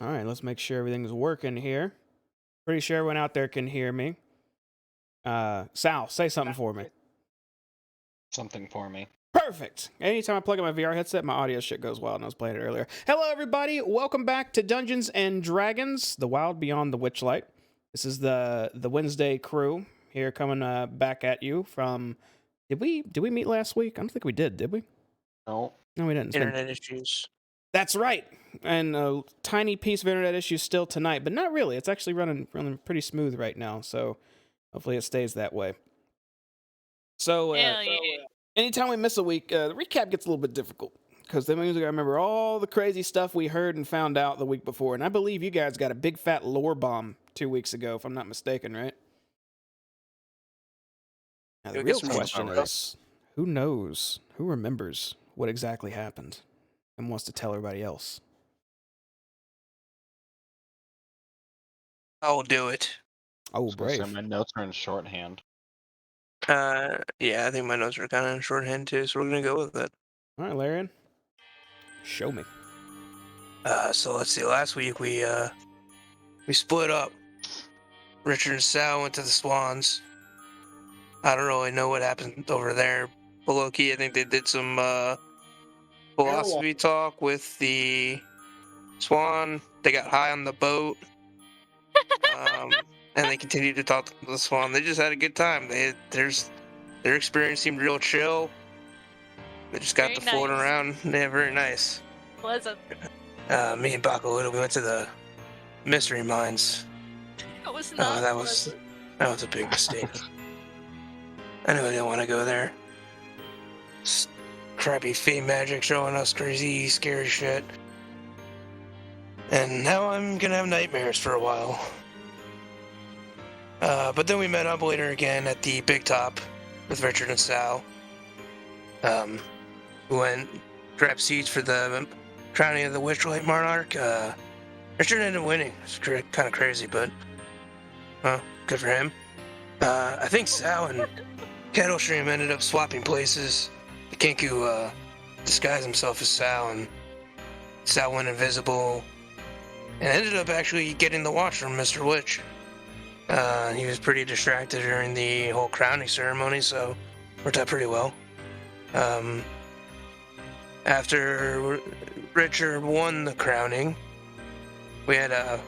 All right, let's make sure everything's working here. Pretty sure everyone out there can hear me. Sal, say something for me. Something for me. Perfect. Anytime I plug in my VR headset, my audio shit goes wild, and I was playing it earlier. Hello, everybody. Welcome back to Dungeons and Dragons: The Wild Beyond the Witchlight. This is the Wednesday crew here coming back at you from. Did we meet last week? I don't think we did we? No. No, we didn't. Internet issues. That's right. And a tiny piece of internet issues still tonight, but not really. It's actually running pretty smooth right now, so hopefully it stays that way. So, anytime we miss a week, the recap gets a little bit difficult because that means we gotta remember all the crazy stuff we heard and found out the week before. And I believe you guys got a big fat lore bomb 2 weeks ago, if I'm not mistaken, right? Now, the real question is, who knows, who remembers what exactly happened and wants to tell everybody else? I'll do it. Oh, brave. My notes are in shorthand. Yeah, I think my notes are kind of in shorthand too, so we're gonna go with it. All right, Larian, show me. So let's see. Last week we split up. Richard and Sal went to the Swans. I don't really know what happened over there. But low-key, I think they did some philosophy talk with the Swan. They got high on the boat. And they continued to talk to the Swan. They just had a good time. Their experience seemed real chill. They just got to floating around. Yeah, very nice. Pleasant. Me and Bakaluna, we went to the mystery mines. It was not. That was a big mistake. I knew I didn't want to go there. Crappy fey magic showing us crazy, scary shit. And now I'm gonna have nightmares for a while. But then we met up later again at the Big Top with Richard and Sal. We went, grabbed seats for the crowning of the Witchlight Monarch. Richard ended up winning. It's kind of crazy, but good for him. I think Sal and Kettlestream ended up swapping places. The Kenku disguised himself as Sal, and Sal went invisible, and ended up actually getting the watch from Mr. Witch. He was pretty distracted during the whole crowning ceremony, so worked out pretty well. After Richard won the crowning, we had to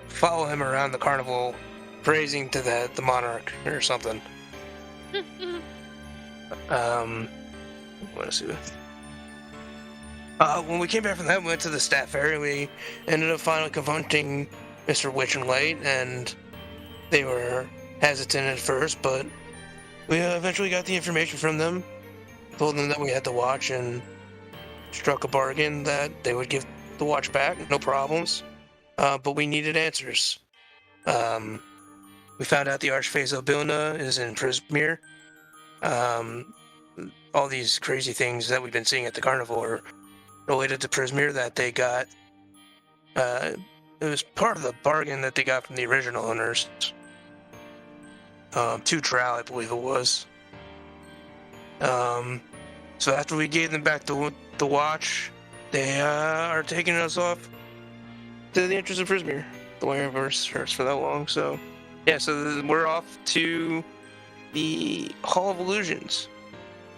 follow him around the carnival, praising to the monarch or something. What is it? When we came back from that, we went to the staff fair. We ended up finally confronting Mr. Witchlight, and they were hesitant at first, but we eventually got the information from them, told them that we had the watch, and struck a bargain that they would give the watch back, no problems, but we needed answers. We found out the Archphase Obilna is in Prismere. All these crazy things that we've been seeing at the carnival are related to Prismere that they got. It was part of the bargain that they got from the original owners. 2 trowel, I believe it was. So after we gave them back the watch, they are taking us off to the entrance of Prismere. The way I've searched for that long, so yeah. So we're off to the Hall of Illusions,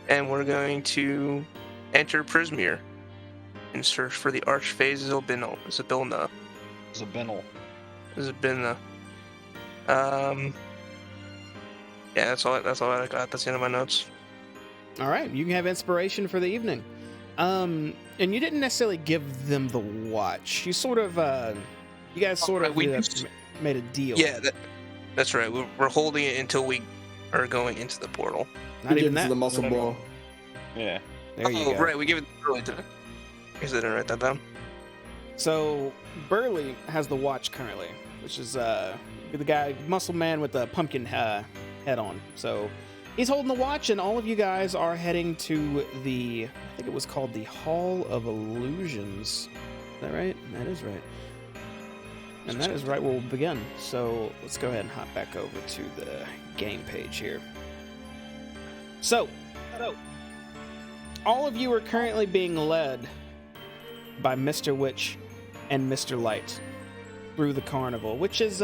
and we're going to enter Prismere and search for the Archphase Zabilna. Zabilna. Yeah, that's all I got. That's the end of my notes. All right, you can have inspiration for the evening. And you didn't necessarily give them the watch. You sort of, you guys sort of made a deal. Yeah, that's right. We're holding it until we are going into the portal. Not even that. The muscle ball. Yeah. There you go. Right. We give it early to. I guess I didn't write that down. So Burley has the watch currently, which is the guy, muscle man with the pumpkin head on. So he's holding the watch, and all of you guys are heading to I think it was called the Hall of Illusions. Is that right? That is right. And that is right where we'll begin. So let's go ahead and hop back over to the game page here. So, all of you are currently being led by Mr. Witch and Mr. Light through the carnival, which is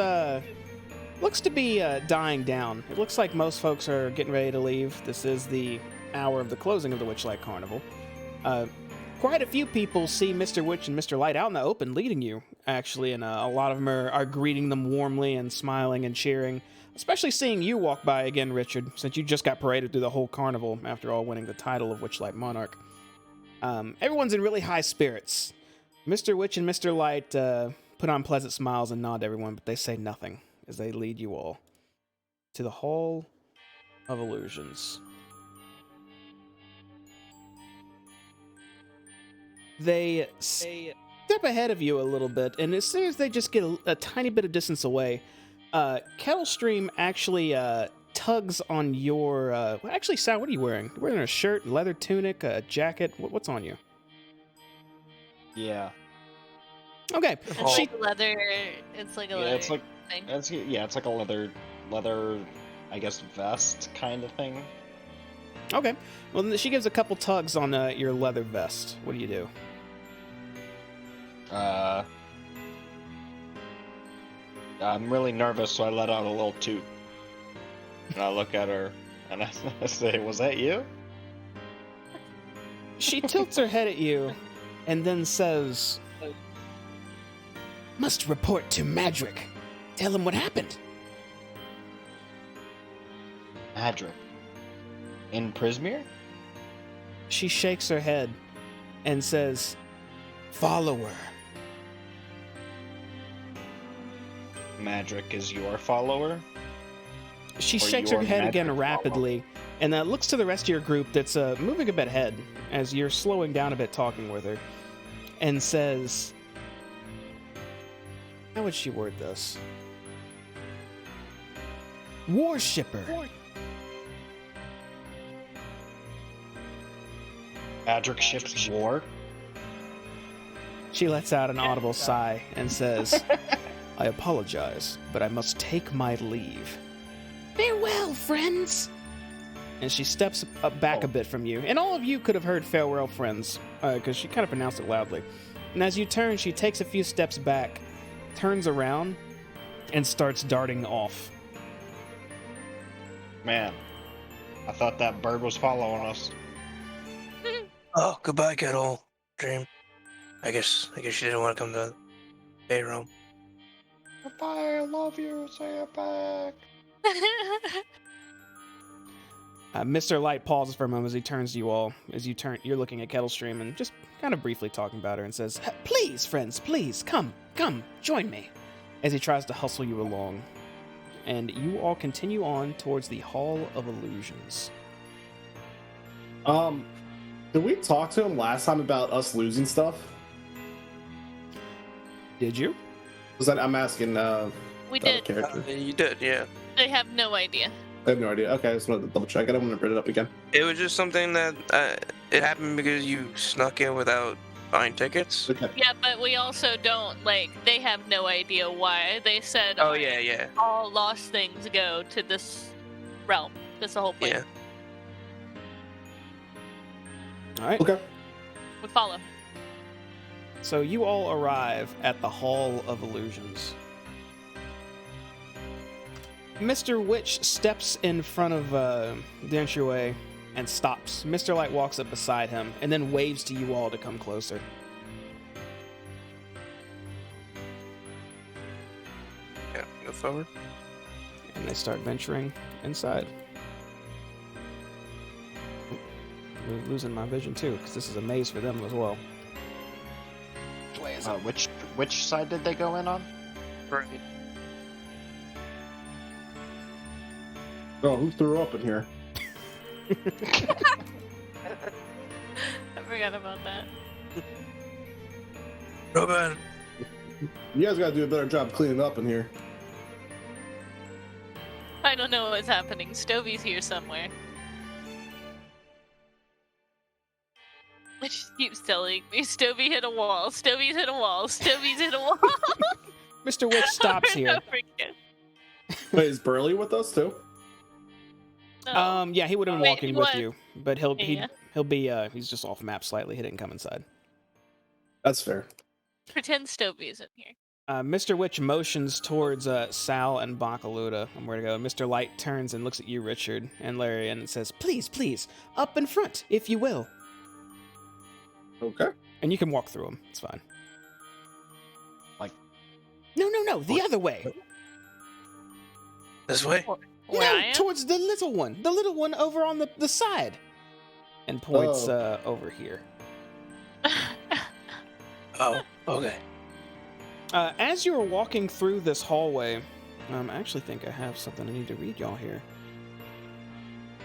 looks to be dying down. It looks like most folks are getting ready to leave. This is the hour of the closing of the Witchlight Carnival. Quite a few people see Mr. Witch and Mr. Light out in the open leading you, actually, and a lot of them are greeting them warmly and smiling and cheering, especially seeing you walk by again, Richard, since you just got paraded through the whole carnival after all winning the title of Witchlight Monarch. Everyone's in really high spirits. Mr. Witch and Mr. Light put on pleasant smiles and nod to everyone, but they say nothing as they lead you all to the Hall of Illusions. They step ahead of you a little bit, and as soon as they just get a tiny bit of distance away, Kettlestream actually tugs on your... well, actually, Sal, what are you wearing? You're wearing a shirt, leather tunic, a jacket. What's on you? Yeah. Okay. It's like leather. It's like a leather It's like thing. it's like a leather, I guess, vest kind of thing. Okay. Well, then she gives a couple tugs on your leather vest. What do you do? I'm really nervous, so I let out a little toot. And I look at her, and I say, "Was that you?" She tilts her head at you, and then says, "Must report to Madrick. Tell him what happened." Madrick. In Prismere? She shakes her head and says, "Follower." Madrick is your follower? She Or shakes her your head magic again rapidly and looks to the rest of your group that's moving a bit ahead as you're slowing down a bit talking with her and says, how would she word this? Worshipper. Madrick ships war? She lets out an audible sigh and says, "I apologize, but I must take my leave." "Farewell, friends!" And she steps back a bit from you. And all of you could have heard "farewell, friends," because she kind of pronounced it loudly. And as you turn, she takes a few steps back, turns around, and starts darting off. Man, I thought that bird was following us. Oh, goodbye, Kettle Dream. I guess you didn't want to come to Bay Room. Goodbye, I love you, say it back. Mr. Light pauses for a moment as he turns to you all. As you turn, you're looking at Kettlestream and just kind of briefly talking about her and says, "Please, friends, please, come, join me," as he tries to hustle you along. And you all continue on towards the Hall of Illusions. Did we talk to him last time about us losing stuff? Did you? Was that I'm asking? We the other did. character. You did, yeah. I have no idea. I have no idea. Okay, I just wanted to double check. I don't want to bring it up again. It was just something that it happened because you snuck in without buying tickets. Okay. Yeah, but we also don't, like, they have no idea why. They said, Oh yeah. all lost things go to this realm. That's the whole point. Yeah. All right. Okay. We follow. So you all arrive at the Hall of Illusions. Mr. Witch steps in front of the entryway and stops. Mr. Light walks up beside him and then waves to you all to come closer. Yeah. Go forward. And they start venturing inside. I'm losing my vision too, because this is a maze for them as well. Which way is it? Which side did they go in on? Right. Oh, who threw up in here? I forgot about that. Robin. You guys gotta do a better job cleaning up in here. I don't know what's happening. Stovey's here somewhere. It just keeps telling me, Stovey hit a wall, Stovey's hit a wall, Stovey's hit a wall. Mr. Witch stops here. Wait, is Burley with us too? No. Yeah, he would have been Wait, walking he with was. you, but he'll Yeah. be he's just off map slightly. He didn't come inside. That's fair. Pretend Stovey's in here. Mr. Witch motions towards Sal and Bakaluda. I'm where to go. Mr. Light turns and looks at you, Richard and Larry, and says, "Please, please, up in front, if you will." Okay. And you can walk through them. It's fine. Like- No, the other way. This way? Where I No, am? towards the little one over on the side. And points Oh. over here. Oh, okay. As you are walking through this hallway, I actually think I have something I need to read y'all here.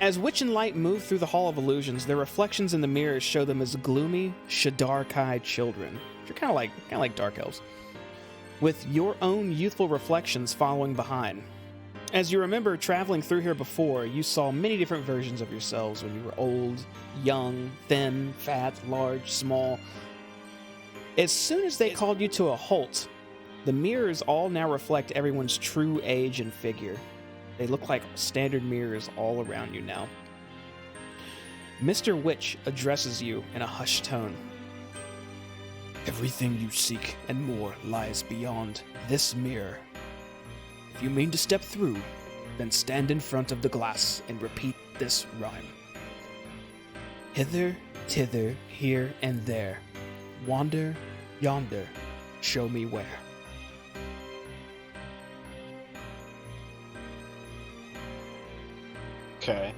As Witch and Light move through the Hall of Illusions, their reflections in the mirrors show them as gloomy, Shadarkai children. They're kind of like dark elves, with your own youthful reflections following behind. As you remember traveling through here before, you saw many different versions of yourselves when you were old, young, thin, fat, large, small. As soon as they called you to a halt, the mirrors all now reflect everyone's true age and figure. They look like standard mirrors all around you now. Mr. Witch addresses you in a hushed tone. "Everything you seek and more lies beyond this mirror. If you mean to step through, then stand in front of the glass and repeat this rhyme. Hither, thither, here and there. Wander, yonder, show me where." Okay.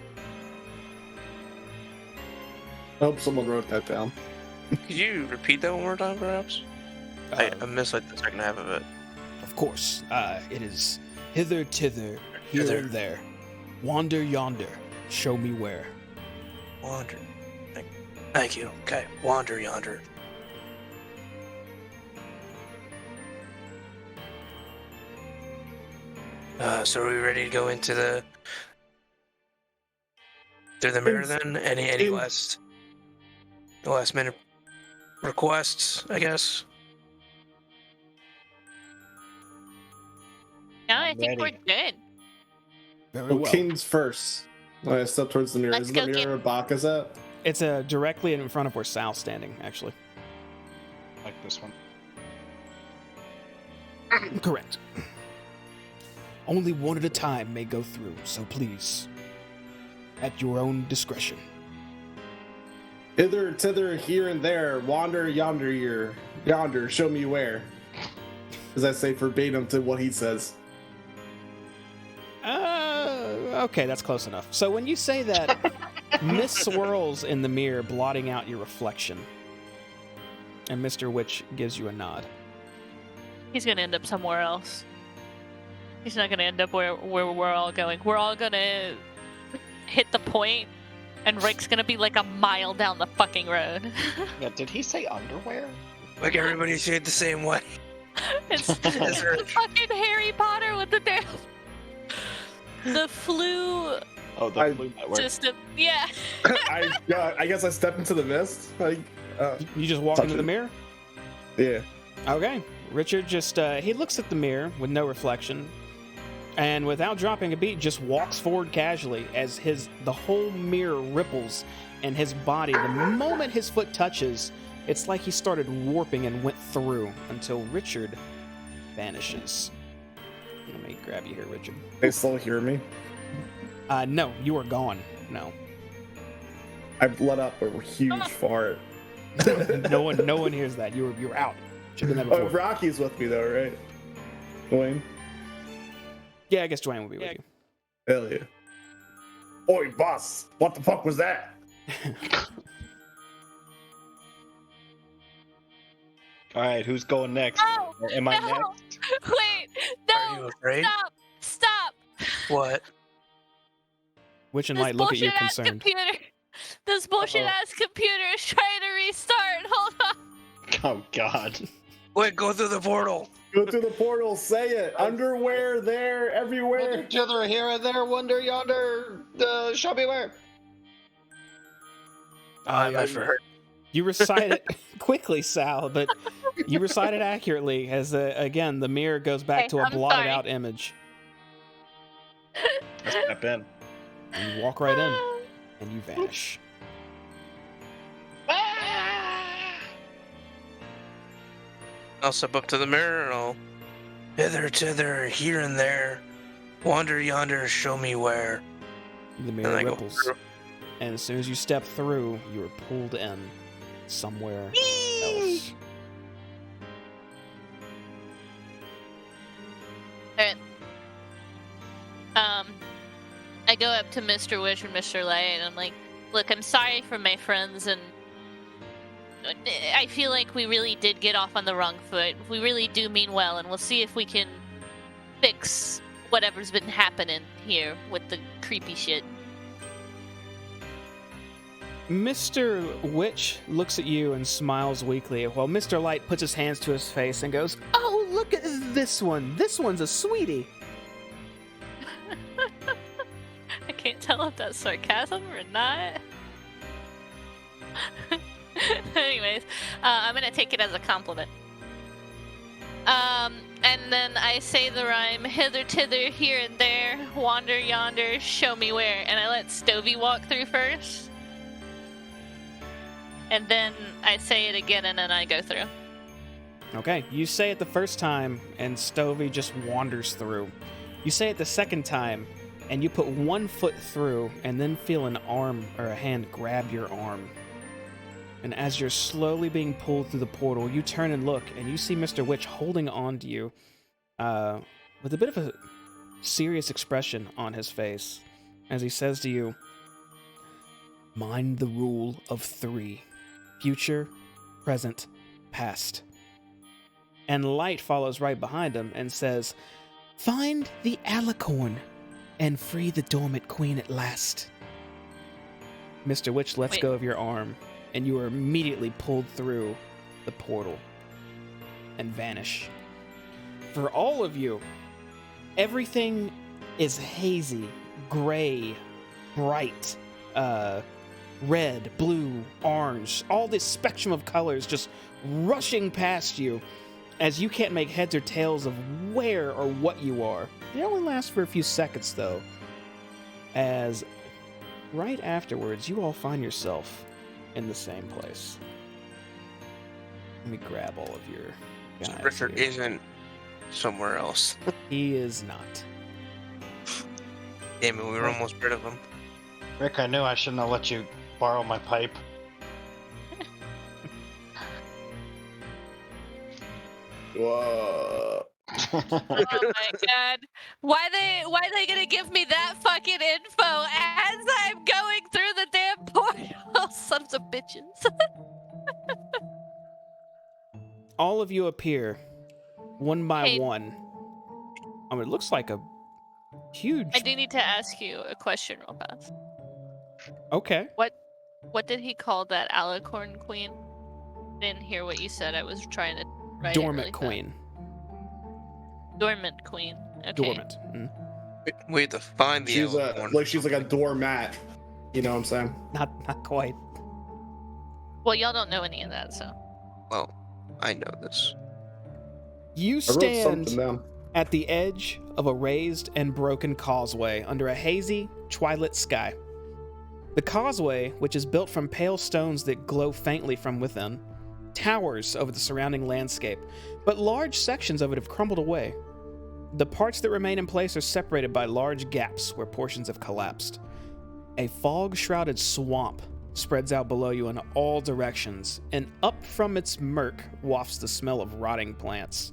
I hope someone wrote that down. Could you repeat that one more time, perhaps? I missed like the second half of it. Of course, it is hither, thither, here Hither. and there. Wander, yonder, show me where. Wander. Thank you. Okay. Wander yonder. So are we ready to go into through the mirror then? Any last minute requests, I guess? No, I I'm think ready. we're good. Very Well, well. King's first. I step towards the mirror. Let's Is the go, mirror where Baka's at? It's directly in front of where Sal's standing, actually. Like this one. Correct. Only one at a time may go through, so please, at your own discretion. Hither, thither, here and there. Wander, yonder, show me where. As I say verbatim to what he says. Okay, that's close enough. So when you say that, mist swirls in the mirror, blotting out your reflection. And Mr. Witch gives you a nod. He's gonna end up somewhere else. He's not gonna end up where we're all going. We're all gonna hit the point, and Rick's gonna be like a mile down the fucking road. Yeah, did he say underwear? Like everybody see it the same way. It's fucking Harry Potter with the damn the flu Oh, the blue network. system. Yeah. I guess I step into the mist. You just walk Touch into the it. mirror? Yeah. Okay. Richard just, he looks at the mirror with no reflection, and without dropping a beat, just walks forward casually as the whole mirror ripples and his body, the moment his foot touches, it's like he started warping and went through until Richard vanishes. Let me grab you here, Richard. They still hear me. No, you are gone. No. I've let up a huge fart. no one hears that. You were out. Should have been there Oh, before. Rocky's with me though, right? Dwayne? Yeah, I guess Dwayne will be with you. Hell yeah. Oi, boss! What the fuck was that? All right, who's going next? Oh, Or am I no. next? Wait, Are you no, afraid? stop. What? Witch and This Light look at you bullshit ass concerned. computer. This bullshit ass computer is trying to restart. Hold on. Oh God. Wait, go through the portal. Go through the portal, say it! Underwear, there, everywhere! Hither, here and there, wonder yonder, show me where. I've heard. You recite it quickly, Sal, but you recite it accurately as, again, the mirror goes back Okay, to a I'm blotted sorry. out image. Let's step in. And you walk right in, and you vanish. I'll step up to the mirror and I'll hither, thither, here and there, wander yonder, show me where. The And mirror I go ripples, through. and as soon as you step through, you are pulled in somewhere else. Alright. I go up to Mr. Wish and Mr. Light, and I'm like, look, I'm sorry for my friends, and I feel like we really did get off on the wrong foot. We really do mean well, and we'll see if we can fix whatever's been happening here with the creepy shit. Mr. Witch looks at you and smiles weakly, while Mr. Light puts his hands to his face and goes, "Oh, look at this one. This one's a sweetie." I can't tell if that's sarcasm or not. Anyways, I'm gonna take it as a compliment. And then I say the rhyme, hither, tither, here and there, wander yonder, show me where. And I let Stovey walk through first. And then I say it again, and then I go through. Okay, you say it the first time, and Stovey just wanders through. You say it the second time, and you put one foot through, and then feel an arm or a hand grab your arm. And as you're slowly being pulled through the portal, you turn and look, and you see Mr. Witch holding on to you with a bit of a serious expression on his face as he says to you, "Mind the rule of 3. Future, present, past." And Light follows right behind him and says, "Find the alicorn and free the dormant queen at last." Mr. Witch lets Wait. go of your arm, and you are immediately pulled through the portal and vanish. For all of you, everything is hazy, gray, bright, red, blue, orange, all this spectrum of colors just rushing past you as you can't make heads or tails of where or what you are. They only last for a few seconds, though, as right afterwards, you all find yourself in the same place. Let me grab all of your guys Richard here. isn't somewhere else. He is not. Damn it, we were almost rid of him. Rick, I knew I shouldn't have let you borrow my pipe. Whoa. Oh my god. Why they gonna give me that fucking info as I'm going through the damn portal? Sons of bitches. All of you appear, one by Hey. one. It looks like a huge... I do need to ask you a question real fast. Okay. What did he call that alicorn queen? Didn't hear what you said. I was trying to write it Dormant really fast. queen. Dormant queen. Okay. Dormant. Mm. We have to find the She's alicorn. she's like a doormat. You know what I'm saying? Not quite. Well, y'all don't know any of that, so. Well, I know this. You I wrote stand something down. at the edge of a raised and broken causeway under a hazy, twilit sky. The causeway, which is built from pale stones that glow faintly from within, towers over the surrounding landscape, but large sections of it have crumbled away. The parts that remain in place are separated by large gaps where portions have collapsed. A fog-shrouded swamp spreads out below you in all directions, and up from its murk wafts the smell of rotting plants.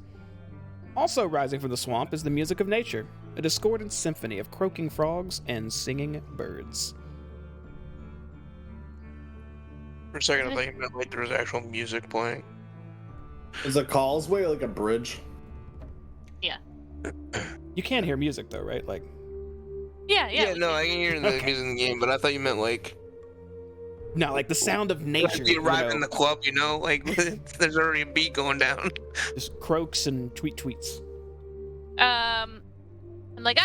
Also rising from the swamp is the music of nature, a discordant symphony of croaking frogs and singing birds. For a second, I thought you meant like there was actual music playing. Is a causeway like a bridge? You can hear music though, right? Like, Yeah. No, I can hear the Okay. music in the game, but I thought you meant like no, like the sound of nature. you arrive you in know, the club, you know, like there's already a beat going down. just croaks and tweets. I'm like,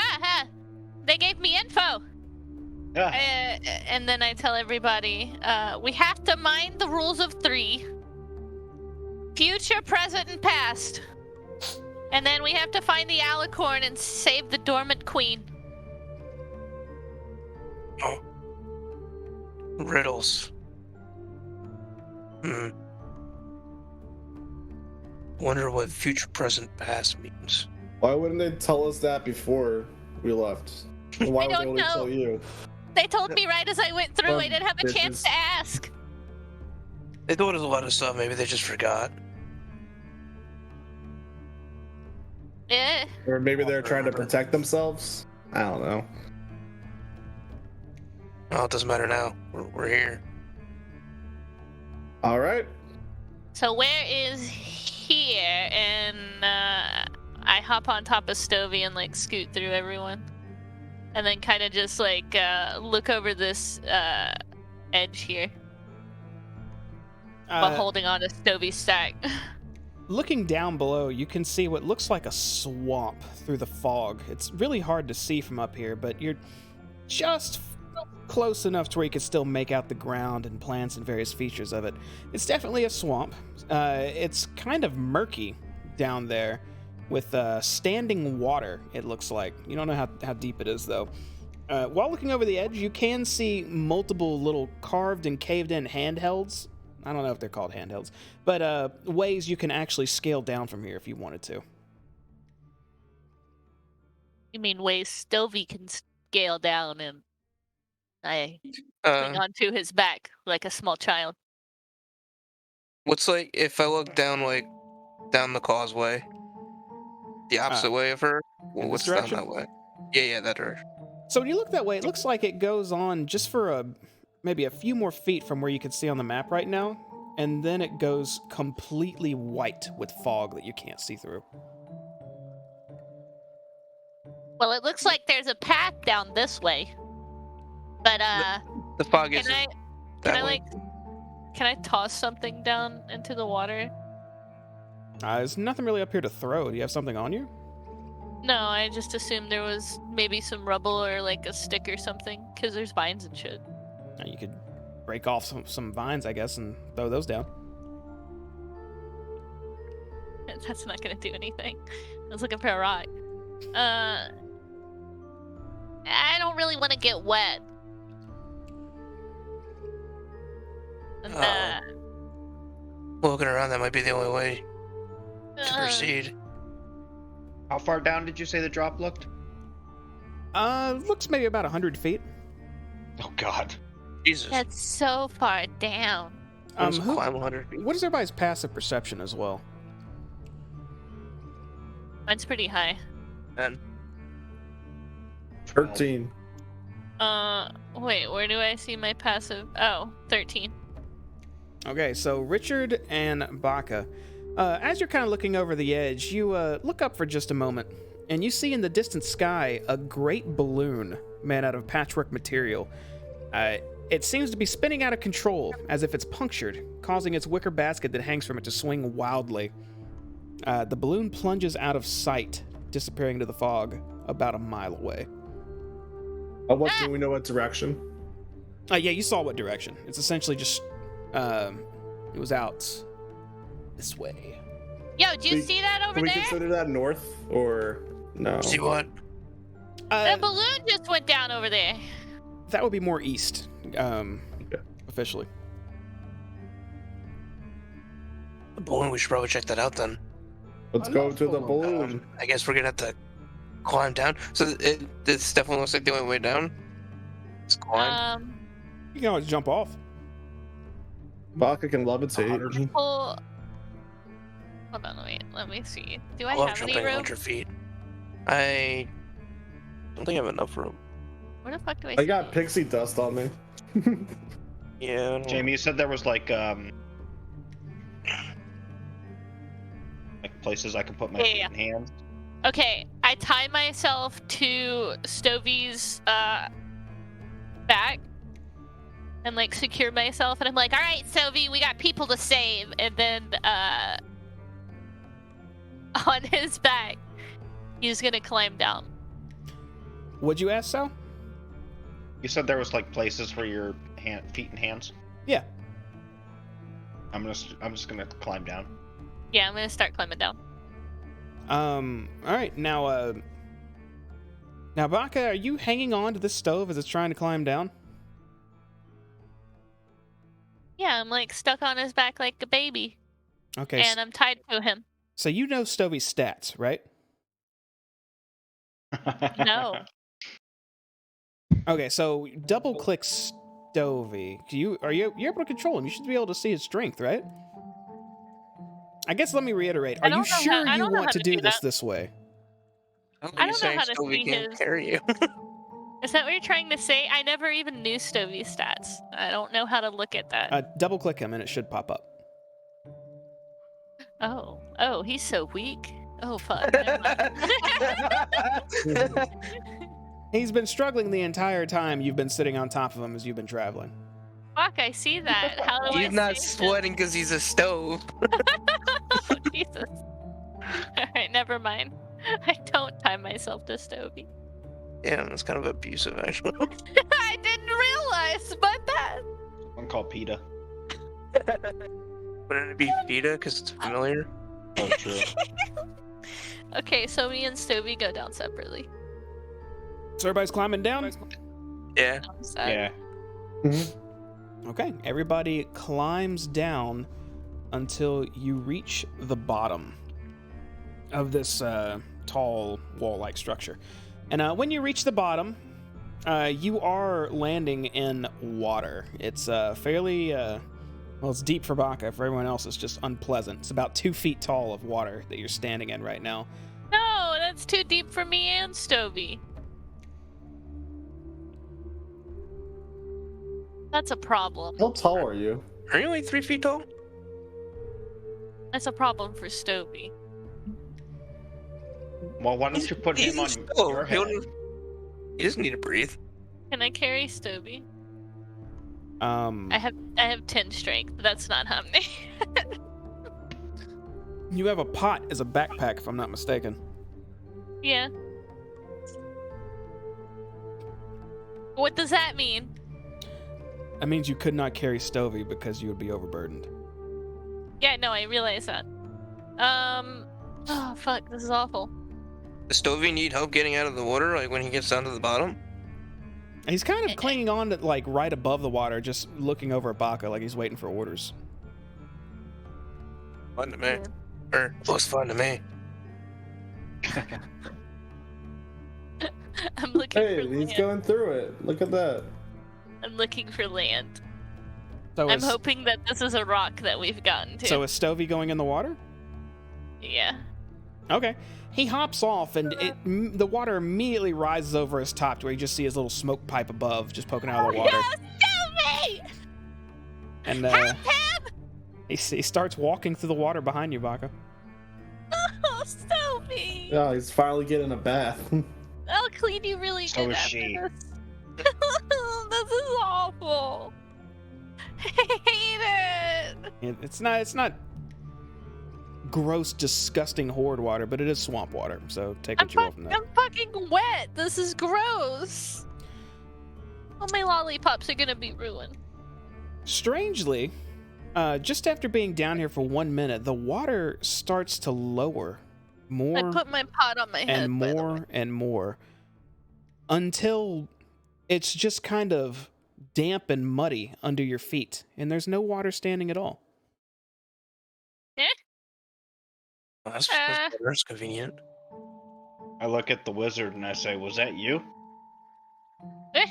they gave me info. Yeah. And then I tell everybody, we have to mind the rules of 3. Future, present, and past. And then we have to find the alicorn and save the dormant queen. Oh. Riddles. Wonder what future, present, past means. Why wouldn't they tell us that before we left? And why I would they don't only know. tell you? They told me right as I went through. I Some didn't have a chance bitches. to ask. They told us a lot of stuff. Maybe they just forgot. Eh. Or maybe they're trying to protect themselves? I don't know. Oh, it doesn't matter now. We're here. All right. So where is here? And I hop on top of Stovey and like scoot through everyone, and then kind of just like look over this edge here while holding on to Stovey's stack. Looking down below, you can see what looks like a swamp through the fog. It's really hard to see from up here, but you're just close enough to where you can still make out the ground and plants and various features of it. It's definitely a swamp. It's kind of murky down there with standing water, it looks like. You don't know how deep it is, though. While looking over the edge, you can see multiple little carved and caved-in handhelds. I don't know if they're called handhelds, but ways you can actually scale down from here if you wanted to. You mean ways Stovey can scale down and I cling onto his back like a small child. What's like if I look down down the causeway, the opposite way of her? Well, in this what's down direction? that way? Yeah, that direction. So when you look that way, it looks like it goes on just for maybe a few more feet from where you can see on the map right now, and then it goes completely white with fog that you can't see through. Well, it looks like there's a path down this way. But The fog can isn't I that way. can I toss something down into the water? There's nothing really up here to throw. Do you have something on you? No, I just assumed there was maybe some rubble or like a stick or something, because there's vines and shit. You could break off some vines, I guess, and throw those down. That's not gonna do anything. I was looking for a rock. I don't really want to get wet. And, Looking around, that might be the only way to proceed. How far down did you say the drop looked? Looks maybe about 100 feet. Oh God. Jesus. That's so far down. Let's climb 100 feet. What is everybody's passive perception as well? Mine's pretty high. And 13. Wait, where do I see my passive? Oh, 13. Okay, so Richard and Baka, as you're kind of looking over the edge, you look up for just a moment, and you see in the distant sky a great balloon made out of patchwork material. It seems to be spinning out of control, as if it's punctured, causing its wicker basket that hangs from it to swing wildly. The balloon plunges out of sight, disappearing into the fog about a mile away. What do we know what direction? Yeah, you saw what direction. It's essentially just, it was out this way. Yo, do you see that over Can we there? consider that north or no? see what? The balloon just went down over there. That would be more east, officially. The balloon. We should probably check that out then. Let's go to the balloon. I guess we're gonna have to climb down. So this definitely looks like the only way down. Let's climb. You can always jump off. Baka can levitate. Hold on, wait. Let me see. Do I love have any jumping room? 100 feet. I don't think I have enough room. Where the fuck do I? I got pixie dust on me. Yeah. I don't- Jamie, you said there was like places I can put my feet and hands. Okay, I tie myself to Stovey's back and like secure myself, and I'm like, all right, Stovey, we got people to save, and then on his back, he's gonna climb down. Would you ask so? You said there was like places for your feet and hands. Yeah. I'm just gonna climb down. Yeah, I'm gonna start climbing down. All right. Now, Baka, are you hanging on to this stove as it's trying to climb down? Yeah, I'm like stuck on his back like a baby, Okay. and I'm tied to him. So you know Stovey's stats, right? No. Okay, so double click Stovey. Are you able to control him? You should be able to see his strength, right? I guess let me reiterate. I Are you don't know how- sure I you don't know want how to to do do this that. this way? I I don't know how to Stovey see can't his- carry you. Is that what you're trying to say? I never even knew Stovey's stats. I don't know how to look at that. Double click him and it should pop up. Oh, he's so weak. Oh, fuck. Never mind. He's been struggling the entire time you've been sitting on top of him as you've been traveling. Fuck, I see that. How do I He's not save him? sweating because he's a stove. Oh, Jesus. Alright, never mind. I don't tie myself to Stovey. Yeah, that's kind of abusive, actually. I didn't realize, but that. One called PETA. Wouldn't it be PETA because it's familiar? Oh, true. Okay, so me and Stovey go down separately. So everybody's climbing down? Yeah. I'm sad. Yeah. Okay, everybody climbs down until you reach the bottom of this tall wall-like structure. And when you reach the bottom, you are landing in water. It's fairly, well, it's deep for Baka. For everyone else, it's just unpleasant. It's about 2 feet tall of water that you're standing in right now. No, that's too deep for me and Stovey. That's a problem. How tall are you? Are you only 3 feet tall? That's a problem for Stovey. Well, why don't you put him on your head? He doesn't need to breathe. Can I carry Stovey? Um, I have 10 strength, but that's not how many. you have a pot as a backpack, if I'm not mistaken. Yeah. What does that mean? That means you could not carry Stovey because you would be overburdened. Yeah, no, I realize that. Oh fuck, this is awful. Does Stovey need help getting out of the water, like when he gets down to the bottom? He's kind of clinging on to, like, right above the water, just looking over at Baka like he's waiting for orders. Fun to me. Or looks fun to me. I'm looking Hey, for he's land. going through it. Look at that. I'm looking for land. So I'm is, hoping that this is a rock that we've gotten to. So is Stovey going in the water? Yeah. Okay. He hops off, and the water immediately rises over his top to where you just see his little smoke pipe above, just poking out of the water. Yes, Stovey! And Help him! he starts walking through the water behind you, Baka. Oh, Stovey! Yeah, he's finally getting a bath. I'll clean you really So good is after she. this. This is awful. I hate it. It's not gross, disgusting horde water, but it is swamp water. So take what you will from that. I'm fucking wet. This is gross. All my lollipops are gonna be ruined. Strangely, just after being down here for 1 minute, the water starts to lower I more put my pot on my head. and by the way. more and more until it's just kind of damp and muddy under your feet, and there's no water standing at all. Oh, that's convenient. I look at the wizard and I say, "Was that you?" I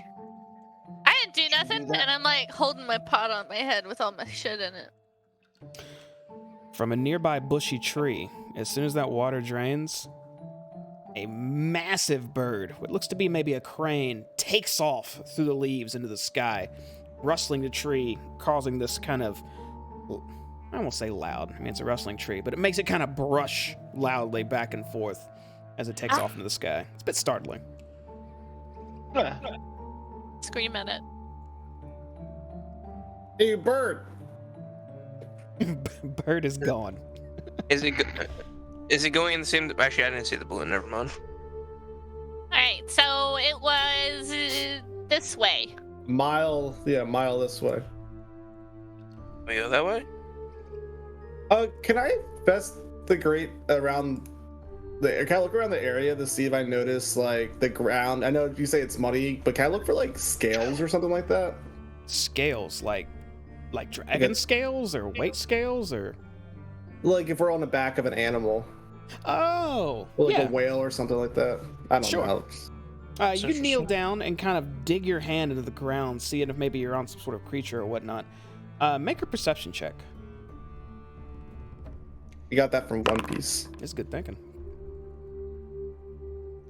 didn't do nothing, that? and I'm like holding my pot on my head with all my shit in it. From a nearby bushy tree, as soon as that water drains, a massive bird, what looks to be maybe a crane, takes off through the leaves into the sky, rustling the tree, causing this kind of, I won't say loud, I mean it's a rustling tree, but it makes it kind of brush loudly back and forth as it takes off into the sky. It's a bit startling. Scream at it. Hey, bird. Bird is gone. Is it going in the same? Actually, I didn't see the balloon. Never mind. Alright, so it was this way. Mile this way. We go that way. Can I investigate around can I look around the area to see if I notice, like, the ground? I know you say it's muddy, but can I look for, like, scales or something like that? Scales, like dragon scales or weight scales or... Like if we're on the back of an animal, Oh, or like yeah. a whale or something like that. I don't Sure. know. You kneel down and kind of dig your hand into the ground, seeing if maybe you're on some sort of creature or whatnot. Make a perception check. You got that from One Piece. It's good thinking.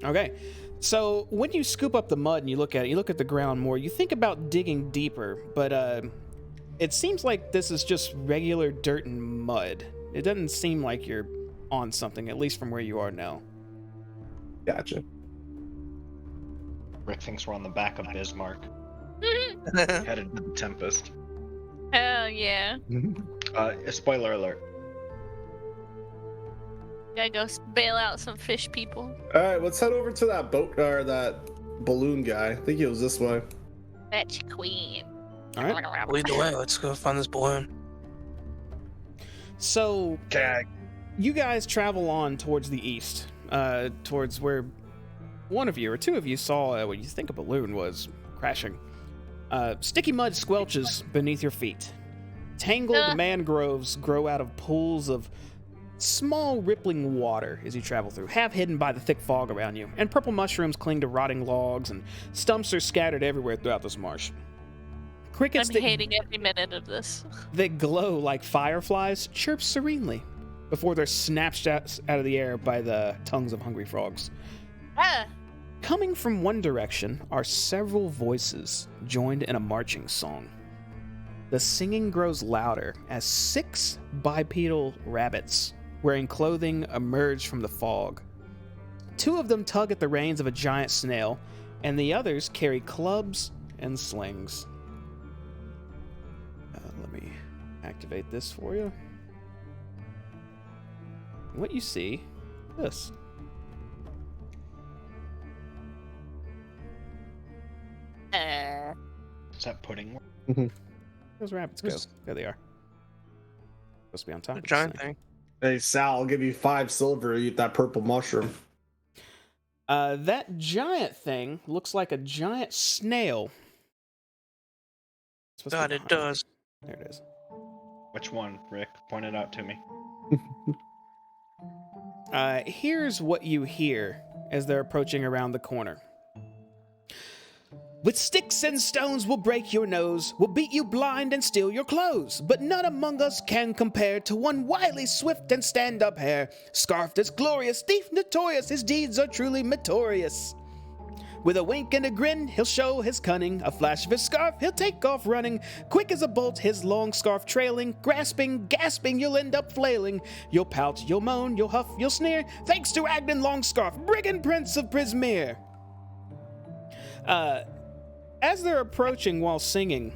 Okay, so when you scoop up the mud and you look at it, you look at the ground more, you think about digging deeper, but it seems like this is just regular dirt and mud. It doesn't seem like you're on something, at least from where you are now. Gotcha. Rick thinks we're on the back of Bismarck, headed to the Tempest. Hell yeah. Spoiler alert. Gotta go bail out some fish people. All right, let's head over to that boat or that balloon guy. I think he was this way. Fetch queen. All right. Lead the way. Let's go find this balloon. So Okay. you guys travel on towards the east, towards where one of you or two of you saw what you think a balloon was crashing. Sticky mud squelches beneath your feet. Tangled mangroves grow out of pools of small rippling water as you travel through, half hidden by the thick fog around you, and purple mushrooms cling to rotting logs, and stumps are scattered everywhere throughout this marsh. Crickets I'm hating every minute of this. that glow like fireflies chirp serenely before they're snatched out of the air by the tongues of hungry frogs. Ah, Coming from one direction are several voices joined in a marching song. The singing grows louder as 6 bipedal rabbits wearing clothing emerge from the fog. 2 of them tug at the reins of a giant snail, and the others carry clubs and slings. Let me activate this for you. What you see, this. Is that pudding? Those rabbits go. There they are. Supposed to be on top A of this giant thing. thing. Hey Sal, I'll give you 5 silver to eat that purple mushroom. That giant thing looks like a giant snail. It's supposed to God, be it behind. does. There it is. Which one, Rick? Point it out to me. Here's what you hear as they're approaching around the corner. With sticks and stones we'll break your nose, we'll beat you blind and steal your clothes, but none among us can compare to one wily, swift, and stand-up hare, scarfed as glorious, thief notorious, his deeds are truly meritorious. With a wink and a grin, he'll show his cunning, a flash of his scarf, he'll take off running, quick as a bolt, his long scarf trailing, grasping, gasping, you'll end up flailing. You'll pout, you'll moan, you'll huff, you'll sneer, thanks to Agnan Longscarf, brigand prince of Prismere. As they're approaching while singing,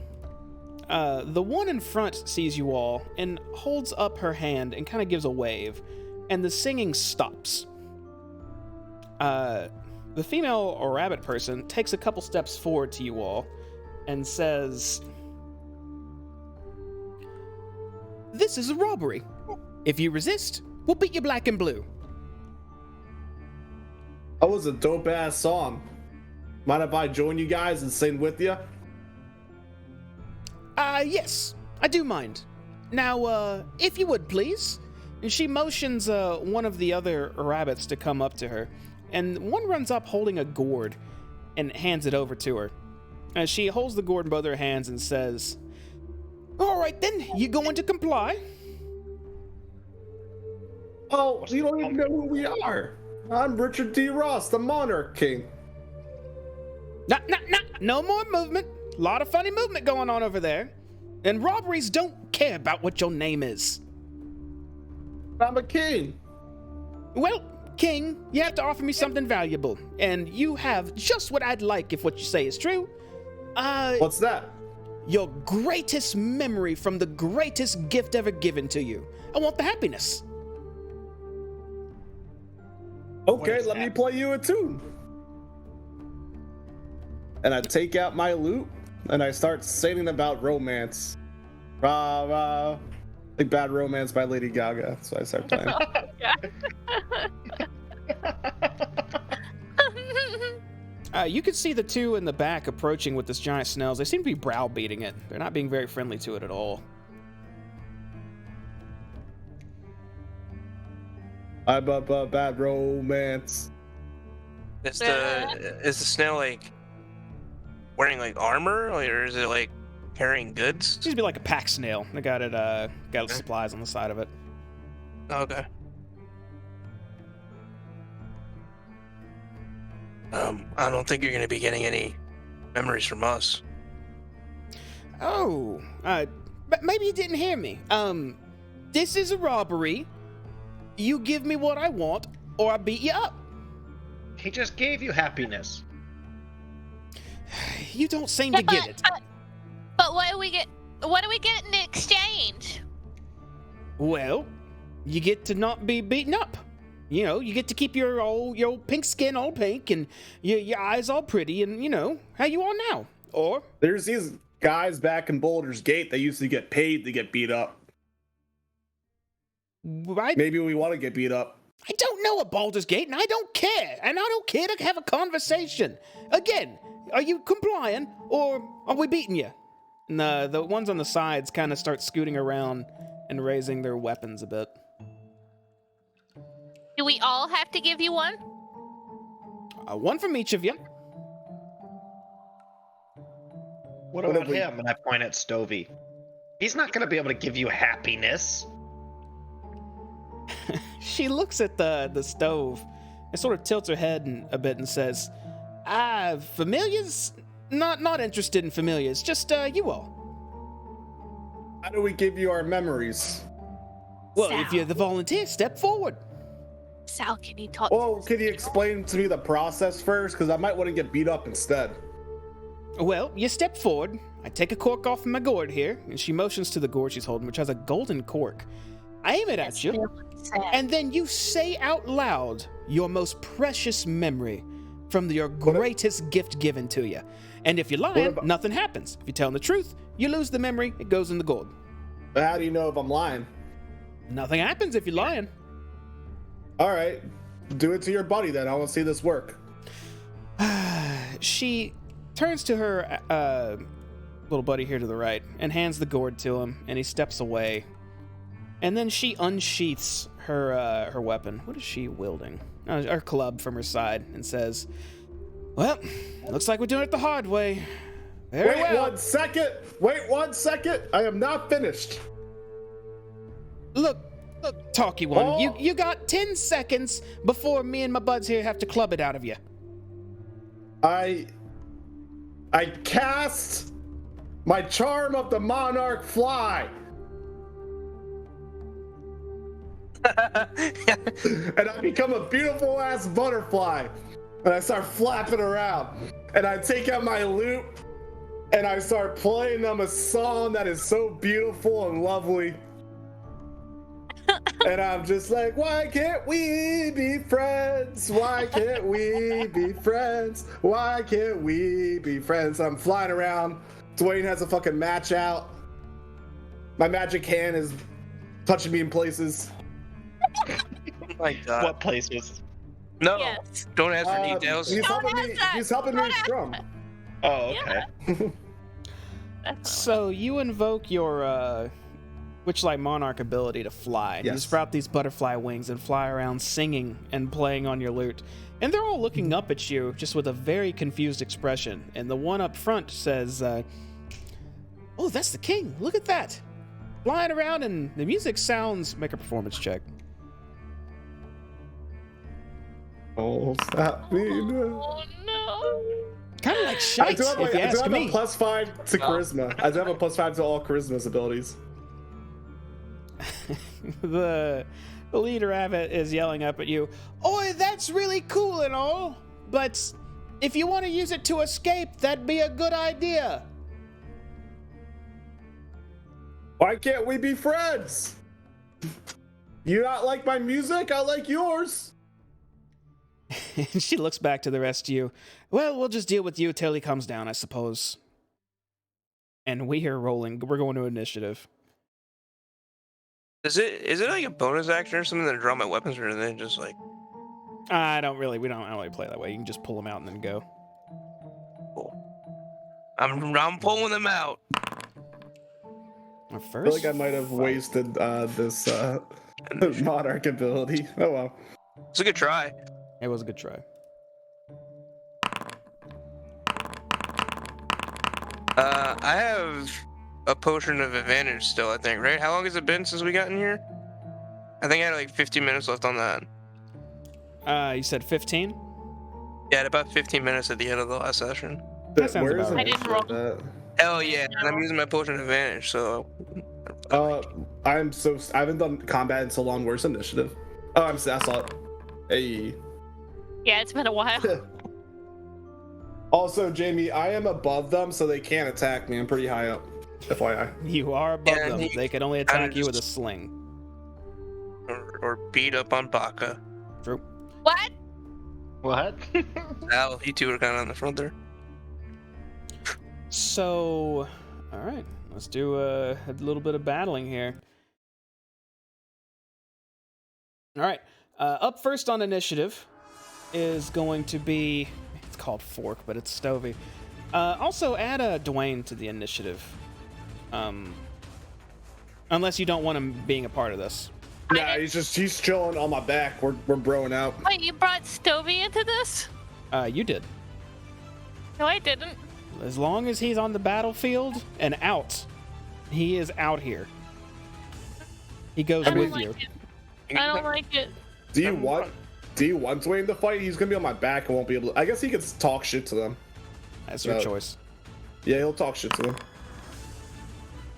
the one in front sees you all and holds up her hand and kind of gives a wave, and the singing stops. The female or rabbit person takes a couple steps forward to you all and says, "This is a robbery. If you resist, we'll beat you black and blue." That was a dope ass song. Mind if I join you guys and sing with you? Yes, I do mind. Now, if you would, please. And she motions one of the other rabbits to come up to her, and one runs up holding a gourd and hands it over to her. And she holds the gourd in both her hands and says, "All right then, you going to comply?" Oh, you don't even know who we are. I'm Richard D. Ross, the Monarch King. No more movement. A lot of funny movement going on over there. And robberies don't care about what your name is. I'm a king. Well, King, you have to offer me something valuable. And you have just what I'd like if what you say is true. What's that? Your greatest memory from the greatest gift ever given to you. I want the happiness. Okay, is let me that? play you a tune. And I take out my lute and I start singing about romance. Rah, rah. Like Bad Romance by Lady Gaga. So I start playing. You can see the two in the back approaching with this giant snails. They seem to be browbeating it. They're not being very friendly to it at all. I'm a bad romance. Is the snail like wearing like armor, or is it like carrying goods? Seems to be like a pack snail. They got it. Got supplies on the side of it. Okay. I don't think you're gonna be getting any memories from us. Oh, but maybe you didn't hear me. This is a robbery. You give me what I want, or I beat you up. He just gave you happiness. You don't seem to get it. But what do we get? What do we get in exchange? Well, you get to not be beaten up. You know, you get to keep your old pink skin all pink and your eyes all pretty and, you know, how you are now. Or There's these guys back in Boulder's Gate that used to get paid to get beat up. Maybe we want to get beat up. I don't know a Baldur's Gate, and I don't care. And I don't care to have a conversation. Again, are you complying, or are we beating you? And the ones on the sides kind of start scooting around and raising their weapons a bit. Do we all have to give you one? One from each of you. What about him? And I point at Stovey. He's not going to be able to give you happiness. She looks at the stove and sort of tilts her head a bit and says, familiars? Not interested in familiars, just you all. How do we give you our memories? Well, Sal. if you're the volunteer, step forward. Sal, can you talk? Well, can you explain to me the process first? Because I might want to get beat up instead. Well, you step forward. I take a cork off of my gourd here, and she motions to the gourd she's holding, which has a golden cork. I aim it at you, and then you say out loud your most precious memory from your greatest gift given to you. And if you're lying, nothing happens. If you're telling the truth, you lose the memory, it goes in the gourd. How do you know if I'm lying? Nothing happens if you're lying. All right, do it to your buddy then. I want to see this work. She turns to her little buddy here to the right and hands the gourd to him, and he steps away. And then she unsheaths her weapon. What is she wielding? Her club from her side, and says, "Well, looks like we're doing it the hard way." Very Wait well. 1 second. Wait 1 second. I am not finished. Look, talky one. Oh. You got 10 seconds before me and my buds here have to club it out of you. I cast my charm of the monarch fly. And I become a beautiful ass butterfly. And I start flapping around. And I take out my lute and I start playing them a song that is so beautiful and lovely. And I'm just like, why can't we be friends? Why can't we be friends? Why can't we be friends? I'm flying around. Dwayne has a fucking match out. My magic hand is touching me in places. Oh my God. What places? No, Yes. don't ask for details. He's Don't helping me. ask that. He's helping me Don't ask scrum. that. Oh, okay. So you invoke your Witchlight Monarch ability to fly. Yes. You sprout these butterfly wings and fly around singing and playing on your lute. And they're all looking up at you just with a very confused expression. And the one up front says, "Oh, that's the king. Look at that. Flying around, and the music sounds..." Make a performance check. Oh, stop me. Oh no! Kind of like I shite, do have, if you I do ask have me. a +5 to charisma. I do have a +5 to all charisma's abilities. the leader of it is yelling up at you, "Oi, that's really cool and all, but if you want to use it to escape, that'd be a good idea." Why can't we be friends? You not like my music? I like yours. And she looks back to the rest of you. "Well, we'll just deal with you till he comes down, I suppose." And we are rolling. We're going to initiative. Is it like a bonus action or something that I draw my weapons, or are they just like? I don't really play that way. You can just pull them out and then go. Cool. I'm pulling them out. My I first feel like I might have fight. wasted this Monarch ability. Oh well. It's a good try. It was a good try. I have a potion of advantage still, I think, right? How long has it been since we got in here? I think I had like 15 minutes left on that. You said 15? Yeah, I had about 15 minutes at the end of the last session. That sounds Where is about it? right. I didn't roll. Hell yeah, and I'm using my potion of advantage, so... I haven't done combat in so long. Where's initiative? Oh, I saw it. Hey. Yeah, it's been a while. Also, Jamie, I am above them, so they can't attack me. I'm pretty high up. FYI. You are above Yeah, them. he They can only kinda attack you with a just- sling. Or beat up on Baka. True. What? What? Al, you two are kind of on the front there. So, all right, let's do a little bit of battling here. All right, up first on initiative is going to be, it's called Fork, but it's Stovey. Also, add a Dwayne to the initiative. Unless you don't want him being a part of this. Nah, he's chilling on my back. We're broing out. Wait, you brought Stovey into this? You did. No, I didn't. As long as he's on the battlefield and out, he is out here. He goes I don't with like you. it. I don't like it. Do you want Dwayne to fight? He's gonna be on my back and won't be able to. I guess he could talk shit to them. That's your choice. Yeah, he'll talk shit to them.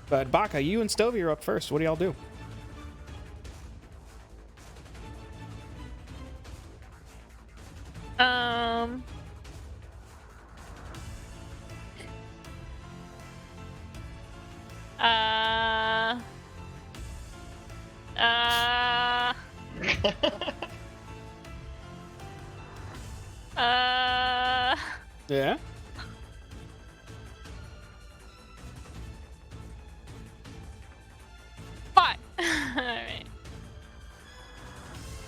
But Baka, you and Stovey are up first. What do y'all do? Yeah? Fine. Alright.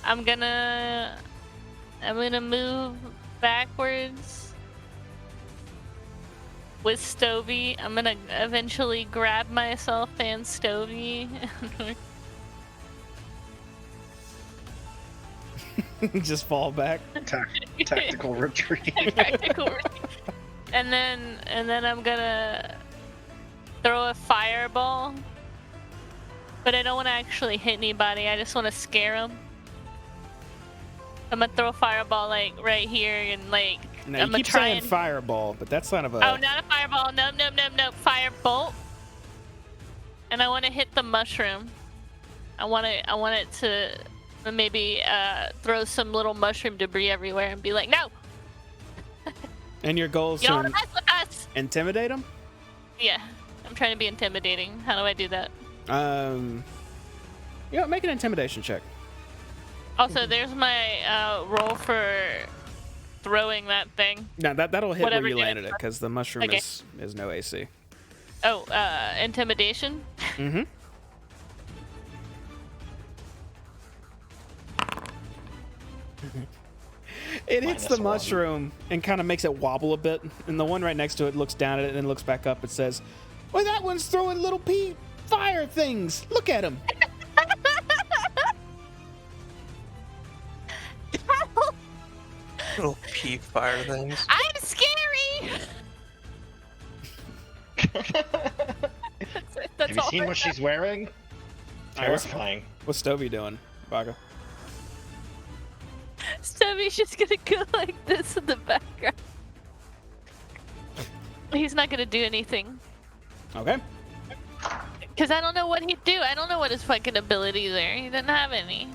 I'm gonna move backwards with Stovey. I'm gonna eventually grab myself and Stovey. Just fall back. Tactical retreat. Tactical retreat. And then I'm gonna throw a fireball. But I don't want to actually hit anybody. I just want to scare them. I'm gonna throw a fireball like right here and like Now, I'm you gonna keep try saying and fireball, but that's kind of a... oh, not a fireball. No, firebolt. And I want to hit the mushroom. I want it to maybe throw some little mushroom debris everywhere and be like, no. And your goal is You don't to want to mess with us. intimidate him? Yeah, I'm trying to be intimidating. How do I do that? Make an intimidation check. Also, there's my roll for throwing that thing. Now that'll hit Whatever where you damage landed it, because the mushroom Okay. is no AC. Oh, intimidation. Mm-hmm. It hits the -1. mushroom and kind of makes it wobble a bit, and the one right next to it looks down at it and then looks back up and says, "Well, that one's throwing little fire things. Look at him." Little pea fire things. I'm scary. That's Have you all seen I what she's wearing? Terrifying. What's Stovey doing, Baga? Stubby's just gonna go like this in the background. He's not gonna do anything. Okay. Because I don't know what he'd do. I don't know what his fucking abilities are. He doesn't have any.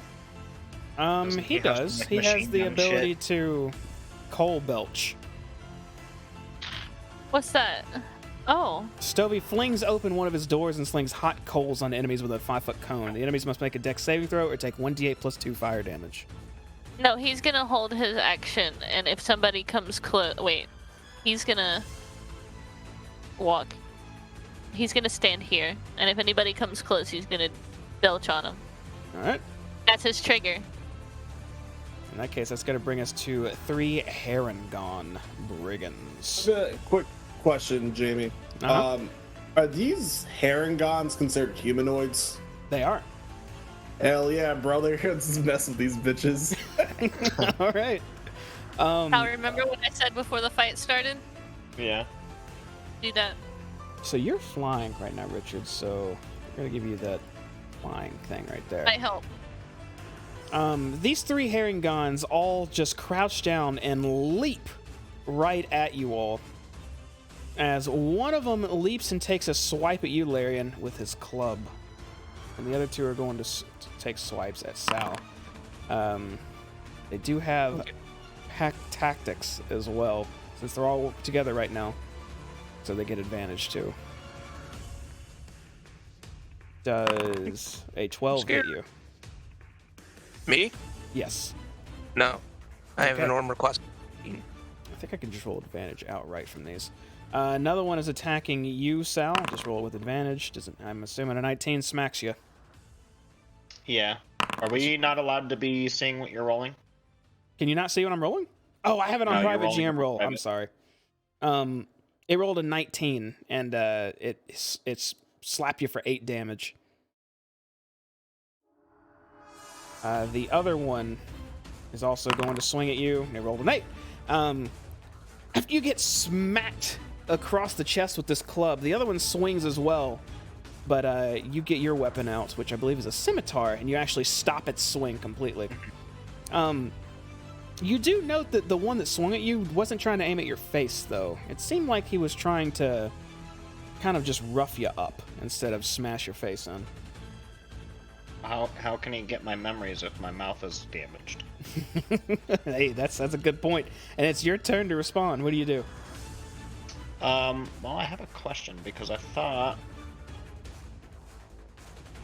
He have does. some, like, He has machine the gun ability shit? to coal belch. What's that? Oh. Stovey flings open one of his doors and slings hot coals on enemies with a 5-foot cone. The enemies must make a dex saving throw or take 1d8 plus 2 fire damage. No, he's gonna hold his action, and if somebody comes close... Wait. He's gonna... walk. He's gonna stand here, and if anybody comes close, he's gonna belch on him. Alright. That's his trigger. In that case, that's going to bring us to 3 Harengon Brigands. Quick question, Jamie. Uh-huh. Are these Harengons considered humanoids? They are. Hell yeah, brother. Let's mess with these bitches. All right. I'll remember what I said before the fight started. Yeah. Do that. So you're flying right now, Richard. So we're gonna give you that flying thing right there. Might help. These three Herringons all just crouch down and leap right at you all. As one of them leaps and takes a swipe at you, Larian, with his club. And the other two are going to take swipes at Sal. They do have hack tactics as well, since they're all together right now. So they get advantage too. Does a 12 hit you? Me? Yes. No. I have Okay. an orm request. I think I can just roll advantage outright from these. Another one is attacking you, Sal. Just roll it with advantage. Doesn't? I'm assuming a 19 smacks you. Yeah. Are we not allowed to be seeing what you're rolling? Can you not see what I'm rolling? Oh, I have it on No, you're private rolling GM roll. I'm private. sorry. It rolled a 19, and it's slap you for 8 damage. The other one is also going to swing at you. And it rolled an 8. After you get smacked across the chest with this club, the other one swings as well. But you get your weapon out, which I believe is a scimitar, and you actually stop its swing completely. You do note that the one that swung at you wasn't trying to aim at your face, though. It seemed like he was trying to kind of just rough you up instead of smash your face in. How can he get my memories if my mouth is damaged? Hey, that's a good point. And it's your turn to respond. What do you do? Well, I have a question because I thought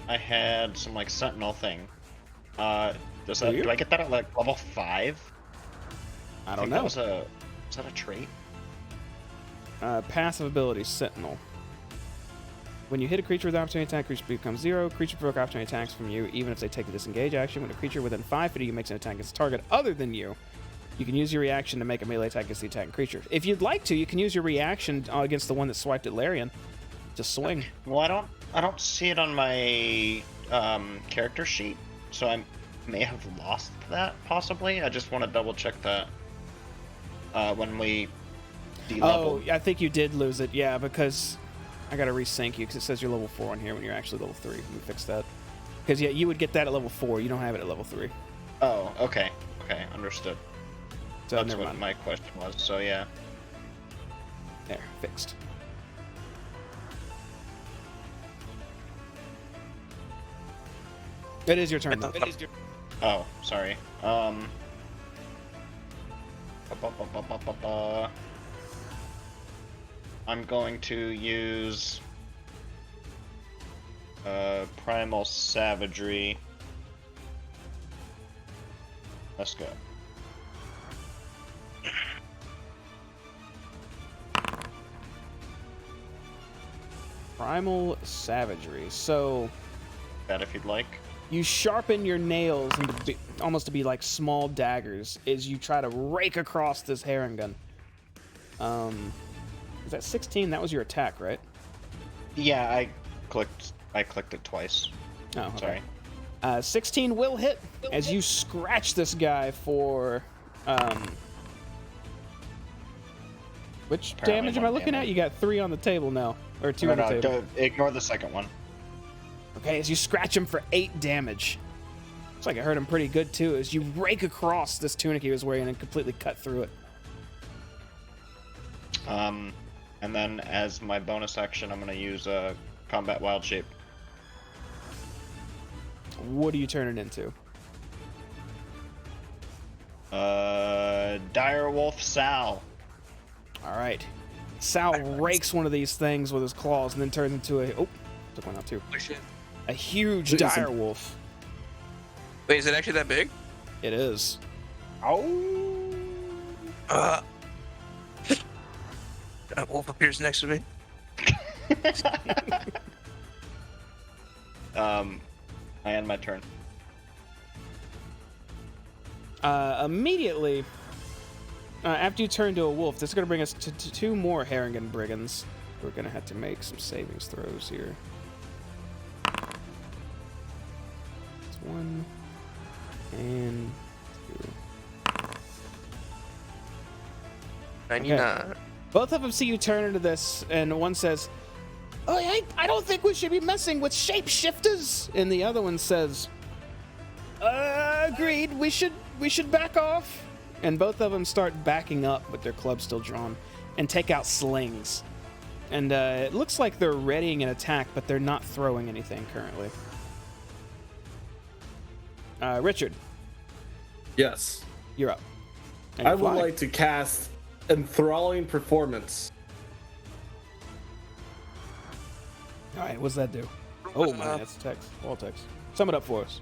I had some like sentinel thing. Do I get that at like level 5? I don't think know. Is that a trait? Passive ability, Sentinel. When you hit a creature with opportunity attack, creature becomes 0. Creature provoke opportunity attacks from you, even if they take the disengage action. When a creature within 5 feet of you makes an attack against a target other than you, you can use your reaction to make a melee attack against the attacking creature. If you'd like to, you can use your reaction against the one that swiped at Larian. Just swing. Well, I don't see it on my character sheet, so I may have lost that possibly. I just want to double check that when we Oh, I think you did lose it, yeah, because I gotta resync you because it says you're level 4 on here when you're actually level 3. Let me fix that. Because yeah, you would get that at level 4. You don't have it at level 3. Oh, okay. Okay, understood. So That's never what mind. my question was. So yeah. There, fixed. It is your turn. Though. Oh, sorry. I'm going to use Primal Savagery. Let's go. Primal Savagery. So That if you'd like. you sharpen your nails into almost to be like small daggers as you try to rake across this Herringun. Is that 16? That was your attack, right? Yeah, I clicked it twice. Oh, okay. Sorry. 16 will hit as you scratch this guy for which Apparently damage am I one looking damage. at? You got 3 on the table now, or 2 on the table. Don't ignore the second one. Okay, as you scratch him for 8 damage. Looks like it hurt him pretty good too, as you rake across this tunic he was wearing and completely cut through it. And then as my bonus action, I'm going to use Combat Wild Shape. What do you turn it into? Direwolf Sal. All right. Sal rakes one of these things with his claws and then turns into a... Oh, took one out too. Oh, shit. A huge Jeez. dire wolf. Wait, is it actually that big? It is. Uh, a wolf appears next to me. I end my turn. Immediately, after you turn to a wolf, this is going to bring us to 2 more Herringun brigands. We're going to have to make some savings throws here. It's 1 and 2. 99. Both of them see you turn into this, and one says, "Oh, I don't think we should be messing with shapeshifters." And the other one says, "Agreed. We should back off." And both of them start backing up with their clubs still drawn, and take out slings. And it looks like they're readying an attack, but they're not throwing anything currently. Richard, Yes. you're up. And I you would fly. like to cast Enthralling Performance. All right, what's that do? Oh my, that's text. All text. Sum it up for us.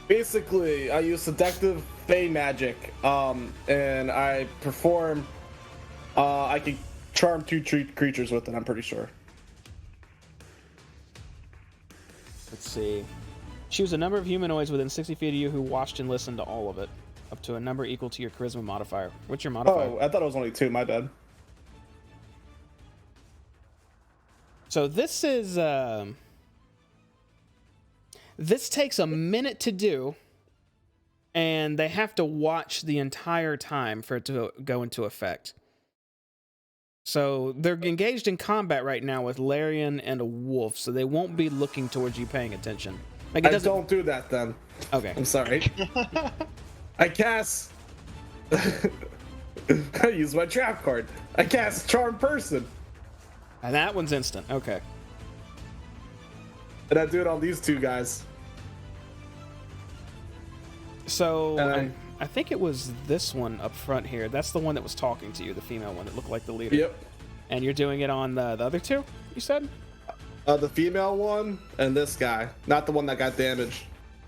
Basically, I use seductive fey magic, and I perform. I can charm 2 creatures with it. I'm pretty sure. Let's see. Choose a number of humanoids within 60 feet of you who watched and listened to all of it, up to a number equal to your charisma modifier. What's your modifier? Oh, I thought it was only 2. My bad. So this is this takes a minute to do, and they have to watch the entire time for it to go into effect. So they're engaged in combat right now with Larian and a wolf, so they won't be looking towards you paying attention. Like, it I doesn't. don't do that then. Okay. I'm sorry. I cast. I use my trap card. I cast Charm Person, And that one's instant. Okay. and I do it on these 2 guys. So And I think it was this one up front here. That's the one that was talking to you, the female one that looked like the leader. Yep. And you're doing it on the other 2, you said? The female one and this guy, not the one that got damaged.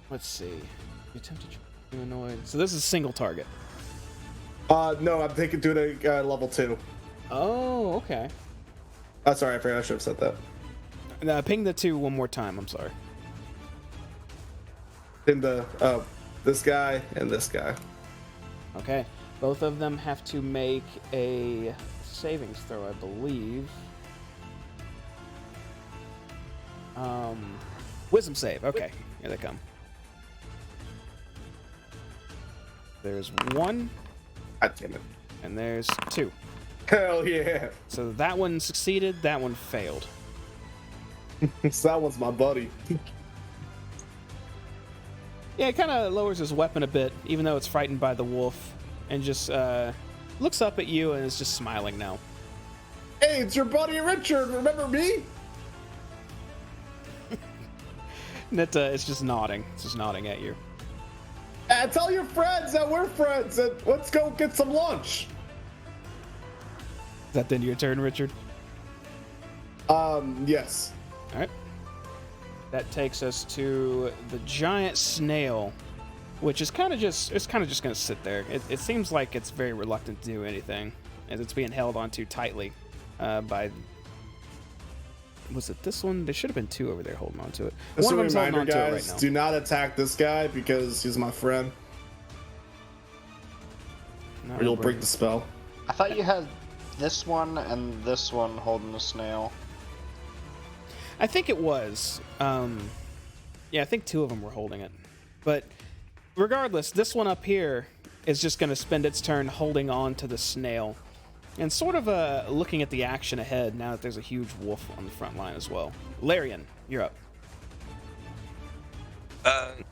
Let's see. You attempted humanoid. So this is single target. No, I'm doing it level 2. Oh, okay. Sorry, I forgot I should have said that. Now, ping the 2 one more time. I'm sorry. In the this guy and this guy. Okay. Both of them have to make a savings throw, I believe. Wisdom save. Okay. Here they come. There's 1, God damn it. and there's 2. Hell yeah. So that one succeeded, that one failed. So that one's my buddy. Yeah, it kind of lowers his weapon a bit, even though it's frightened by the wolf, and just looks up at you and is just smiling now. Hey, it's your buddy Richard. Remember me? And it's just nodding. It's just nodding at you. Tell your friends that we're friends and let's go get some lunch. Is that the end of your turn, Richard? Yes. All right. That takes us to the giant snail, which is kind of just going to sit there. It seems like it's very reluctant to do anything, as it's being held on too tightly by. Was it this one? There should have been 2 over there holding on to it. Just One a of them's holding reminder, on to it guys, right now. do not attack this guy because he's my friend, Not or you'll over. break the spell. I thought you had this one and this one holding the snail. I think it was. Yeah, I think 2 of them were holding it. But regardless, this one up here is just going to spend its turn holding on to the snail. And sort of looking at the action ahead now that there's a huge wolf on the front line as well. Larian, you're up.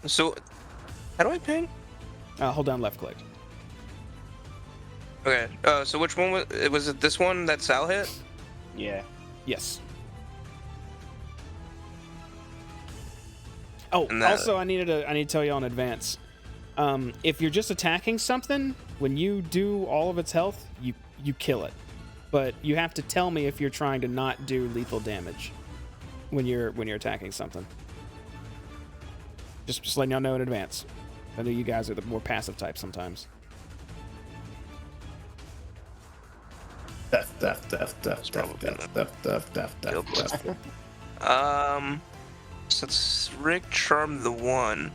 So, how do I ping? Hold down left click. Okay. So which one was it? This one that Sal hit? Yeah. Yes. Oh, And that- also I need to tell you in advance. If you're just attacking something, when you do all of its health, you kill it. But you have to tell me if you're trying to not do lethal damage when you're attacking something. Just letting y'all know in advance. I know you guys are the more passive type sometimes. Death. So it's Rick Charm the 1.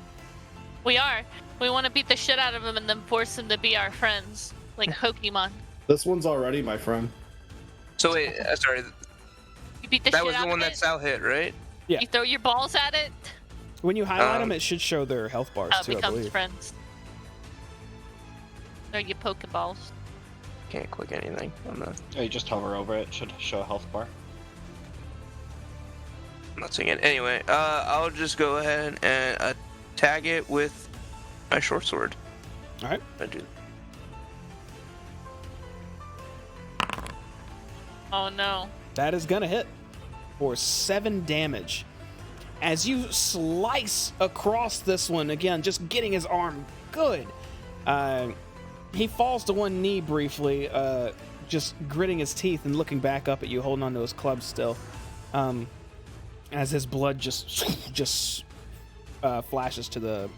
We are. We want to beat the shit out of him and then force him to be our friends, like Pokemon. This one's already my friend. So wait, sorry, You beat the that shit was out the one of that it. Sal hit, right? Yeah. You throw your balls at it. When you highlight them, it should show their health bars too, I becomes believe. friends. Or your Pokeballs. Can't click anything on that. Oh, you just hover over it. Should show a health bar. I'm not seeing it. Anyway, I'll just go ahead and tag it with my short sword. All right. I do. Oh no. That is gonna hit for 7 damage. As you slice across this one, again, just getting his arm good. He falls to one knee briefly, just gritting his teeth and looking back up at you, holding onto his club still. As his blood just flashes to the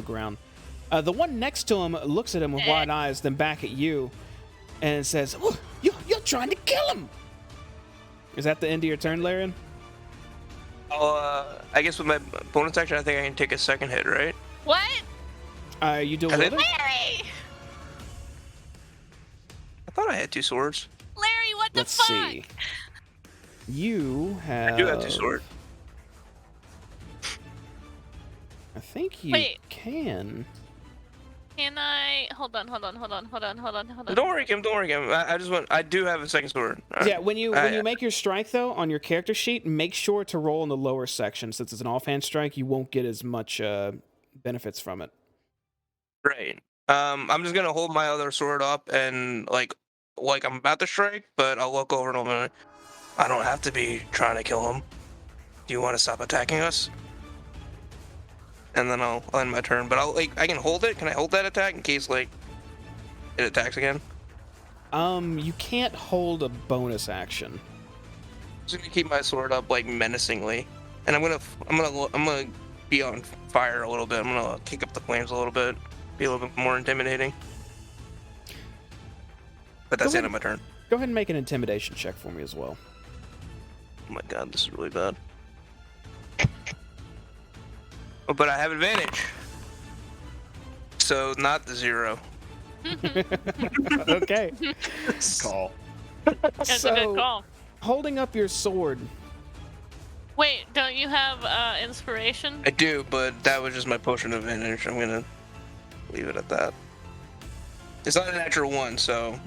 ground. The one next to him looks at him with wide eyes, then back at you, and says, "Oh, you're trying to kill him." Is that the end of your turn, Larian? I guess with my bonus action, I think I can take a second hit, right? What? You do I with did. it? Larry! I thought I had 2 swords. Larry, what the Let's fuck? see. You have. I do have 2 swords. I think you Wait. can. Can I? Hold on. Don't worry, Kim. Don't worry, Kim. I do have a second sword. Yeah, when you make your strike though on your character sheet, make sure to roll in the lower section. Since it's an offhand strike, you won't get as much benefits from it. Right. I'm just gonna hold my other sword up and like I'm about to strike, but I'll look over and I'm gonna. I don't have to be trying to kill him. Do you want to stop attacking us? And then I'll end my turn. But I can hold it. Can I hold that attack in case it attacks again? You can't hold a bonus action. I'm just gonna keep my sword up menacingly, and I'm gonna be on fire a little bit. I'm gonna kick up the flames a little bit, be a little bit more intimidating. But that's the end of my turn. Go ahead and make an intimidation check for me as well. Oh my god, this is really bad. Oh, but I have advantage. So not the 0. Okay. Call. That's a good call. Holding up your sword. Wait, don't you have inspiration? I do, but that was just my potion of advantage. I'm gonna leave it at that. It's not a natural 1, so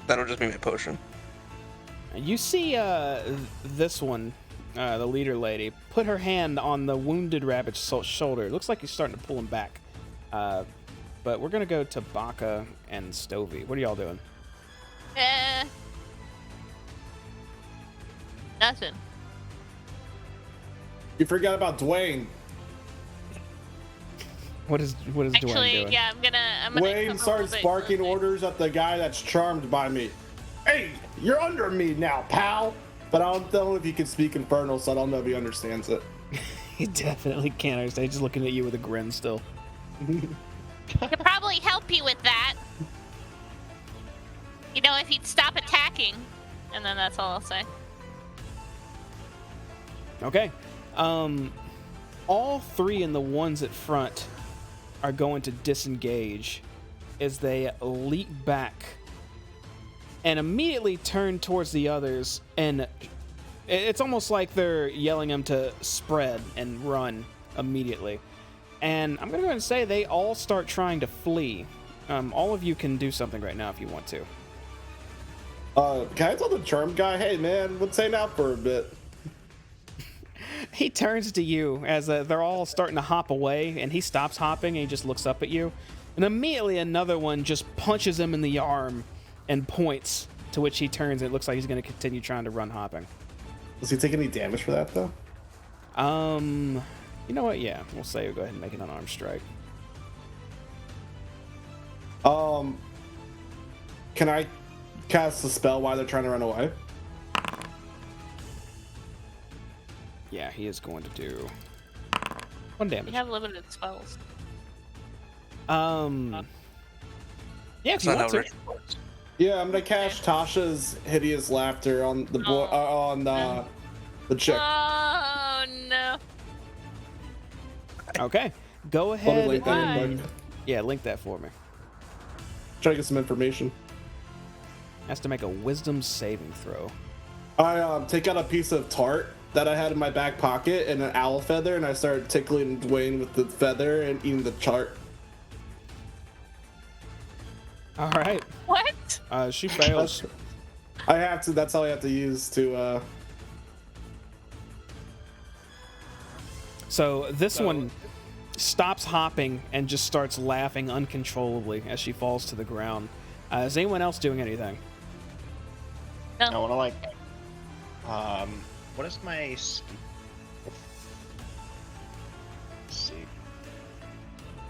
that'll just be my potion. You see this one, the leader lady, put her hand on the wounded rabbit's shoulder. It looks like he's starting to pull him back. But we're going to go to Baka and Stovey. What are y'all doing? Nothing. You forgot about Dwayne. What is Dwayne Actually, doing? yeah, I'm gonna Dwayne come a starts little bit barking closer. orders at the guy that's charmed by me. Hey, you're under me now, pal. But I don't know if he can speak Infernal, so I don't know if he understands it. He definitely can't understand. He's just looking at you with a grin still. Could probably help you with that. You know, if he'd stop attacking. And then that's all I'll say. Okay. All 3 in the ones at front are going to disengage as they leap back and immediately turn towards the others, and it's almost like they're yelling them to spread and run immediately. And I'm gonna go ahead and say they all start trying to flee. All of you can do something right now if you want to. Can I tell the charmed guy, hey man, let's hang out for a bit? He turns to you as they're all starting to hop away, and he stops hopping and he just looks up at you. And immediately another one just punches him in the arm and points, to which he turns, and it looks like he's going to continue trying to run hopping. Does he take any damage for that, though? You know what? Yeah, we'll say we'll go ahead and make an unarmed strike. Can I cast a spell while they're trying to run away? Yeah, he is going to do 1 damage. You have limited spells. Yeah, if It's you not want how to. Rich works. Yeah, I'm gonna cast Tasha's hideous laughter on the boy, the chick. Oh no. Okay, go Let me ahead. link that real And, quick. yeah, link that for me. Try to get some information. Has to make a wisdom saving throw. I take out a piece of tart that I had in my back pocket and an owl feather, and I started tickling Dwayne with the feather and eating the chart. All right. What? She fails. I have to. That's all I have to use to. So this one stops hopping and just starts laughing uncontrollably as she falls to the ground. Is anyone else doing anything? I want to like. What is my? Let's see.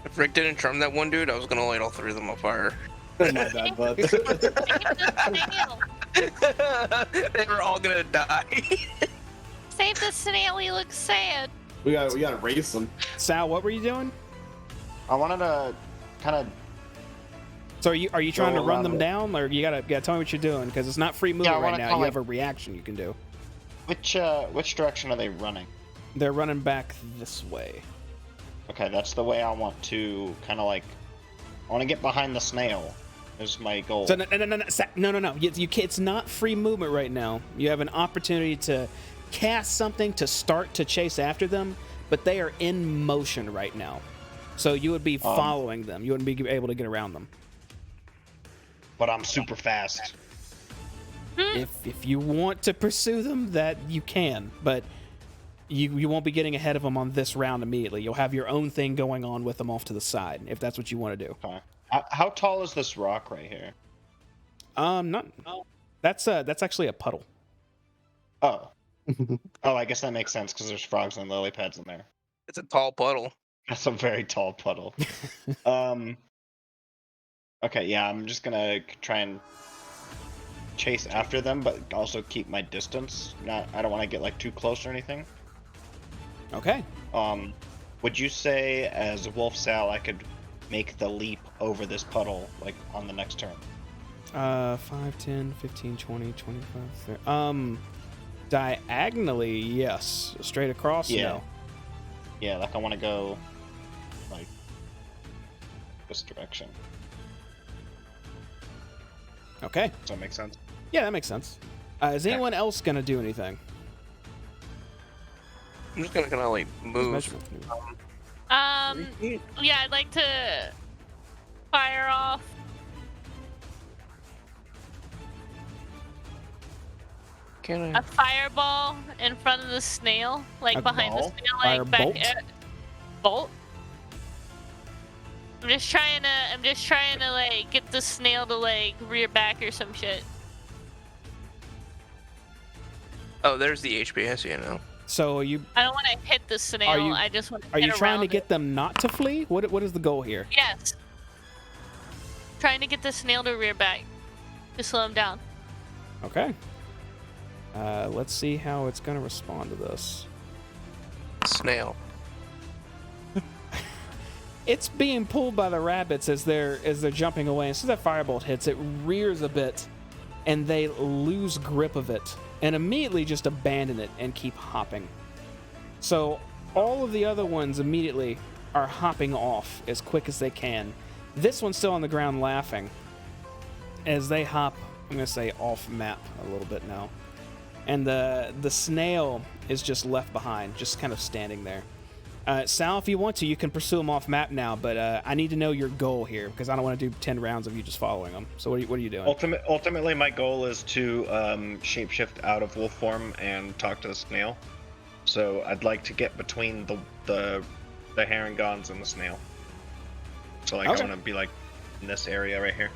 If Rick didn't charm that one dude, I was gonna light all three of them on fire. My bad, bud. They were all gonna die. Save the snail, he looks sad. we gotta race them. Sal, what were you doing? I wanted to kind of. So are you trying to Go run around them it. down, or you gotta tell me what you're doing? Because it's not free movement I right wanna now. kinda You like- have a reaction you can do. Which direction are they running? They're running back this way. Okay, that's the way I want to kind of like. I want to get behind the snail. Is my goal. So no. You can't, it's not free movement right now. You have an opportunity to cast something to start to chase after them, but they are in motion right now. So you would be following them. You wouldn't be able to get around them. But I'm super fast. If you want to pursue them, that you can, but you won't be getting ahead of them on this round immediately. You'll have your own thing going on with them off to the side, if that's what you want to do. Okay. How tall is this rock right here? Not. That's actually a puddle. Oh. Oh, I guess that makes sense because there's frogs and lily pads in there. It's a tall puddle. That's a very tall puddle. Okay, yeah, I'm just gonna try and chase after them, but also keep my distance. I don't want to get like too close or anything. Okay. Would you say as Wolf Sal I could make the leap over this puddle like on the next turn? 5, 10, 15, 20, 25, 30. Diagonally, yes. Straight across, Yeah. no. Yeah, like I want to go like this direction. Okay. Does that make sense? Yeah, that makes sense. Is anyone else gonna do anything? I'm just gonna kind of like move. Measurement. Yeah, I'd like to fire off. Can A I? fireball in front of the snail, like A behind ball? the snail, Fire like back. bolt? Bolt. I'm just trying to like get the snail to like rear back or some shit. Oh, there's the HP. I see it now. So you I don't want to hit the snail. you- I just want to. are you get trying to around get it. them not to flee? What is the goal here? Yes. Trying to get the snail to rear back, to slow him down. Okay. Let's see how it's gonna respond to this. Snail. It's being pulled by the rabbits as they're jumping away. And so that firebolt hits, it rears a bit, and they lose grip of it and immediately just abandon it and keep hopping. So all of the other ones immediately are hopping off as quick as they can. This one's still on the ground laughing as they hop, I'm gonna say off map a little bit now. And the snail is just left behind, just kind of standing there. Sal, if you want to, you can pursue him off map now, but I need to know your goal here because I don't want to do 10 rounds of you just following him. So what are you doing? Ultimately, my goal is to shapeshift out of wolf form and talk to the snail. So I'd like to get between the herringons and the snail. So like Okay. I want to be like in this area right here.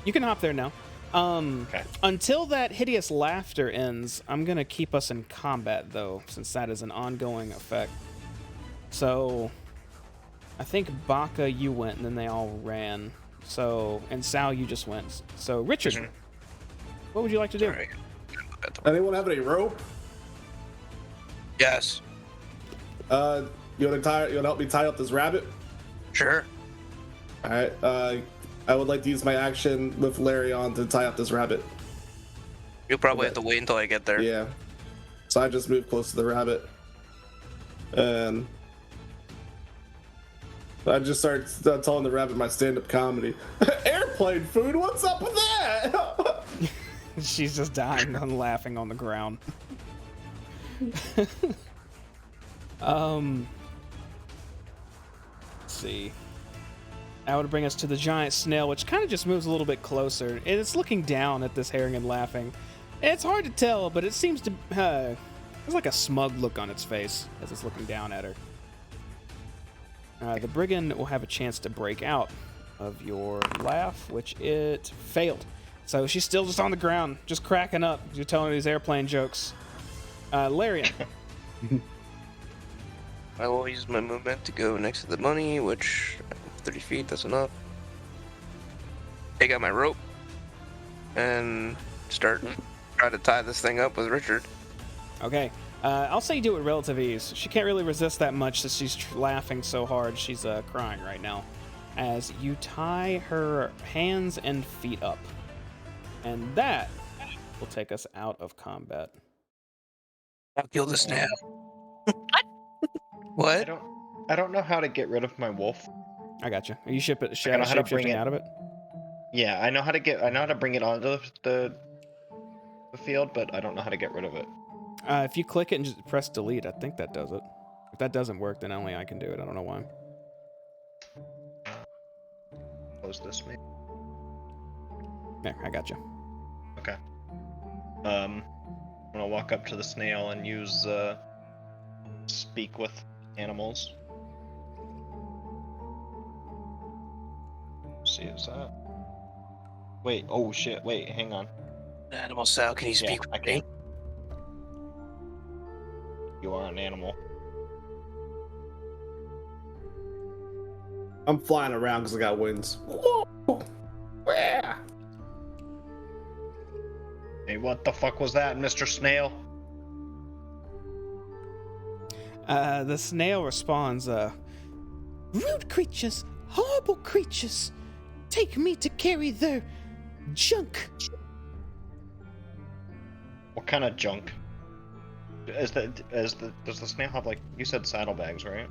You can hop there now. Okay. Until that hideous laughter ends, I'm going to keep us in combat, though, since that is an ongoing effect. So, I think Baka, you went, and then they all ran. So, and Sal, you just went. So, Richard, Mhm. what would you like to do? All right. Anyone have any rope? Yes. You wanna help me tie up this rabbit? Sure. All right. I would like to use my action with Larry on to tie up this rabbit. You'll probably have to wait until I get there. Yeah. So I just moved close to the rabbit, and I just started telling the rabbit my stand-up comedy. Airplane food? What's up with that? She's just dying and laughing on the ground. Let's see. That would bring us to the giant snail, which kind of just moves a little bit closer. And it's looking down at this herring and laughing. It's hard to tell, but it seems to... there's like a smug look on its face as it's looking down at her. The brigand will have a chance to break out of your laugh, which it failed. So she's still just on the ground, just cracking up. You're telling her these airplane jokes. Larian. I will use my movement to go next to the money, which 30 feet, that's enough. Take out my rope and start trying to tie this thing up with Richard. Okay. I'll say you do it with relative ease. She can't really resist that much since she's laughing so hard. She's crying right now. As you tie her hands and feet up. And that will take us out of combat. I'll kill this now. I What? don't know how to get rid of my wolf. I got you. Are you I know how to bring shape-shifting it out of it? Yeah, I know how to bring it onto the field, but I don't know how to get rid of it. If you click it and just press delete, I think that does it. If that doesn't work, then only I can do it. I don't know why. Close this, maybe. There, I got you. Okay. I'm gonna walk up to the snail and use speak with animals. See, is that? Wait. Oh shit. Wait. Hang on. Animal Sal, can you speak I with me? can. You are an animal. I'm flying around because I got wings. Whoa! Yeah. Hey, what the fuck was that, Mr. Snail? The snail responds, rude creatures, horrible creatures, take me to carry their junk. What kind of junk? Does the snail have, like, you said saddlebags, right?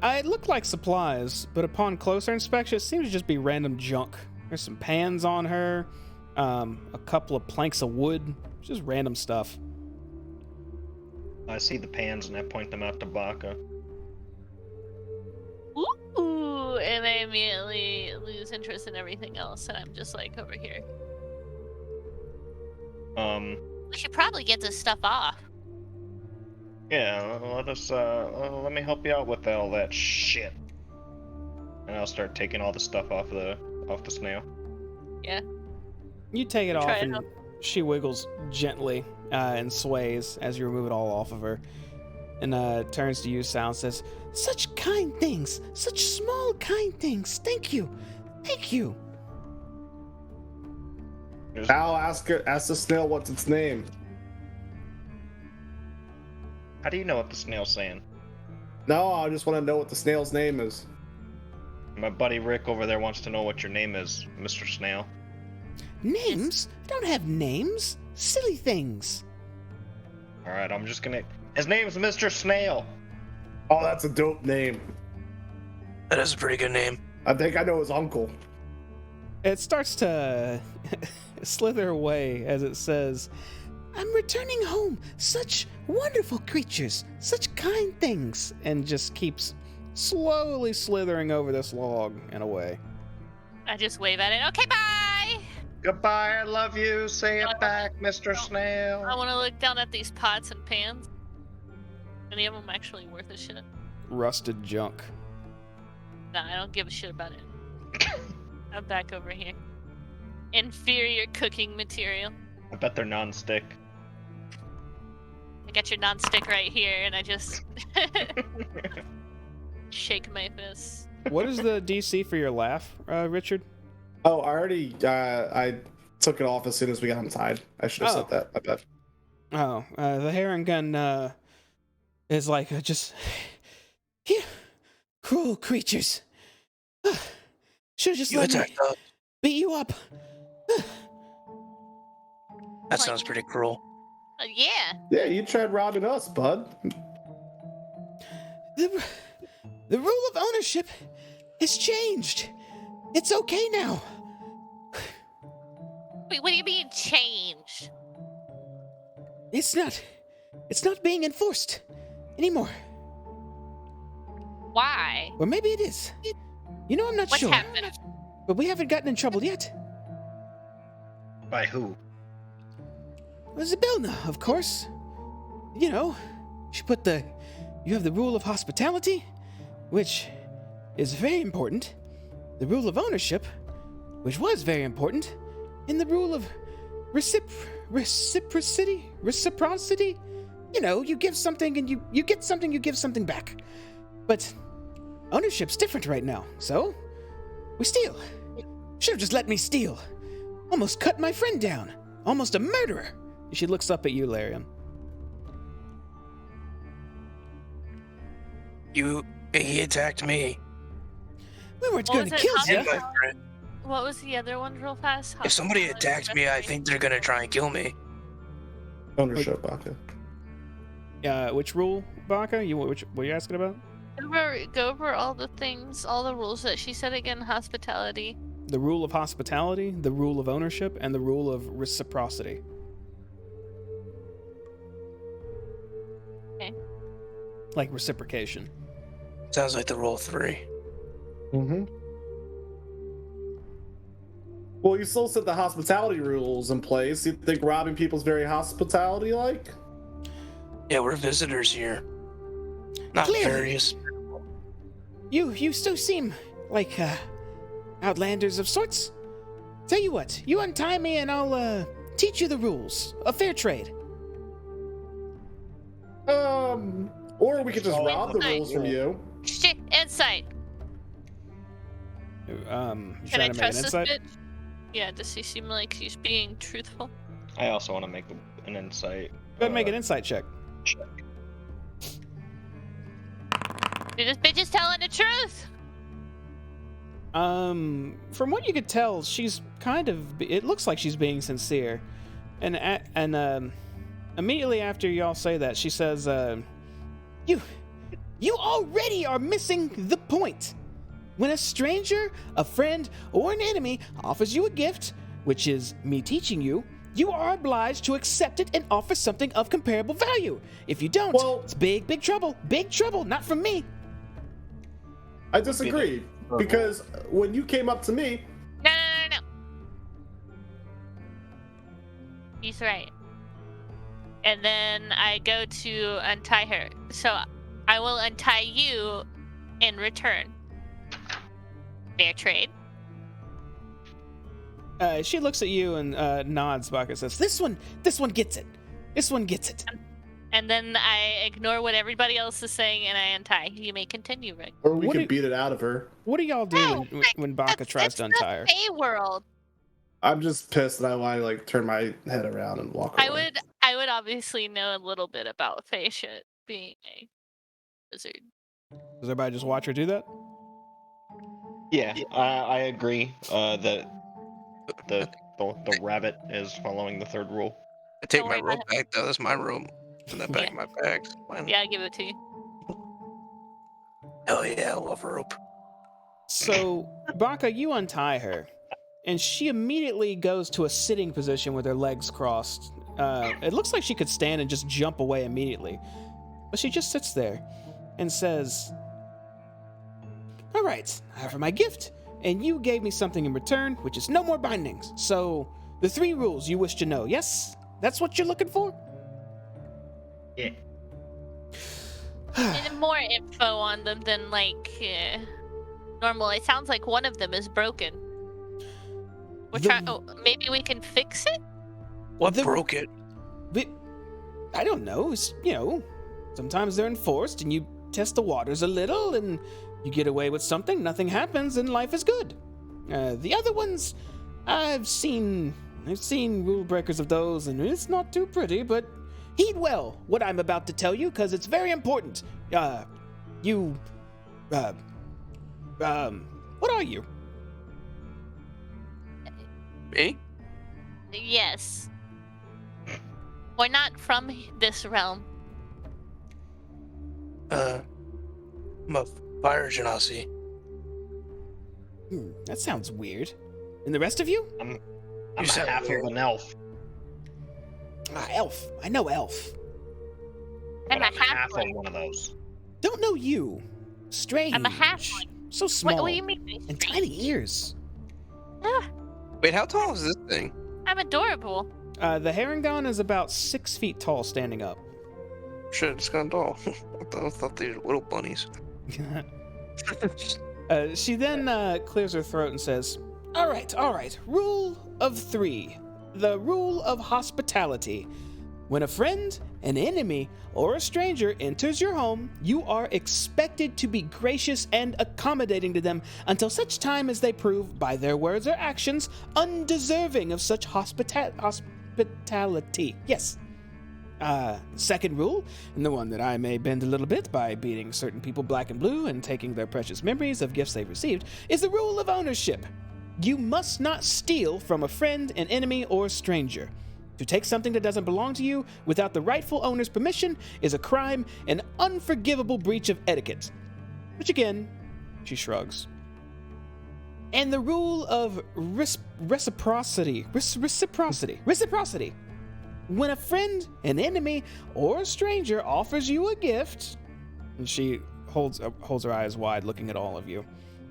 It looked like supplies, but upon closer inspection, it seems to just be random junk. There's some pans on her, a couple of planks of wood, just random stuff. I see the pans and I point them out to Baka. Ooh, and I immediately lose interest in everything else, and I'm just like over here. We should probably get this stuff off. Yeah, let me help you out with all that shit. And I'll start taking all the stuff off the snail. Yeah. You take it Try off, it and out. she wiggles gently and sways as you remove it all off of her. And turns to you, Sal, and says, such kind things, such small kind things. Thank you. Thank you. Al, ask the snail what's its name. How do you know what the snail's saying? No, I just want to know what the snail's name is. My buddy Rick over there wants to know what your name is, Mr. Snail. Names? I don't have names. Silly things. Alright, I'm just gonna... His name's Mr. Snail! Oh, that's a dope name. That is a pretty good name. I think I know his uncle. It starts to slither away as it says, I'm returning home. Such wonderful creatures. Such kind things. And just keeps slowly slithering over this log and away. I just wave at it. Okay, bye! Goodbye, I love you, say it back, Mr. Snail. I want to look down at these pots and pans. Any of them actually worth a shit? Rusted junk. Nah, I don't give a shit about it. I'm back over here. Inferior cooking material. I bet they're non-stick. I got your non-stick right here, and I just shake my fist. What is the DC for your laugh, Richard? Oh, I already I took it off as soon as we got inside. I should have Oh. said that. I bet. Oh, the herring gun is like just you cruel creatures. Should have just You let me attacked us. beat you up. That sounds pretty cruel. Yeah. Yeah, you tried robbing us, bud. The rule of ownership has changed. It's okay now. Wait, what do you mean changed? It's not it's not being enforced anymore. Why? Or maybe it is. You know, I'm not What's sure. happened? But we haven't gotten in trouble yet. By who? Well, Zabelna, of course. You know, you have the rule of hospitality, which is very important, the rule of ownership, which was very important, and the rule of reciprocity. You know, you give something and you get something, you give something back. But ownership's different right now, so we steal. Should have just let me steal. Almost cut my friend down. Almost a murderer. She looks up at you, Larian. He attacked me. We weren't What going was to it, kill And you. my friend. What was the other one, real fast? If somebody attacked me, I think they're gonna try and kill me. Ownership, Baka. Which rule, Baka? What are you asking about? Go over all the things, all the rules that she said again. Hospitality. The rule of hospitality, the rule of ownership, and the rule of reciprocity. Okay. Like reciprocation. Sounds like the rule 3. Mm-hmm. Well, you still said the hospitality rules in place. You think robbing people's very hospitality-like? Yeah, we're visitors here. Not Clearly. various. You still seem like outlanders of sorts. Tell you what, you untie me and I'll teach you the rules. A fair trade. Or we could just rob the rules from you. Shit, insight. You Can I trying to make an trust this insight? bitch? Yeah, does she seem like she's being truthful? I also want to make an insight. Go ahead and make an insight check. check. Dude, this bitch is telling the truth. From what you could tell, she's it looks like she's being sincere. And immediately after y'all say that, she says, you already are missing the point. When a stranger, a friend, or an enemy offers you a gift, which is me teaching you, you are obliged to accept it and offer something of comparable value. If you don't, it's big trouble. Big trouble, not from me. I disagree, because when you came up to me, No. He's right. And then I go to untie her. So I will untie you in return. Fair trade. She looks at you and nods back and says, This one gets it. This one gets it. And then I ignore what everybody else is saying and I untie. You may continue, Rick. or we What could do- beat it out of her. What do y'all do when Baka tries to untie her? Hey, world. I'm just pissed that I want to like turn my head around and walk away. I would obviously know a little bit about Faye shit being a wizard. Does everybody just watch her do that? Yeah, I agree that the rabbit is following the third rule. I take Don't my worry rope about back though. That's my rope. In the back of my bag. Fine. Yeah, I give it to you. Hell yeah, I love rope. So, Baka, you untie her, and she immediately goes to a sitting position with her legs crossed. It looks like she could stand and just jump away immediately. But she just sits there and says, All right, I have my gift, and you gave me something in return, which is no more bindings. So, the 3 rules you wish to know, yes? That's what you're looking for? Yeah. And more info on them than normal. It sounds like one of them is broken. We're The- trying. Oh, maybe we can fix it. What The- broke it? But I don't know. It's, sometimes they're enforced and you test the waters a little and you get away with something, nothing happens, and life is good. The other ones, I've seen rule breakers of those, and it's not too pretty, but heed well what I'm about to tell you, because it's very important. What are you? Me? Yes. We're not from this realm. I'm a fire genasi. That sounds weird. And the rest of you? I'm You sound half weird. of an elf. Elf. I know elf. but I'm a I'm half of halfling. one of those. Don't know you. Strange. I'm a halfling. So small. What do you mean? And tiny ears. Ah, Wait, how tall is this thing? I'm adorable. The Herringon is about 6 feet tall standing up. Shit, it's kind of tall. I thought they were little bunnies. She then clears her throat and says, all right. Rule of 3. The rule of hospitality. When a friend, an enemy, or a stranger enters your home, you are expected to be gracious and accommodating to them until such time as they prove, by their words or actions, undeserving of such hospitality. Yes. Second rule, and the one that I may bend a little bit by beating certain people black and blue and taking their precious memories of gifts they've received, is the rule of ownership. You must not steal from a friend, an enemy, or a stranger. To take something that doesn't belong to you without the rightful owner's permission is a crime, an unforgivable breach of etiquette. Which again, she shrugs. And the rule of reciprocity. When a friend, an enemy, or a stranger offers you a gift, and she holds her eyes wide looking at all of you,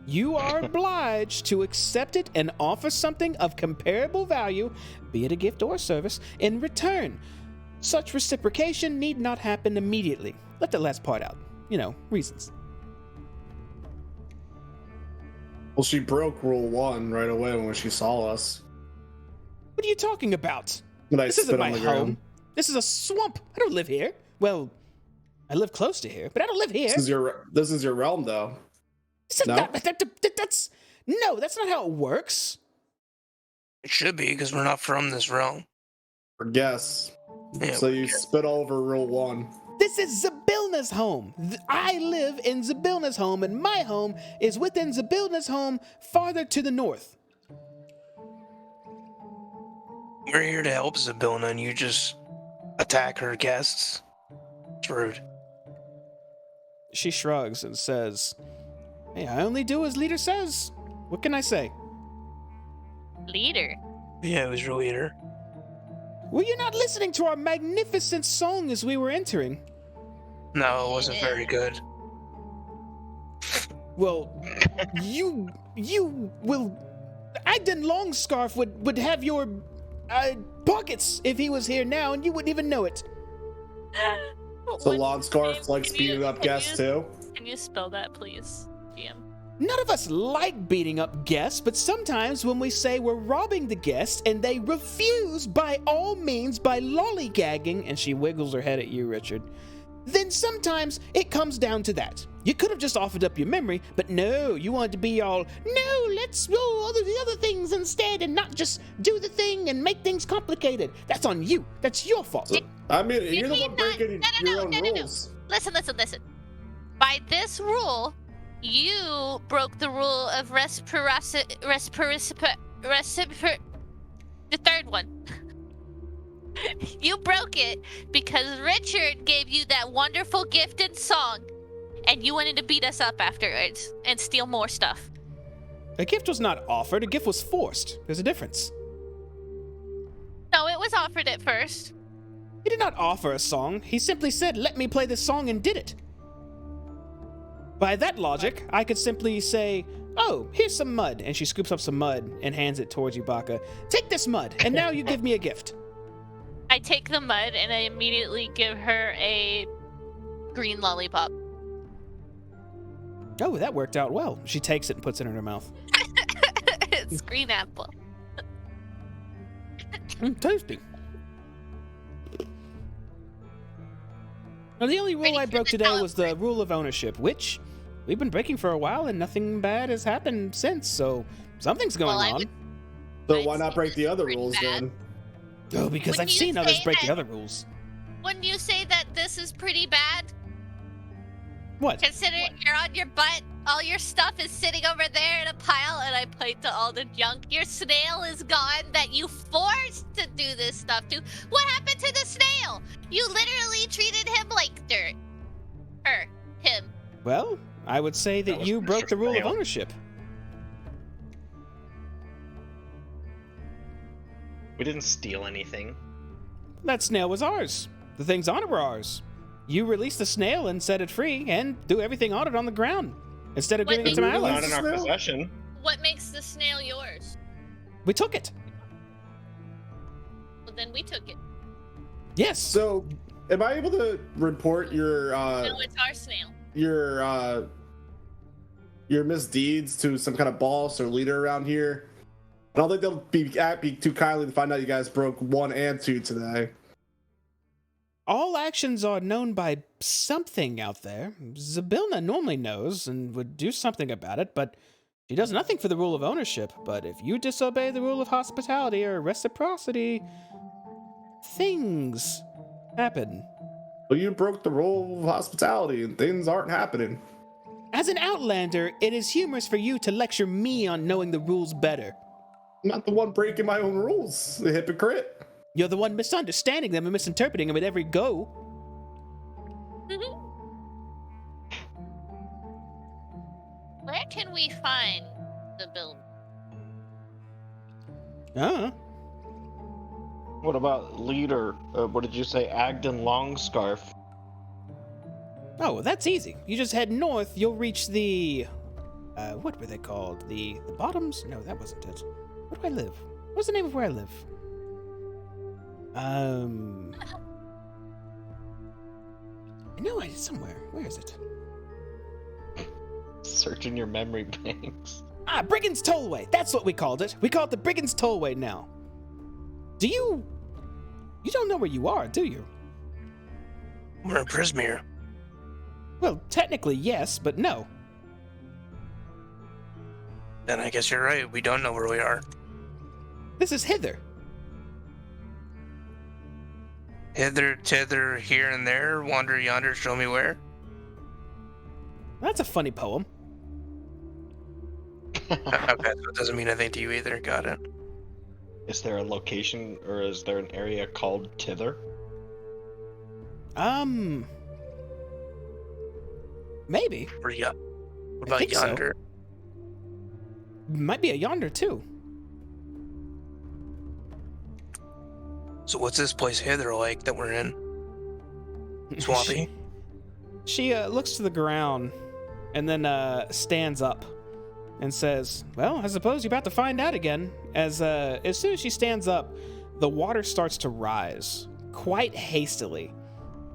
you are obliged to accept it and offer something of comparable value, be it a gift or a service, in return. Such reciprocation need not happen immediately. Let the last part out. Reasons. Well, she broke rule 1 right away when she saw us. What are you talking about? When I This spit isn't on my the home. ground. This is a swamp. I don't live here. Well, I live close to here, but I don't live here. This is your realm, though. This is No? that's not how it works. It should be, because we're not from this realm. Or guess. Yeah, So you spit all over rule 1. This is Zabilna's home. I live in Zabilna's home, and my home is within Zabilna's home farther to the north. we're here to help Zabilna, and you just attack her guests. It's rude. She shrugs and says, hey, I only do as leader says. What can I say? Leader. Yeah, it was your leader. Were you not listening to our magnificent song as we were entering? No, it wasn't very good. Well, you will... Agden Longscarf would have your pockets if he was here now, and you wouldn't even know it. So Lawn Scarf likes beating up guests too? Can you spell that, please, GM? None of us like beating up guests, but sometimes when we say we're robbing the guest and they refuse by all means by lollygagging, and she wiggles her head at you, Richard, then sometimes it comes down to that. You could have just offered up your memory, but no, you wanted to be all, no, let's roll all the other things instead and not just do the thing and make things complicated. That's on you. That's your fault. So, I mean, you're the need one not- breaking no, your own no, no. rules. Listen. By this rule, you broke the rule of the third one. You broke it because Richard gave you that wonderful gift and song, and you wanted to beat us up afterwards and steal more stuff. A gift was not offered. A gift was forced. There's a difference. No, it was offered at first. He did not offer a song. He simply said, let me play this song, and did it. By that logic, I could simply say, oh, here's some mud. And she scoops up some mud and hands it towards you, Baka. Take this mud, and now you give me a gift. I take the mud and I immediately give her a green lollipop. Oh, that worked out well. She takes it and puts it in her mouth. It's green apple. Tasty. Now, the only rule Ready I for broke the today was the celebrate. rule of ownership, which we've been breaking for a while, and nothing bad has happened since, so something's going Well, I on. would- So I'd why not say break the that's other pretty rules bad. then? Oh, because When I've you seen others say break the that- other rules. Wouldn't you say that this is pretty bad? What? Considering you're on your butt, all your stuff is sitting over there in a pile, and I point to all the junk. Your snail is gone that you forced to do this stuff to. What happened to the snail? You literally treated him like dirt. Him. Well, I would say That that was you broke Mr. the rule of Snail. ownership. We didn't steal anything. That snail was ours. The things on it were ours. you release the snail and set it free and do everything on it on the ground instead of What giving it to my makes- Not allies. in our Snail? possession. What makes the snail yours? We took it. Well, then we took it. Yes. So, am I able to report your No, it's our snail. your misdeeds to some kind of boss or leader around here? I don't think they'll be too kindly to find out you guys broke 1 and 2 today. All actions are known by something out there. Zabilna normally knows and would do something about it, but she does nothing for the rule of ownership. But if you disobey the rule of hospitality or reciprocity, things happen. Well, you broke the rule of hospitality and things aren't happening. As an outlander, it is humorous for you to lecture me on knowing the rules better. I'm not the one breaking my own rules, the hypocrite. You're the one misunderstanding them and misinterpreting them at every go. Where can we find the building? What about leader? What did you say? Agden Longscarf. Oh, that's easy. You just head north, you'll reach the... what were they called? The bottoms? No, that wasn't it. Where do I live? What's the name of where I live? I know it's somewhere. Where is it? Searching your memory banks. Ah, Brigand's Tollway. That's what we called it. We call it the Brigand's Tollway now. Do you... You don't know where you are, do you? We're in Prismere. Well, technically, yes, but no. Then I guess you're right. We don't know where we are. This is Hither. Hither, tither, here and there, wander yonder, show me where. That's a funny poem. Okay, so it doesn't mean anything to you either. Got it. Is there a location or is there an area called Hither? Maybe. What I about think so. yonder? Might be a yonder, too. So what's this place Hither like that we're in? Swampy? She looks to the ground and then stands up and says, well, I suppose you're about to find out again. As soon as she stands up, the water starts to rise quite hastily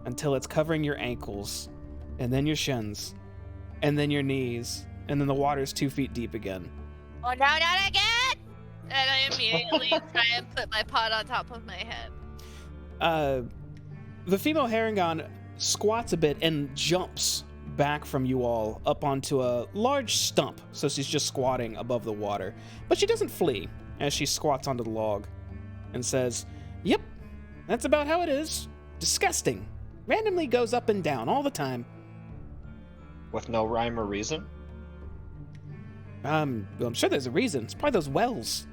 until it's covering your ankles and then your shins and then your knees and then the water's 2 feet deep again. Oh, no, not again! And I immediately try and put my pot on top of my head. The female Harengon squats a bit and jumps back from you all up onto a large stump, so she's just squatting above the water. But she doesn't flee as she squats onto the log and says, yep, that's about how it is. Disgusting. Randomly goes up and down all the time. With no rhyme or reason? Well, I'm sure there's a reason. It's probably those wells.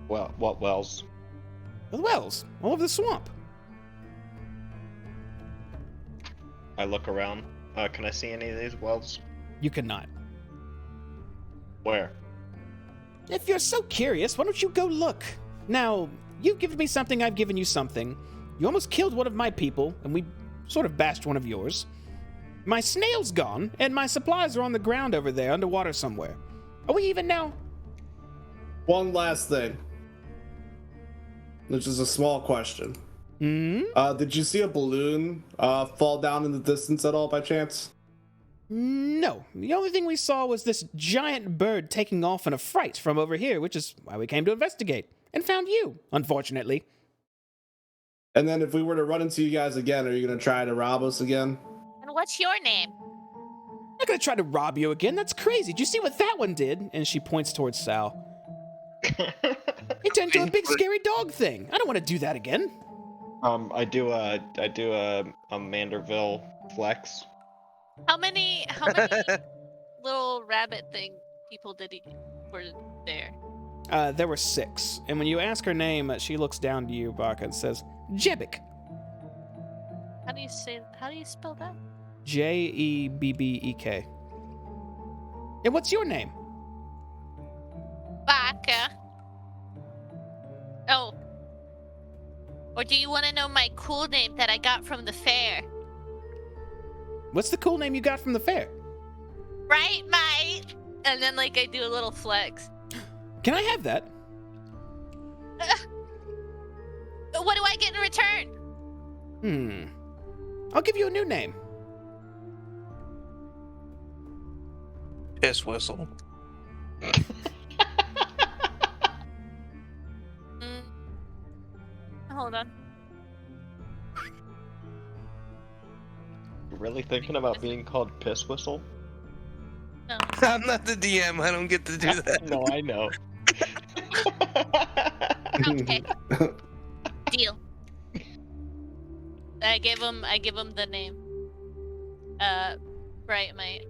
Well, what wells? The wells, all over the swamp. I look around. Can I see any of these wells? You cannot. Where? If you're so curious, why don't you go look? Now, you've given me something, I've given you something. You almost killed one of my people, and we sort of bashed one of yours. My snail's gone, and my supplies are on the ground over there, underwater somewhere. Are we even now? One last thing, which is a small question. Did you see a balloon fall down in the distance at all by chance? No. The only thing we saw was this giant bird taking off in a fright from over here, which is why we came to investigate. And found you, unfortunately. And then if we were to run into you guys again, are you going to try to rob us again? And what's your name? I'm not gonna try to rob you again, that's crazy. Did you see what that one did? And she points towards Sal. It turned into a big scary dog thing. I don't want to do that again. I do a Manderville flex. How many little rabbit thing people were there? There were 6. And when you ask her name, she looks down to you, Baka, and says, Jebbik. How do you spell that? Jebbek. And what's your name? Baka. Oh. Or do you want to know my cool name that I got from the fair? What's the cool name you got from the fair? Right, mate? And then, like, I do a little flex. Can I have that? What do I get in return? I'll give you a new name. Piss whistle. Hold on. You're really thinking about being called Piss Whistle? No. I'm not the DM. I don't get to do that. No, I know. Okay. Deal. I give him the name. Bright Mite.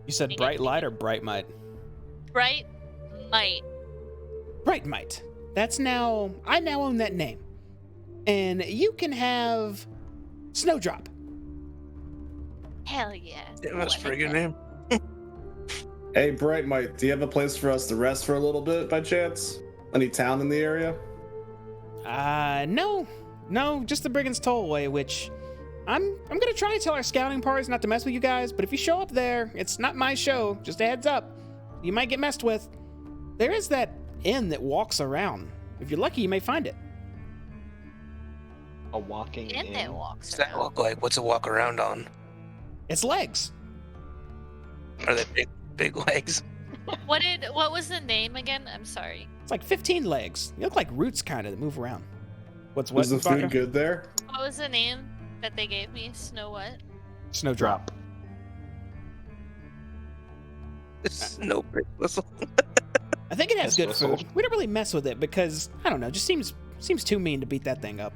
You said Bright Light or Bright Might? Bright Mite. Bright Might. I now own that name. And you can have Snowdrop. Hell yeah. Yeah, that's a pretty good name. Hey, Bright Mite, do you have a place for us to rest for a little bit by chance? Any town in the area? No, just the Brigand's Tollway, which I'm gonna try to tell our scouting parties not to mess with you guys, but if you show up there, it's not my show, just a heads up. You might get messed with. There is that inn that walks around. If you're lucky, you may find it. A walking And inn. it walks What's that around. look like? What's it walk around on? It's legs. Are they big legs? What was the name again? I'm sorry. It's like 15 legs. You look like roots kind of that move around. What's Was the Vodka? food good there? What was the name that they gave me? Snow what? Snowdrop. No big whistle. I think it has Piss good whistle. food. We don't really mess with it because, I don't know, just seems too mean to beat that thing up.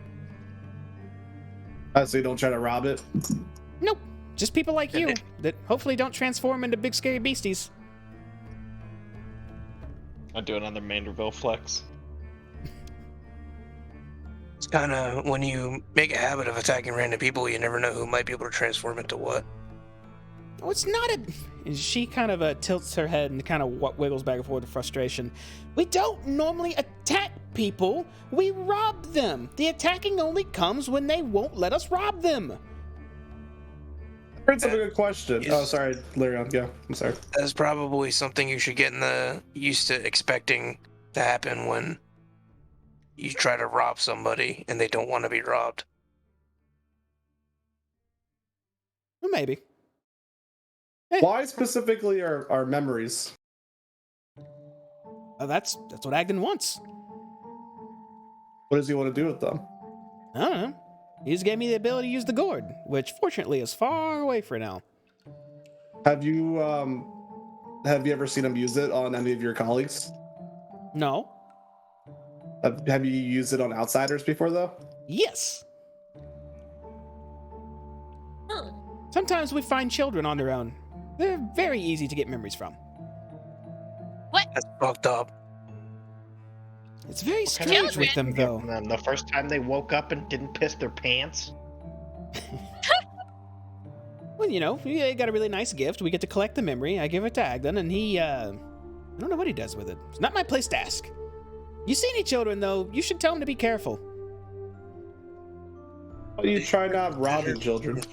So you don't try to rob it? Nope. Just people like you that hopefully don't transform into big scary beasties. I'll do another Manderville flex. It's kind of when you make a habit of attacking random people, you never know who might be able to transform into what. Oh, it's not a... And she kind of tilts her head and kind of wiggles back and forth with frustration. We don't normally attack people. We rob them. The attacking only comes when they won't let us rob them. Brings up a good question. Yes. Oh, sorry, Lyrion, go. I'm sorry. That's probably something you should get used to expecting to happen when you try to rob somebody and they don't want to be robbed. Well, maybe. Why specifically are memories? That's what Agden wants. What does he want to do with them? I don't know. He just gave me the ability to use the gourd, which fortunately is far away for now. Have you ever seen him use it on any of your colleagues? No. Have you used it on outsiders before, though? Yes. Hmm. Sometimes we find children on their own. They're very easy to get memories from. That's fucked up. It's very What kind of strange with them, information you get though. from them? The first time they woke up and didn't piss their pants? Well, you know, we got a really nice gift. We get to collect the memory. I give it to Agden, and he, I don't know what he does with it. It's not my place to ask. You see any children, though, you should tell them to be careful. You try not robbing children.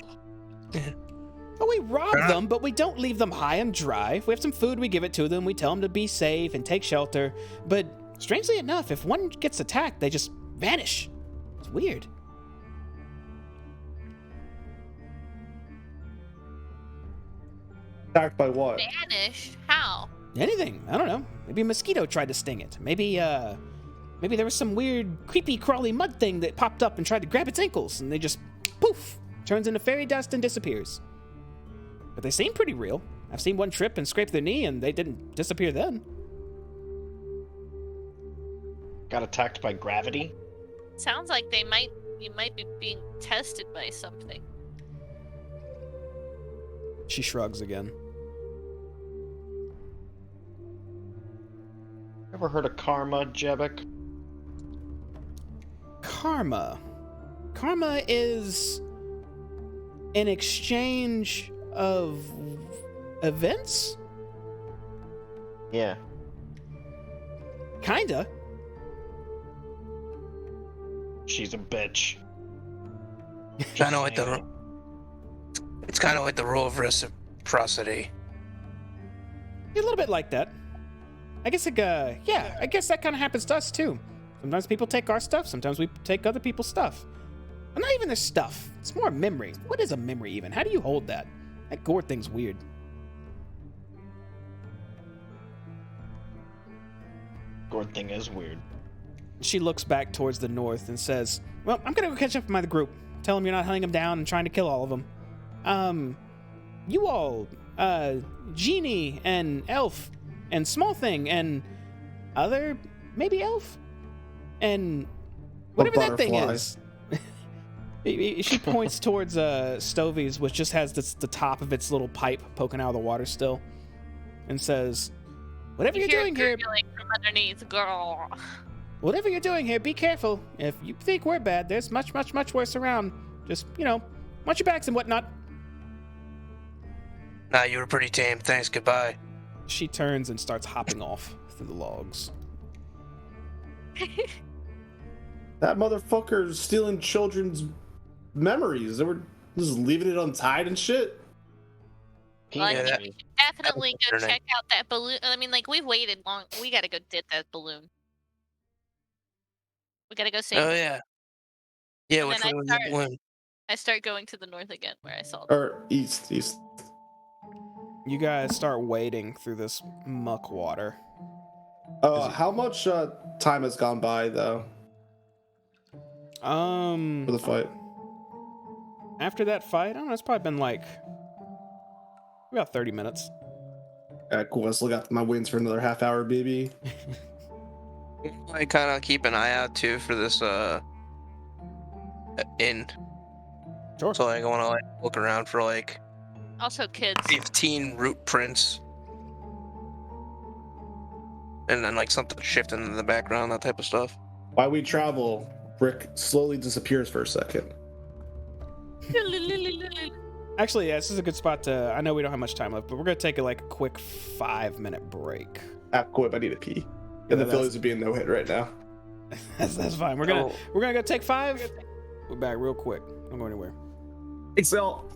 Well, we rob them, but we don't leave them high and dry. If we have some food, we give it to them. We tell them to be safe and take shelter. But strangely enough, if one gets attacked, they just vanish. It's weird. Attacked by what? Vanish? How? Anything. I don't know. Maybe a mosquito tried to sting it. Maybe there was some weird, creepy, crawly mud thing that popped up and tried to grab its ankles, and they just, poof, turns into fairy dust and disappears. But they seem pretty real. I've seen one trip and scrape their knee, and they didn't disappear then. Got attacked by gravity? Sounds like you might be being tested by something. She shrugs again. Ever heard of karma, Jebek? Karma. Karma is an exchange of events? Yeah. Kinda. She's a bitch. Kind of like it's kind of like the rule of reciprocity. A little bit like that. I guess yeah, I guess that kind of happens to us too. Sometimes people take our stuff, sometimes we take other people's stuff. Well, not even their stuff. It's more memory. What is a memory even? How do you hold that? That gore thing's weird. Gourd thing is weird. She looks back towards the north and says, well, I'm gonna go catch up with my group. Tell them you're not hunting them down and trying to kill all of them. You all, Genie and Elf and Small Thing and other, maybe Elf? And whatever that thing is. She points towards Stovey's, which just has the top of its little pipe poking out of the water still, and says, whatever you're doing here, from underneath, girl. whatever you're doing here, be careful. If you think we're bad, there's much, much, much worse around. Just, watch your backs and whatnot. Nah, you were pretty tame. Thanks, goodbye. She turns and starts hopping off through the logs. That motherfucker's stealing children's memories. They were just leaving it untied and shit. Well, I Yeah, think that- we should definitely go Saturday. check out that balloon. I mean, like, we've waited long. We gotta go dip that balloon. We gotta go see. Oh yeah. Yeah, And which then I one was the start- balloon? I start going to the north again, where I saw them. Or east. You guys start wading through this muck water. How much time has gone by though for the fight? After that fight, I don't know, it's probably been like about 30 minutes. Cool. Let's look out my wins for another half hour, baby. I kind of keep an eye out too for this inn. Sure. So like, I want to like look around for like Also, kids. 15 root prints, and then like something shifting in the background, that type of stuff. While we travel, Rick slowly disappears for a second. Actually, yeah, this is a good spot to. I know we don't have much time left, but we're gonna take a quick 5-minute break. Cool. I need a pee. Yeah, And the that's- Phillies would be in no hit right now. that's fine. We're gonna go take 5. We're back real quick. Don't go anywhere. Excel.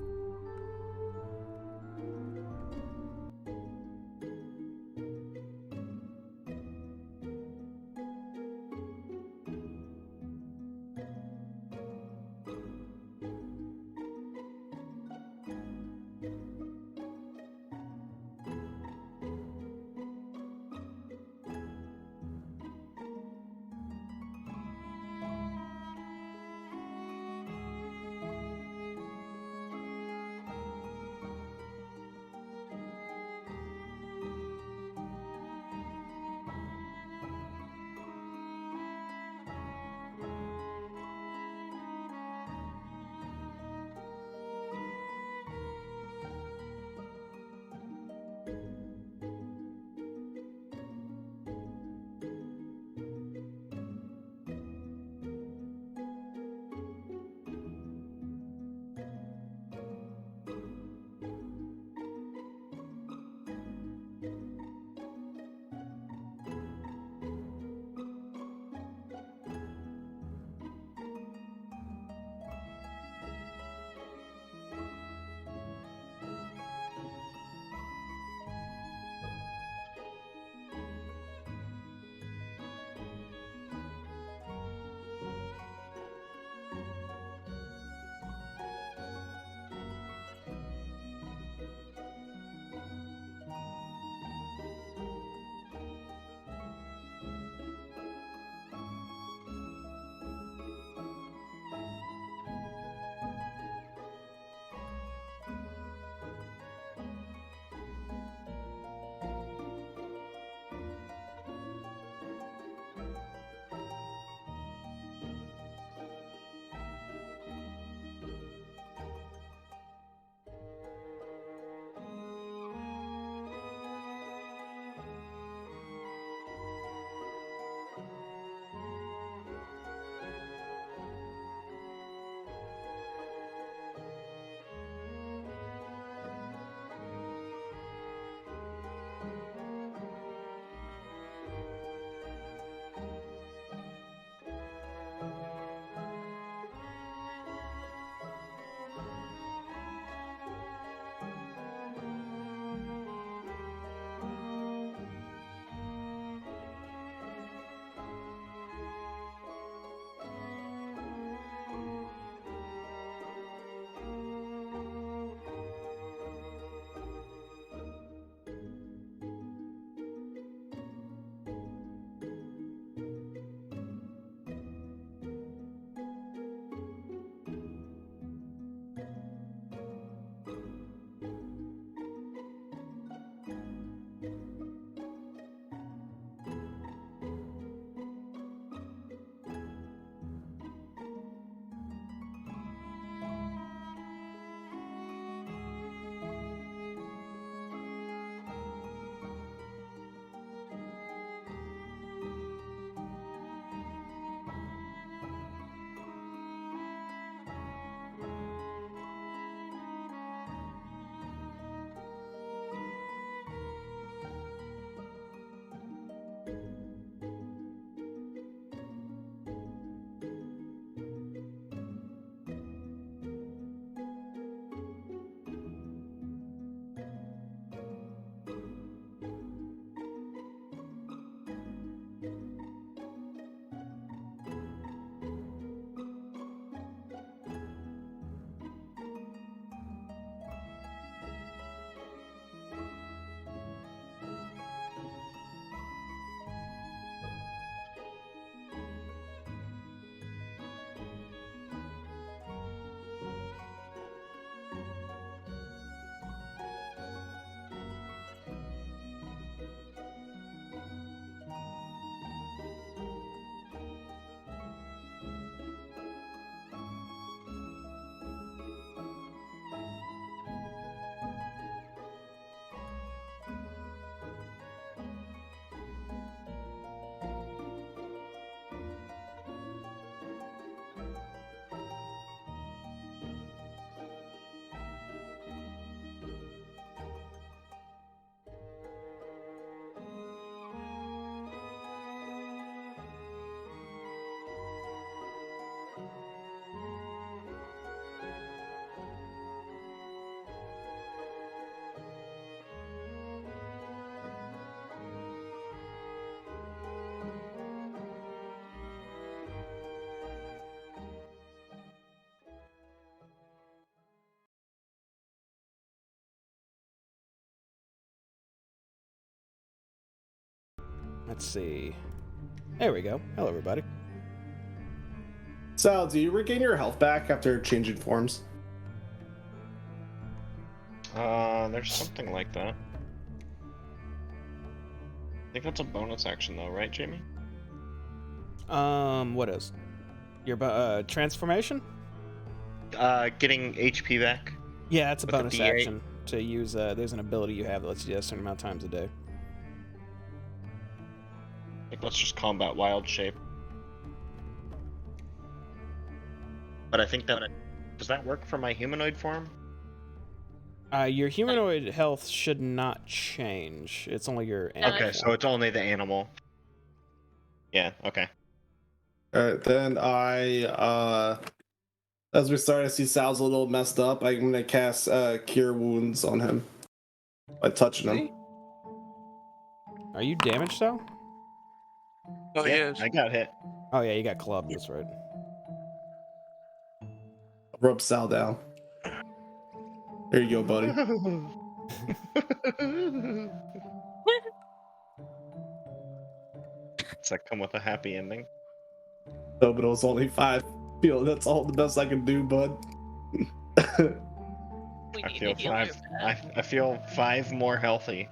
Let's see. There we go. Hello, everybody. Sal, do you regain your health back after changing forms? There's something like that. I think that's a bonus action though, right, Jamie? What is? Your transformation? Getting HP back. Yeah, it's a With a bonus D8. action to use. There's an ability you have that lets you do that a certain amount of times a day. I think let's just combat wild shape. But I think that does that work for my humanoid form? Your humanoid health should not change. It's only your animal Okay, so it's only the animal. Yeah. Okay. Alright, then as we start to see Sal's a little messed up, I'm gonna cast Cure Wounds on him by touching him. Are you damaged, Sal? Oh, Yeah, yes. I got hit. Oh yeah, you got clubbed. That's right. Rub Sal down. There you go, buddy. Does that come with a happy ending? No, but it was only 5. Feel that's all the best I can do, bud. We I need feel to heal 5. your back. I feel 5 more healthy.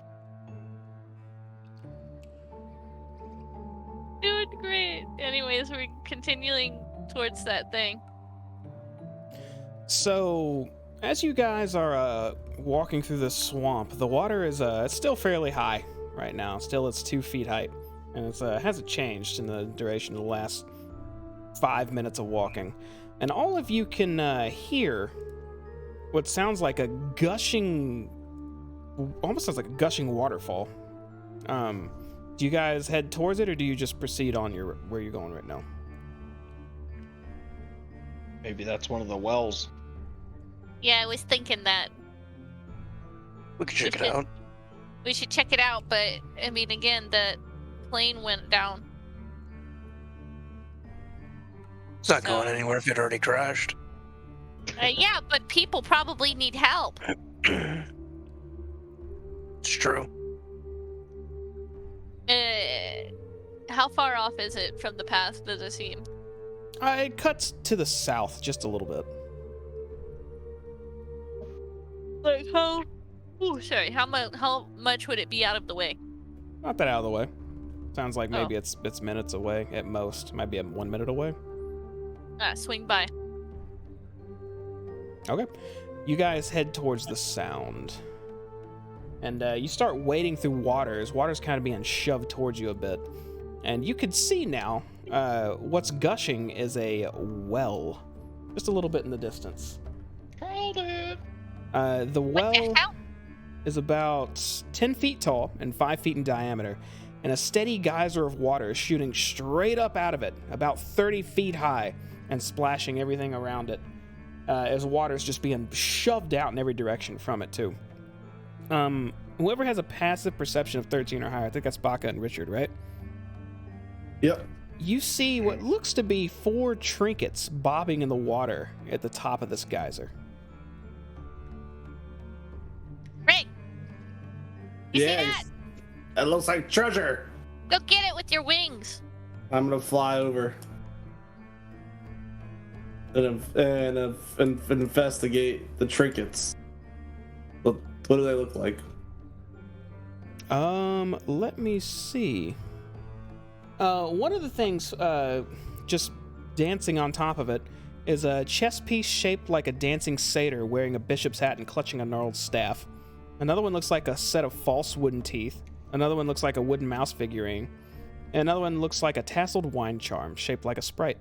Doing great. Anyways, we're continuing towards that thing. So, as you guys are walking through the swamp, the water is it's still fairly high right now. Still, it's 2 feet height, and it hasn't changed in the duration of the last 5 minutes of walking. And all of you can hear what sounds like a gushing, almost sounds like a gushing waterfall. Do you guys head towards it, or do you just proceed on where you're going right now? Maybe that's one of the wells. Yeah, I was thinking that We could check it out. we should check it out, but I mean, again, the plane went down. It's not So- going anywhere if it already crashed. Yeah, but people probably need help. It's true. How far off is it from the path, does it seem? It cuts to the south just a little bit. Like how? Oh, sorry. How much would it be out of the way? Not that out of the way. Sounds like maybe it's minutes away at most. Might be 1 minute away. Swing by. Okay. You guys head towards the sound. And you start wading through waters. Water's kind of being shoved towards you a bit. And you can see now what's gushing is a well. Just a little bit in the distance. Called it. The What well the hell? is about 10 feet tall and 5 feet in diameter. and a steady geyser of water is shooting straight up out of it, about 30 feet high, and splashing everything around it, as water is just being shoved out in every direction from it, too. Whoever has a passive perception of 13 or higher, I think that's Baka and Richard, right? Yep. You see what looks to be 4 trinkets bobbing in the water at the top of this geyser. Rick! You see that? It looks like treasure. Go get it with your wings. I'm gonna fly over and investigate the trinkets. What do they look like? Let me see. One of the things, just dancing on top of it, is a chess piece shaped like a dancing satyr wearing a bishop's hat and clutching a gnarled staff. Another one looks like a set of false wooden teeth. Another one looks like a wooden mouse figurine. And another one looks like a tasseled wine charm shaped like a sprite.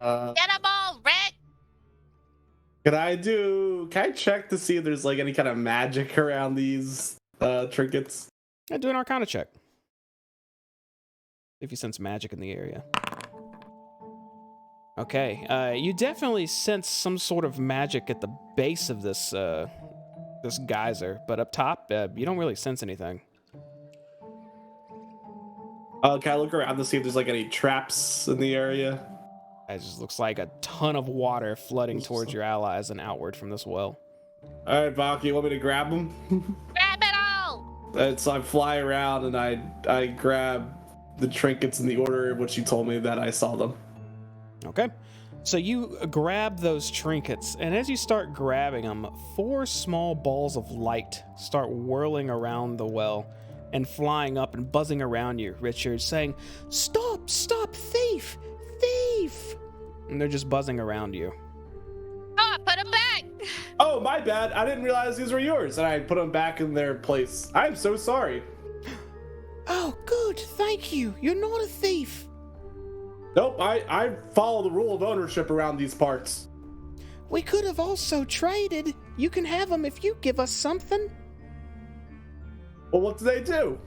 Get them all, Rick! Can I check to see if there's like any kind of magic around these trinkets? Do an Arcana check. If you sense magic in the area. Okay, you definitely sense some sort of magic at the base of this this geyser, but up top, you don't really sense anything. Can I look around to see if there's like any traps in the area? It just looks like a ton of water flooding towards your allies and outward from this well. All right, Baki, you want me to grab them? Grab it all! So I fly around and I grab the trinkets in the order in which you told me that I saw them. Okay. So you grab those trinkets, and as you start grabbing them, 4 small balls of light start whirling around the well and flying up and buzzing around you, Richard, saying, "Stop! Stop! Thief! Thief!" And they're just buzzing around you. Oh, put them back! Oh, my bad. I didn't realize these were yours, and I put them back in their place. I'm so sorry. Oh, good. Thank you. You're not a thief. Nope, I follow the rule of ownership around these parts. We could have also traded. You can have them if you give us something. Well, what do they do?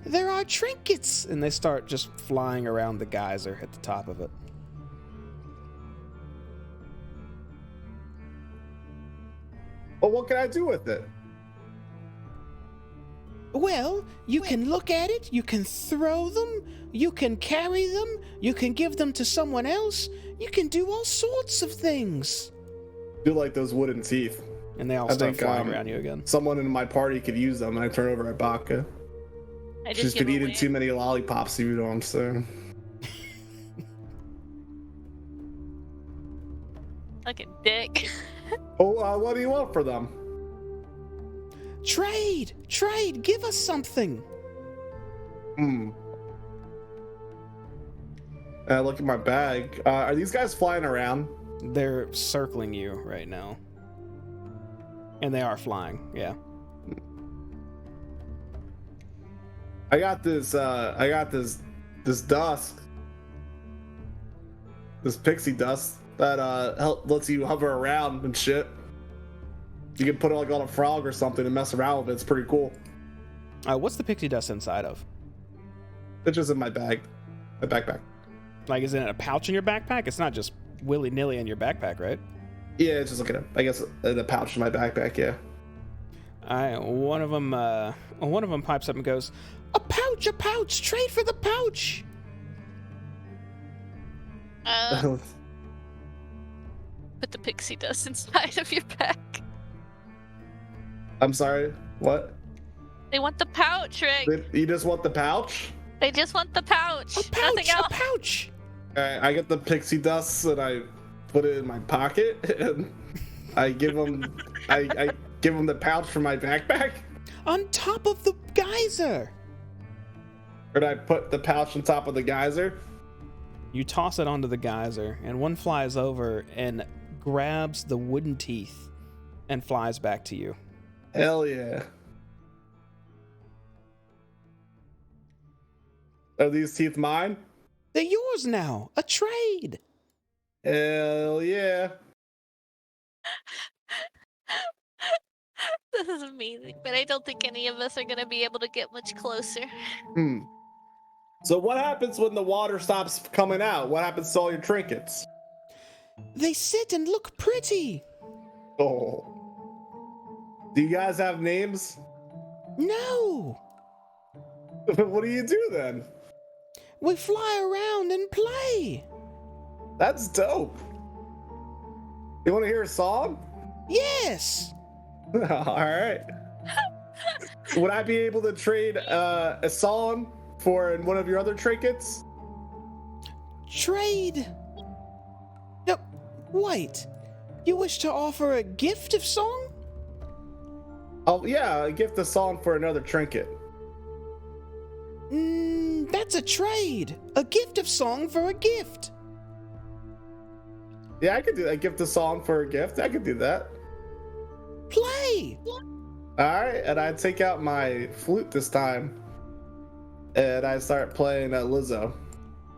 There are trinkets. And they start just flying around the geyser at the top of it. Well, what can I do with it? Well, you can look at it, you can throw them, you can carry them, you can give them to someone else, you can do all sorts of things. Do like those wooden teeth. And they all start flying around you again. Someone in my party could use them, and I turn over at Baka. She's been eating too many lollipops, you know what I'm saying? Like a dick. Oh, what do you want for them? Trade! Trade! Give us something! I look at my bag. Are these guys flying around? They're circling you right now. And they are flying, yeah. I got this dust. This pixie dust that lets you hover around and shit. You can put it like on a frog or something and mess around with it. It's pretty cool. What's the pixie dust inside of? It's just in my bag. My backpack. Like, is it in a pouch in your backpack? It's not just willy-nilly in your backpack, right? Yeah, it's just like I guess in a pouch in my backpack, yeah. One of them pipes up and goes, a pouch, trade for the pouch. Put the pixie dust inside of your bag. I'm sorry, what? They want the pouch, Rick. You just want the pouch? They just want the pouch. A pouch, Nothing else. a pouch. I get the pixie dust and I put it in my pocket and I give them I give them the pouch from my backpack. On top of the geyser. Or did I put the pouch on top of the geyser? You toss it onto the geyser, and one flies over and grabs the wooden teeth and flies back to you. Hell yeah. Are these teeth mine? They're yours now. A trade. Hell yeah. This is amazing, but I don't think any of us are gonna be able to get much closer. Hmm. So what happens when the water stops coming out? What happens to all your trinkets? They sit and look pretty. Oh. Do you guys have names? No, What do you do then? we fly around and play. That's dope. You want to hear a song? Yes. All right. Would I be able to trade a song for one of your other trinkets? Trade. No, wait. You wish to offer a gift of song? Oh yeah, gift a song for another trinket. That's a trade. A gift of song for a gift. Yeah, I could do that. Gift a song for a gift. I could do that. Play. All right, and I take out my flute this time, and I start playing Lizzo.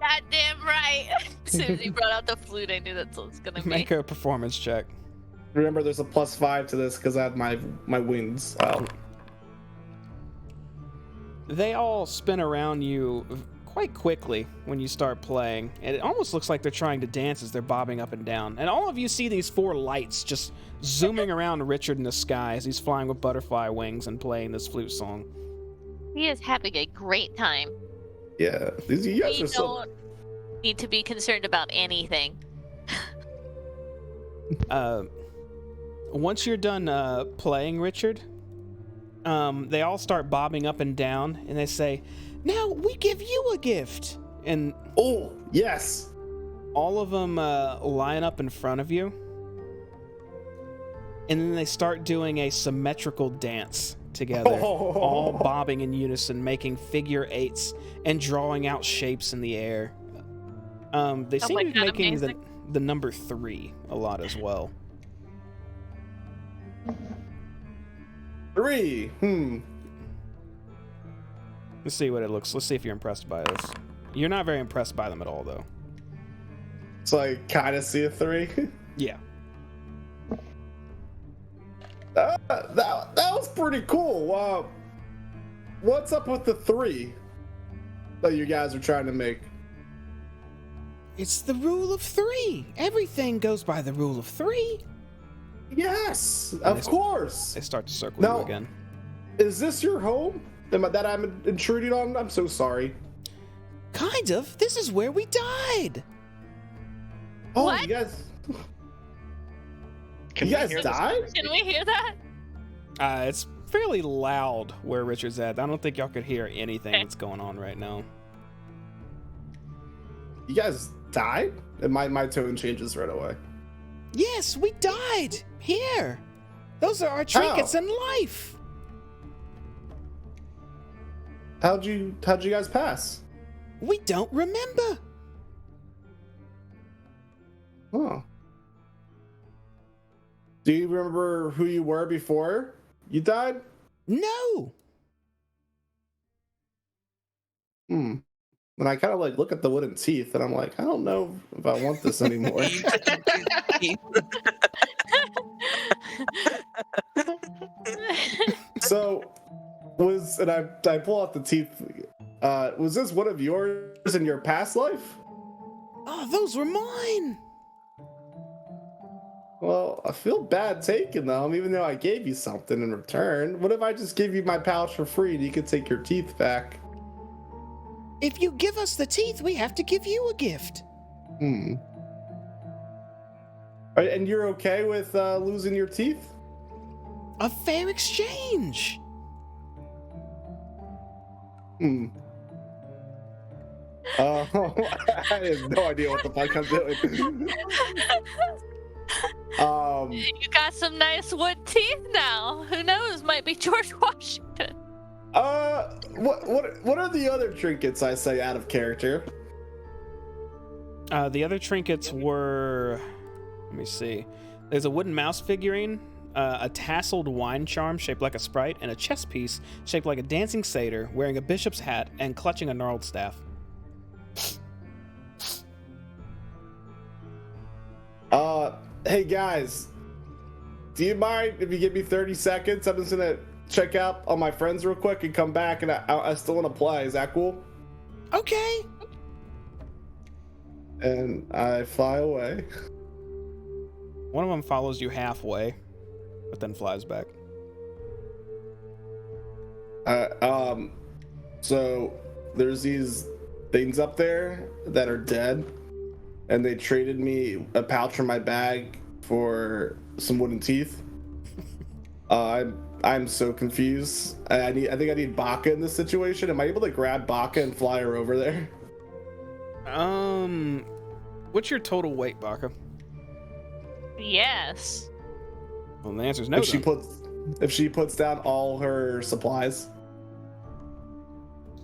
Goddamn right. As soon as he brought out the flute, I knew that's what it was gonna be. Make a performance check. Remember, there's a +5 to this because I have my wings. Oh. They all spin around you quite quickly when you start playing, and it almost looks like they're trying to dance as they're bobbing up and down. And all of you see these 4 lights just zooming around Richard in the sky as he's flying with butterfly wings and playing this flute song. He is having a great time. Yeah, these you guys We are so. don't need to be concerned about anything. Once you're done playing, Richard, they all start bobbing up and down, and they say, "Now we give you a gift." And Oh yes. all of them line up in front of you, and then they start doing a symmetrical dance together, all bobbing in unison, making figure 8s and drawing out shapes in the air. They seem to be God, making amazing. the number 3 a lot as well. 3. Let's see what it looks. Let's see if you're impressed by this. You're not very impressed by them at all, though. So I kind of see a 3. Yeah. That was pretty cool. Wow. What's up with the 3 that you guys are trying to make? It's the rule of 3. Everything goes by the rule of 3. Yes, of course. They start to circle Now- you again. Is this your home? That I'm intruding on? I'm so sorry. Kind of. This is where we died. Oh, What? you guys. Can You we guys hear this? died? Can we hear that? It's fairly loud where Richard's at. I don't think y'all could hear anything Okay. that's going on right now. You guys died? And my tone changes right away. Yes, we died. Here. Those are our trinkets in life. How'd you guys pass? We don't remember. Oh. Do you remember who you were before you died? No. And I kind of like look at the wooden teeth and I'm like, I don't know if I want this anymore. So I pull out the teeth. Was this one of yours in your past life? Oh, those were mine. Well, I feel bad taking them, even though I gave you something in return. What if I just give you my pouch for free and you could take your teeth back? If you give us the teeth, we have to give you a gift. Alright, and you're okay with losing your teeth? A fair exchange. I have no idea what the fuck I'm doing. You got some nice wood teeth now. Who knows? Might be George Washington. What are the other trinkets I say out of character? The other trinkets were, let me see. There's a wooden mouse figurine, a tasseled wine charm shaped like a sprite, and a chess piece shaped like a dancing satyr wearing a bishop's hat and clutching a gnarled staff. Hey guys, do you mind if you give me 30 seconds? I'm just gonna check out on my friends real quick and come back, and I still want to play. Is that cool? Okay. And I fly away. One of them follows you halfway, but then flies back. So there's these things up there that are dead, and they traded me a pouch from my bag for some wooden teeth. I'm so confused. I think I need Baka in this situation. Am I able to grab Baka and fly her over there? What's your total weight, Baka? Yes. Well, the answer's no. If she puts down all her supplies.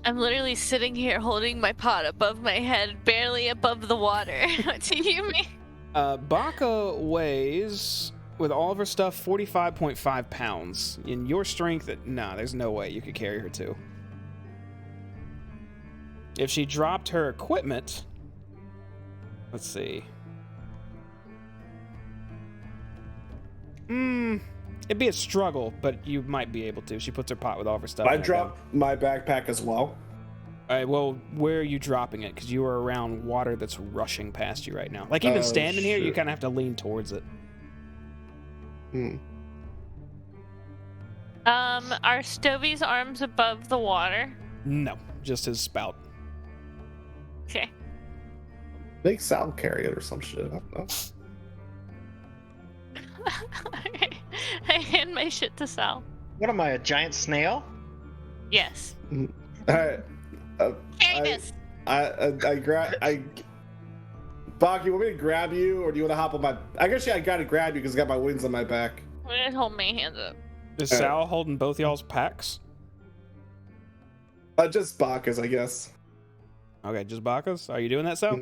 I'm literally sitting here holding my pot above my head, barely above the water. What do you mean? Baka weighs, with all of her stuff, 45.5 pounds. In your strength, there's no way you could carry her too. If she dropped her equipment, let's see. It'd be a struggle, but you might be able to. She puts her pot with all of her stuff. I dropped my backpack as well. All right, well, where are you dropping it? Because you are around water that's rushing past you right now. Like, even standing here, you kind of have to lean towards it. Are Stovey's arms above the water? No, just his spout. Okay. Make Sal carry it or some shit. I don't know. I hand my shit to Sal. What am I, a giant snail? Yes. All right. Candace. Bach, you want me to grab you, or do you want to hop on my? I guess I gotta grab you because I got my wings on my back. I'm gonna hold my hands up. Is Sal holding both y'all's packs? Just Bacchus, I guess. Okay, just Bacchus? Are you doing that, Sal?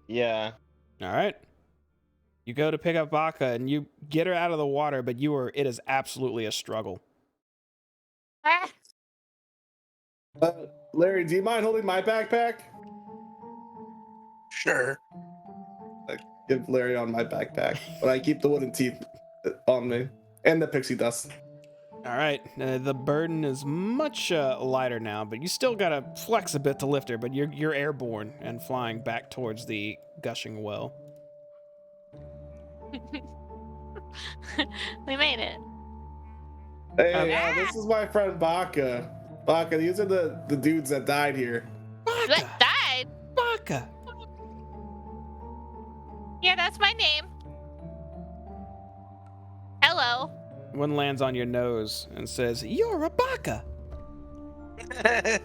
Yeah. All right. You go to pick up Baka and you get her out of the water, but it is absolutely a struggle. Ah. Larry, do you mind holding my backpack? Sure. I give Larry on my backpack, but I keep the wooden teeth on me and the pixie dust. All right. The burden is much lighter now, but you still gotta flex a bit to lift her, but you're airborne and flying back towards the gushing well. We made it. Hey, this is my friend Baka. Baka, these are the dudes that died here. Baka! What died? Baka! Yeah, that's my name. Hello. One lands on your nose and says, "You're a Baka!" Yeah,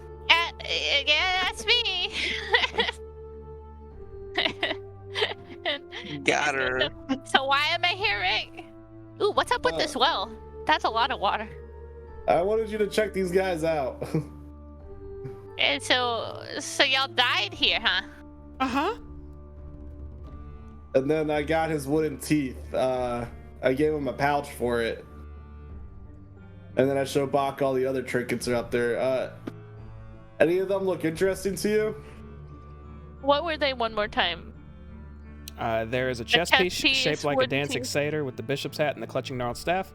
that's me. Got her. So why am I here, Rick? Ooh, what's up with this well? That's a lot of water. I wanted you to check these guys out. And so y'all died here, huh? Uh-huh. And then I got his wooden teeth. I gave him a pouch for it. And then I showed Bach all the other trinkets are up there. Any of them look interesting to you? What were they one more time? There is a chess piece shaped like a dancing satyr with the bishop's hat and the clutching gnarled staff,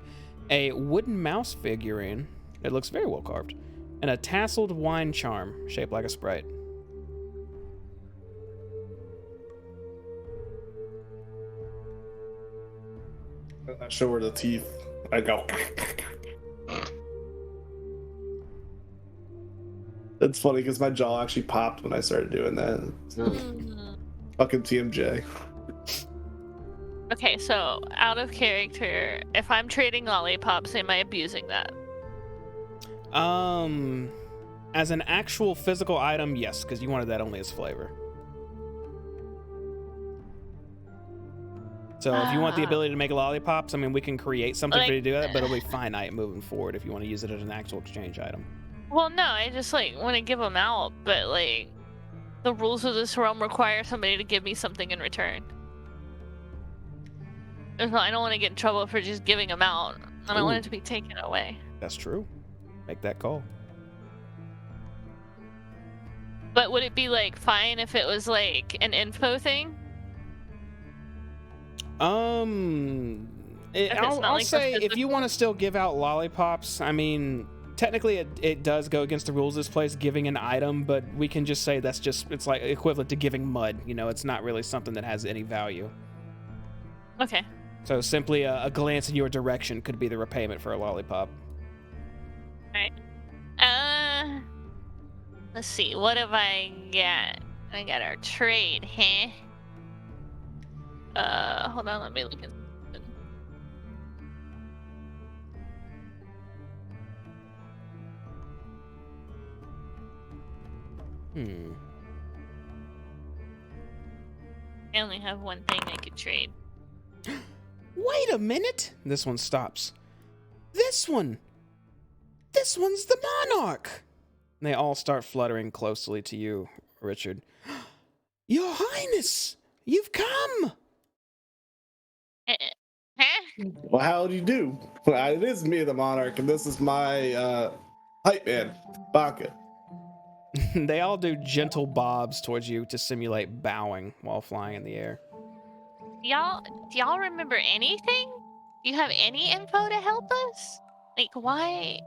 a wooden mouse figurine that looks very well carved, and a tasseled wine charm shaped like a sprite. I show her the teeth. I go. It's funny because my jaw actually popped when I started doing that. Fucking TMJ. Okay, so out of character, if I'm trading lollipops, am I abusing that? As an actual physical item, yes, because you wanted that only as flavor. So if you want the ability to make lollipops, I mean, we can create something for you to do that, but it'll be finite moving forward if you want to use it as an actual exchange item. Well, no, I just want to give them out, but the rules of this realm require somebody to give me something in return. I don't want to get in trouble for just giving them out. I don't want it to be taken away. That's true. Make that call. But would it be fine if it was an info thing? it's I'll not like say we're if you want to still give out lollipops, I mean, technically it does go against the rules of this place, giving an item, but we can just say it's like equivalent to giving mud. You know, it's not really something that has any value. Okay. So simply a glance in your direction could be the repayment for a lollipop. Let's see. What have I got? I got our trade, huh? Hold on. Let me look at. I only have one thing I could trade. Wait a minute! This one stops. This one! This one's the monarch! And they all start fluttering closely to you, Richard. Your Highness! You've come! Huh? Well, how do you do? Well, it is me, the monarch, and this is my hype man, Baka. They all do gentle bobs towards you to simulate bowing while flying in the air. Do y'all remember anything? Do you have any info to help us? Like, why?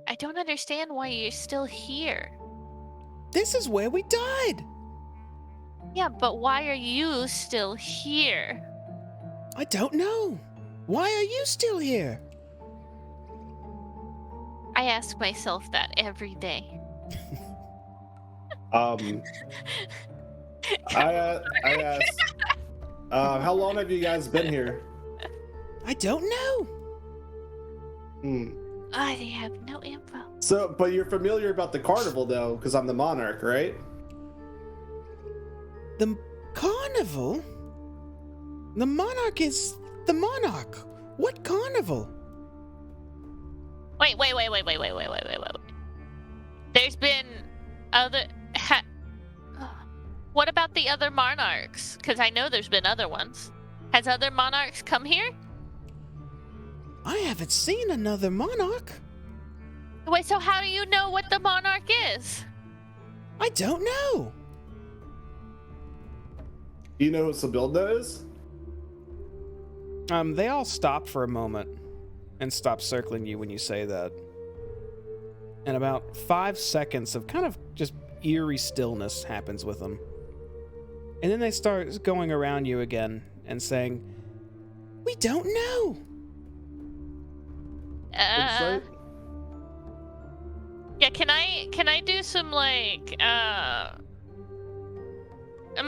I don't understand why you're still here. This is where we died! Yeah, but why are you still here? I don't know. Why are you still here? I ask myself that every day. I asked, how long have you guys been here? I don't know. I have no info. So, but you're familiar about the carnival, though, because I'm the monarch, right? The carnival? The monarch is the monarch. What carnival? Wait. There's been other. What about the other monarchs? Because I know there's been other ones. Has other monarchs come here? I haven't seen another monarch. Wait, so how do you know what the monarch is? I don't know. Do you know what Sabilda is? They all stop for a moment and stop circling you when you say that. And about 5 seconds of kind of just eerie stillness happens with them. And then they start going around you again and saying, "We don't know." Insight? Yeah, can I do some like am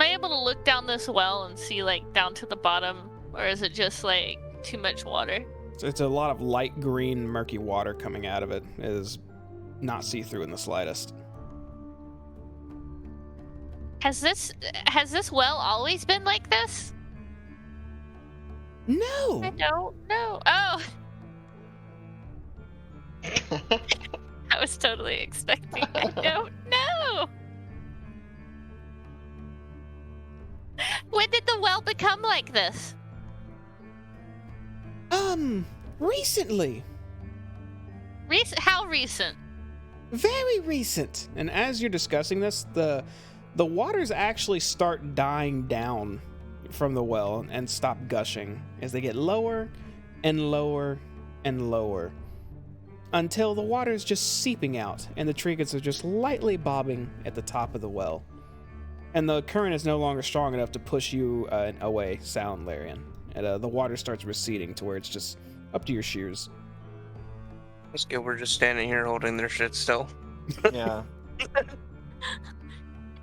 I able to look down this well and see like down to the bottom, or is it just like too much water? It's a lot of light green murky water coming out of it. It is not see-through in the slightest. Has this well always been like this? No. I don't know. Oh. I was totally expecting. I don't know. When did the well become like this? Recently. How recent? Very recent. And as you're discussing this, the waters actually start dying down from the well and stop gushing as they get lower and lower and lower until the water is just seeping out and the trinkets are just lightly bobbing at the top of the well. And the current is no longer strong enough to push you away, sound, Larian. And the water starts receding to where it's just up to your shoes. It's good we're just standing here holding their shit still. Yeah.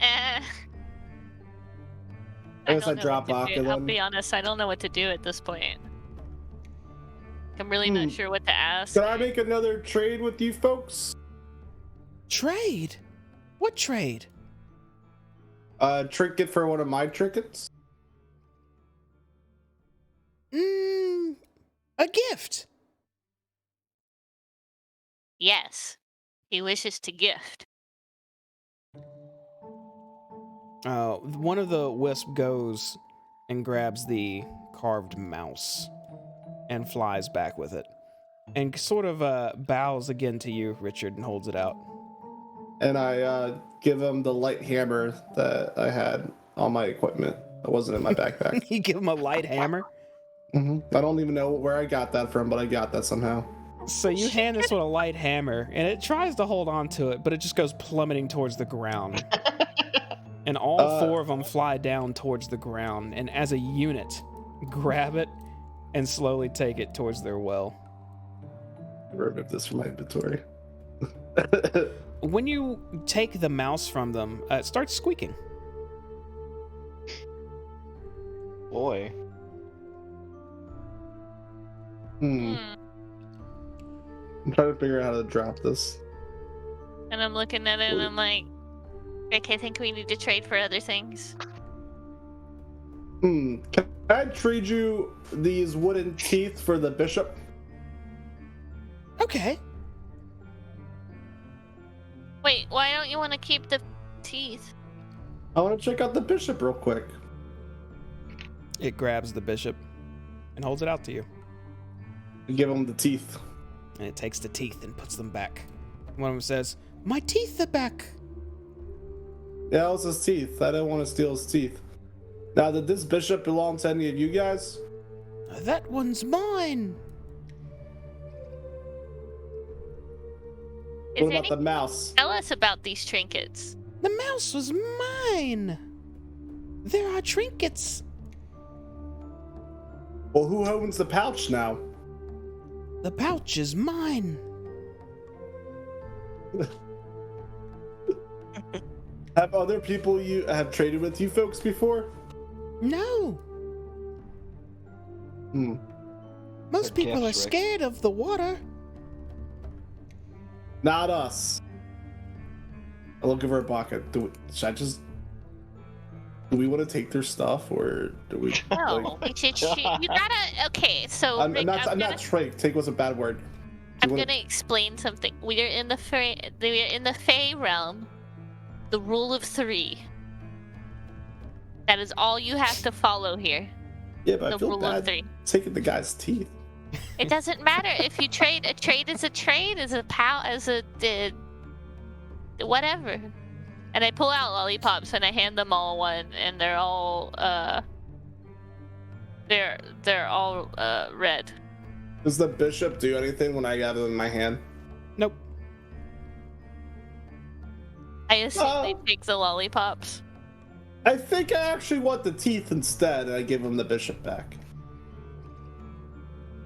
I guess don't I know drop what to do. Baka I'll then. be honest, I don't know what to do at this point. I'm really not sure what to ask. Can I make another trade with you folks? Trade? What trade? Trinket for one of my trinkets? A gift. Yes, he wishes to gift. One of the wisp goes and grabs the carved mouse and flies back with it and sort of bows again to you, Richard, and holds it out. And I give him the light hammer that I had on my equipment that wasn't in my backpack. You give him a light hammer? I don't even know where I got that from, but I got that somehow. So you hand this one a light hammer, and it tries to hold on to it, but it just goes plummeting towards the ground. And all four of them fly down towards the ground, and as a unit, grab it and slowly take it towards their well. Remove this from my inventory. When you take the mouse from them, it starts squeaking. Boy. I'm trying to figure out how to drop this. And I'm looking at it and I'm like, Rick, I think we need to trade for other things. Can I trade you these wooden teeth for the bishop? Okay. Wait, why don't you want to keep the teeth? I want to check out the bishop real quick. It grabs the bishop and holds it out to you. Give him the teeth. And it takes the teeth and puts them back. One of them says, "My teeth are back." Yeah, it was his teeth. I didn't want to steal his teeth. Now, did this bishop belong to any of you guys? That one's mine. Is What there about the mouse? Tell us about these trinkets. The mouse was mine. There are trinkets. Well, who owns the pouch now? The pouch is mine. Have other people you have traded with you folks before? No. Most Good people guess, are Rick. scared of the water. Not us. I look over at Baka. Do we want to take their stuff, or do we? No, we should shoot. You gotta. Okay, so I'm Rick, not take. Take was a bad word. I'm gonna explain something. We're in the Fey realm. The rule of 3. That is all you have to follow here. Yeah, but I The feel rule of bad 3. taking the guy's teeth. It doesn't matter if you trade. A trade is a trade. Whatever. And I pull out lollipops and I hand them all one, and they're all red. Does the bishop do anything when I got it in my hand? Nope. I assume they take the lollipops. I think I actually want the teeth instead, and I give him the bishop back.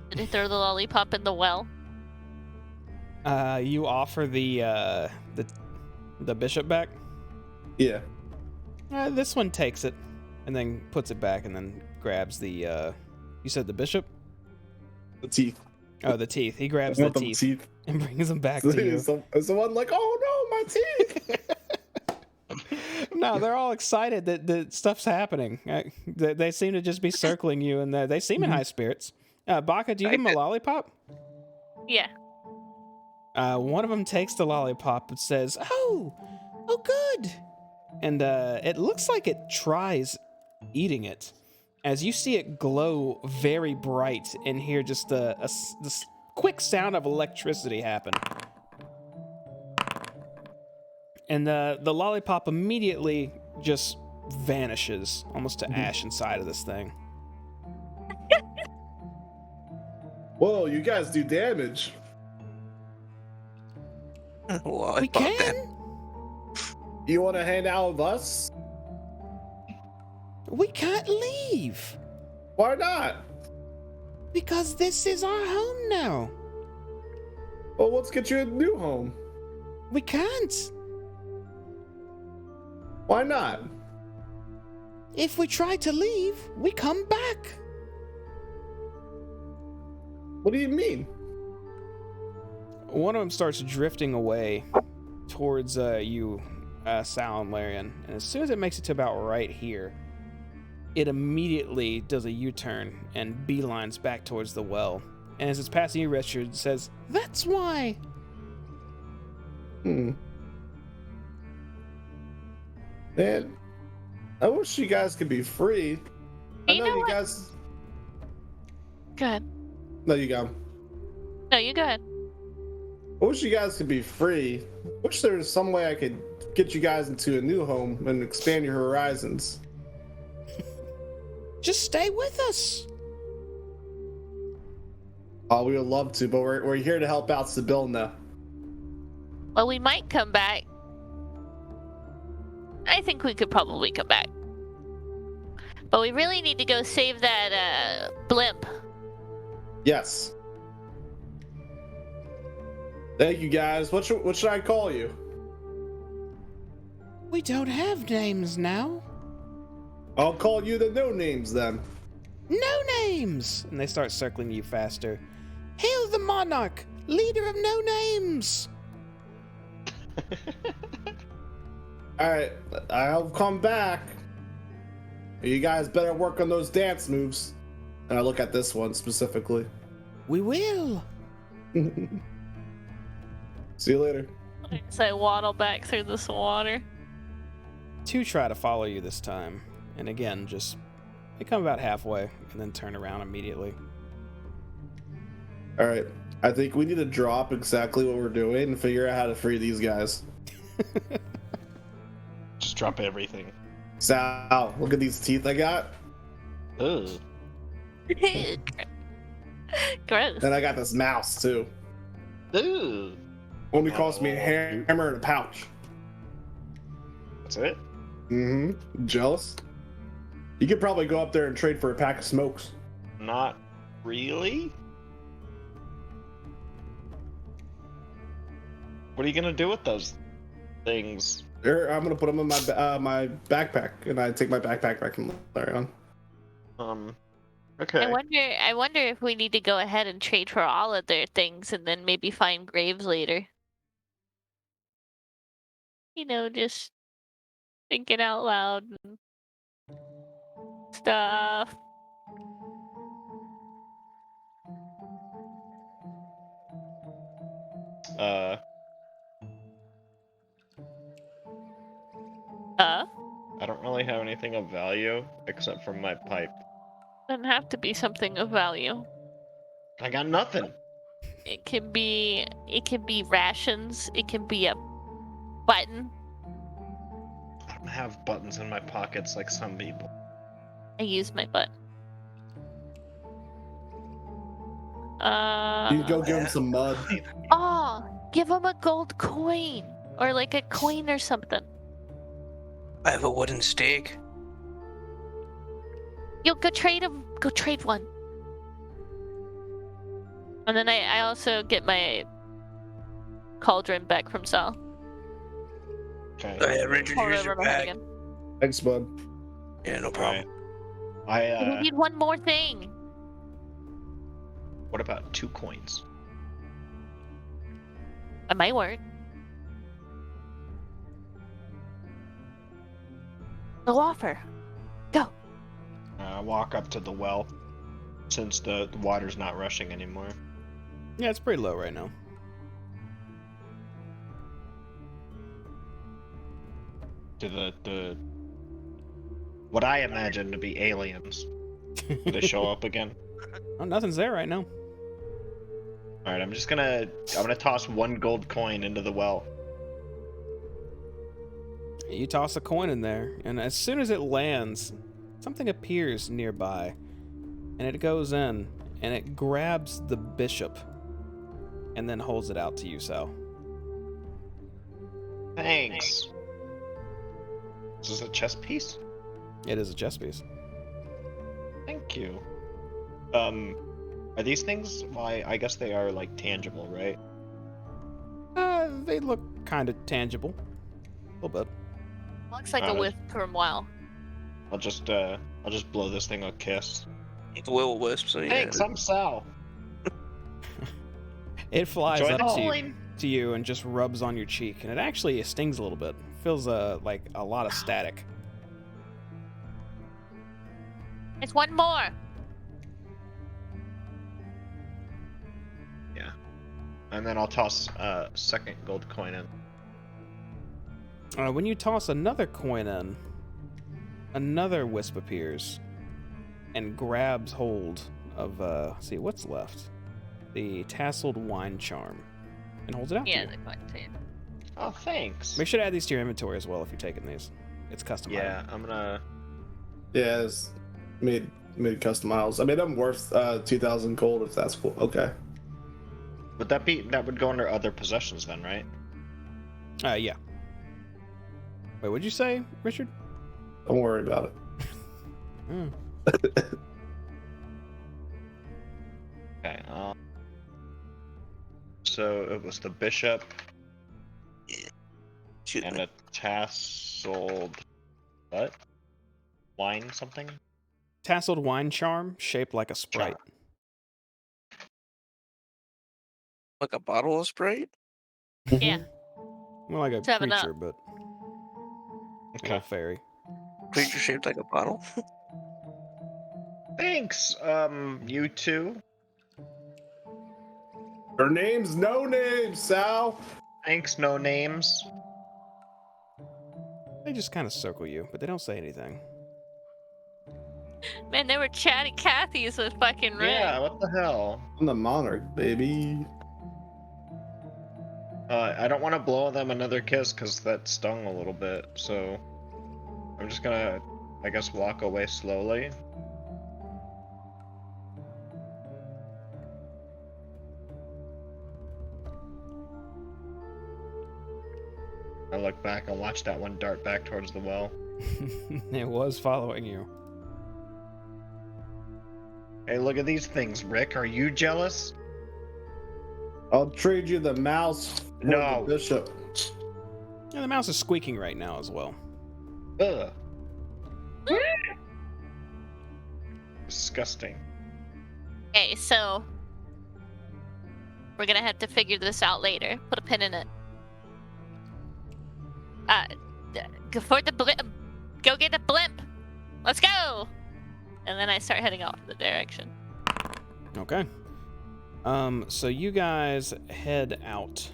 Did they throw the lollipop in the well? You offer the bishop back. Yeah. This one takes it, and then puts it back, and then grabs the. You said the bishop? The teeth. Oh, the teeth. He grabs I the want them teeth and brings them back to you. Is the one like, oh no, my teeth? No, they're all excited that stuff's happening. They seem to just be circling you, and they seem in high spirits. Baka, do you give him a lollipop? Yeah. One of them takes the lollipop and says, "Oh, good." And it looks like it tries eating it. As you see it glow very bright and hear just this quick sound of electricity happen. And the lollipop immediately just vanishes, almost to ash inside of this thing. Whoa, you guys do damage. We can? You want to hang out with us? We can't leave. Why not? Because this is our home now. Well, let's get you a new home. We can't. Why not? If we try to leave, we come back. What do you mean? One of them starts drifting away towards you, Sal and Larian. And as soon as it makes it to about right here, it immediately does a U-turn and beelines back towards the well. And as it's passing you, Richard, it says, "That's why." Man, I wish you guys could be free. I know you what? guys. Go ahead. No, you go. No, you go ahead. I wish you guys could be free. Wish there was some way I could get you guys into a new home and expand your horizons. Just stay with us. Oh, we would love to, but we're here to help out Sibilna. Well, we might come back. I think we could probably come back. But we really need to go save that blimp. Yes. Thank you, guys. What should I call you? We don't have names now. I'll call you the No Names then. No names! And they start circling you faster. Hail the monarch, leader of no names! Alright, I'll come back. You guys better work on those dance moves. And I look at this one specifically. We will. See you later. So I waddle back through this water. Two try to follow you this time. And again, they come about halfway and then turn around immediately. Alright, I think we need to drop exactly what we're doing and figure out how to free these guys. Just drop everything. Sal, look at these teeth I got. Ugh. Gross. And I got this mouse too. Ugh. Only cost me a hammer and a pouch. That's it? Mm-hmm. Jealous? You could probably go up there and trade for a pack of smokes. Not really? What are you gonna do with those things? I'm gonna put them in my backpack, and I take my backpack back and Larion. Okay. I wonder if we need to go ahead and trade for all of their things and then maybe find graves later. You know, just thinking out loud and stuff. I don't really have anything of value except for my pipe. Doesn't have to be something of value. I got nothing. It can be rations. It can be a button. I don't have buttons in my pockets like some people. I use my button. You go give him some mud. Oh, give him a gold coin or like a coin or something. I have a wooden stake. You'll go trade him. Go trade one. And then I also get my cauldron back from Sal. Okay. Oh, yeah, Richard, Hold here's over your my head bag. again. Thanks, bud. Yeah, no problem. Alright. We need one more thing. What about 2 coins? It might work. Go offer. Go. I walk up to the well, since the water's not rushing anymore. Yeah, it's pretty low right now. To the what I imagine to be aliens. Do they show up again? Oh, nothing's there right now. Alright, I'm gonna toss 1 gold coin into the well. You toss a coin in there, and as soon as it lands, something appears nearby, and it goes in, and it grabs the bishop, and then holds it out to you, Sal. Thanks. Is this a chess piece? It is a chess piece. Thank you. Are these things? Why, I guess they are like tangible, right? They look kind of tangible. A little bit. Looks like a wisp from WoW. I'll just blow this thing a kiss. The will-o-wisp, so yeah. Thanks, I'm Sal. It flies Join up the to you and just rubs on your cheek, and it actually stings a little bit. Feels like a lot of static. It's one more. Yeah. And then I'll toss a second gold coin in. When you toss another coin in, another wisp appears and grabs hold of, see what's left. The tasseled wine charm. And holds it out to Yeah, you. the coin too. Oh, thanks. Make sure to add these to your inventory as well if you're taking these. It's custom. Yeah, I'm gonna. Yeah, it's made made custom models. I made them worth 2,000 gold if that's cool. Okay. That would go under other possessions then, right? Yeah. Wait, what'd you say, Richard? Don't worry about it. Hmm. Okay. So it was the bishop Shoot and me. a tasseled what? Wine something? Tasseled wine charm shaped like a sprite. Like a bottle of Sprite? Yeah. More like a 7 Up. creature, but a Okay. little fairy. Creature shaped like a bottle? Thanks, you two. Her name's no name, Sal. Thanks, no names. They just kind of circle you, but they don't say anything. Man, they were chatty Cathy's with fucking Rick. Yeah, what the hell? I'm the monarch, baby. I don't want to blow them another kiss because that stung a little bit, so I'm just gonna, I guess, walk away slowly. I look back and watch that one dart back towards the well. It was following you. Hey, look at these things, Rick. Are you jealous? I'll trade you the mouse for No. the bishop. Yeah, the mouse is squeaking right now as well. Ugh. Disgusting. Okay, so we're gonna have to figure this out later. Put a pin in it. Go for the blimp. Go get the blimp. Let's go. And then I start heading off the direction. Okay. So you guys head out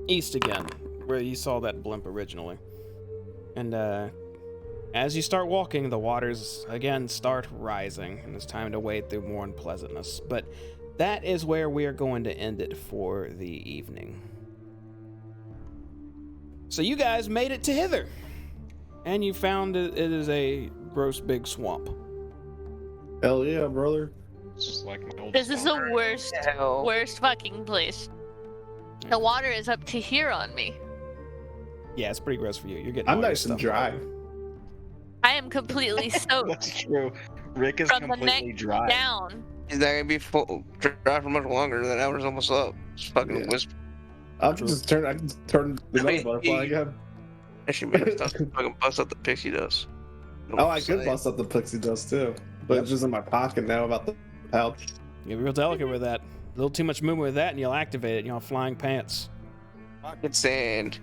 east again, where you saw that blimp originally. And as you start walking, the waters again start rising, and it's time to wade through more unpleasantness. But that is where we are going to end it for the evening. So you guys made it to Hither, and you found it is a gross big swamp. Hell yeah, brother. It's just like my old This is the song. worst fucking place. The water is up to here on me. Yeah, it's pretty gross for you. You're getting I'm all your nice and stuff dry. wet. I am completely soaked That's true. Rick is from the neck completely dry. down. He's not gonna be full, dry for much longer. That hour's almost up. Just fucking Yeah. whisper. I can turn the Wait, butterfly again. Actually, maybe stop fucking bust out the pixie dust. Oh, I could bust up the pixie dust too, but Yep. it's just in my pocket now about the pouch. You're real delicate with that. A little too much movement with that, and you'll activate it. You'll have flying pants. Pocket sand.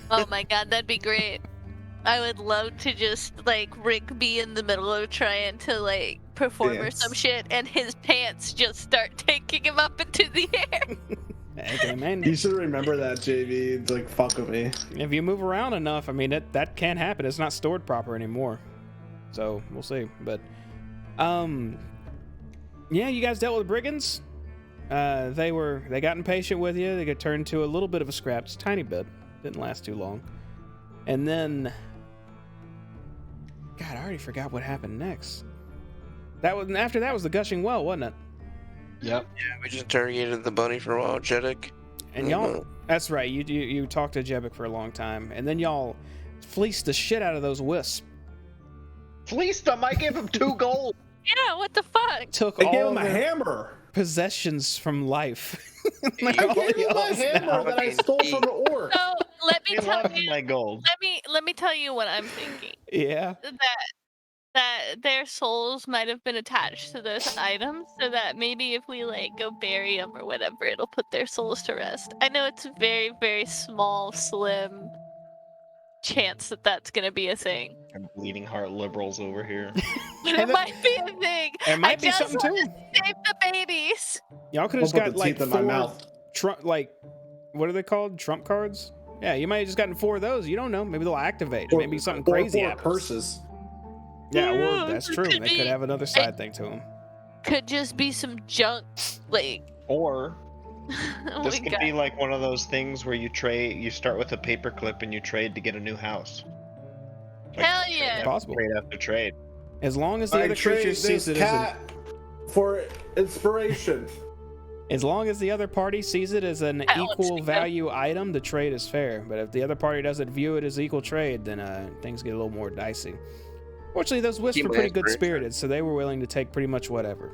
Oh my god, that'd be great. I would love to just like Rick be in the middle of trying to like perform or some Dance. shit, and his pants just start taking him up into the air. Okay, man. You should remember that, JV. It's like, fuck with me. If you move around enough, I mean, that can happen. It's not stored proper anymore. So, we'll see. But, yeah, you guys dealt with brigands. They got impatient with you. They got turned to a little bit of a scrap, just a tiny bit. Didn't last too long. And then, God, I already forgot what happened next. After that was the gushing well, wasn't it? Yep. Yeah, we just interrogated the bunny for a while, Jeddick. And y'all, that's right. You talked to Jebic for a long time, and then y'all fleeced the shit out of those wisps. Fleeced him. I gave him 2 gold. Yeah, what the fuck? Took I gave all him a their hammer. possessions from life. I gave him my Y'all's hammer now. that I stole from an orc. So let me He tell loves you. my gold. Let me tell you what I'm thinking. Yeah. That their souls might have been attached to those items, so that maybe if we like go bury them or whatever, it'll put their souls to rest. I know it's a very, very small, slim chance that that's gonna be a thing, I'm bleeding heart liberals over here. but And it might be a thing. It might be just something wanna too. Save the babies. Y'all could I'll have put got the like teeth in my 4 mouth. Trump, like, what are they called? Trump cards? Yeah, you might have just gotten 4 of those. You don't know. Maybe they'll activate. Maybe something crazy Or happens. curses. Yeah, Yeah, or that's it true. could They could be. have another side thing to them. Could just be some junk, like. Or Oh this my could God. be like one of those things where you start with a paperclip and you trade to get a new house. Like, Hell yeah. Possible. Trade after trade. As long as the I other trade creature this sees it as cat for inspiration. as long as the other party sees it as an I don't equal see that. value item, the trade is fair. But if the other party doesn't view it as equal trade, then things get a little more dicey. Fortunately, those wisps Keep were my pretty good inspiration. spirited, so they were willing to take pretty much whatever.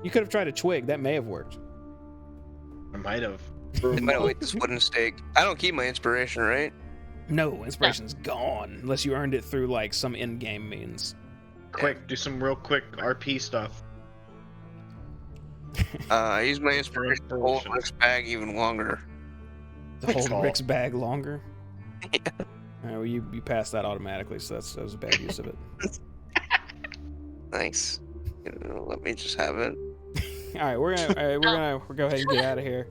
You could have tried a twig. That may have worked. I might have. They might have this wooden stake. I don't keep my inspiration, right? No, inspiration's gone unless you earned it through like some in-game means. Quick, do some real quick RP stuff. I use my inspiration to hold Inspiration. this bag even longer. To hold Call. Rick's bag longer. Well, you passed that automatically, so that was a bad use of it. Nice. Let me just have it. All right, we're gonna go ahead and get out of here.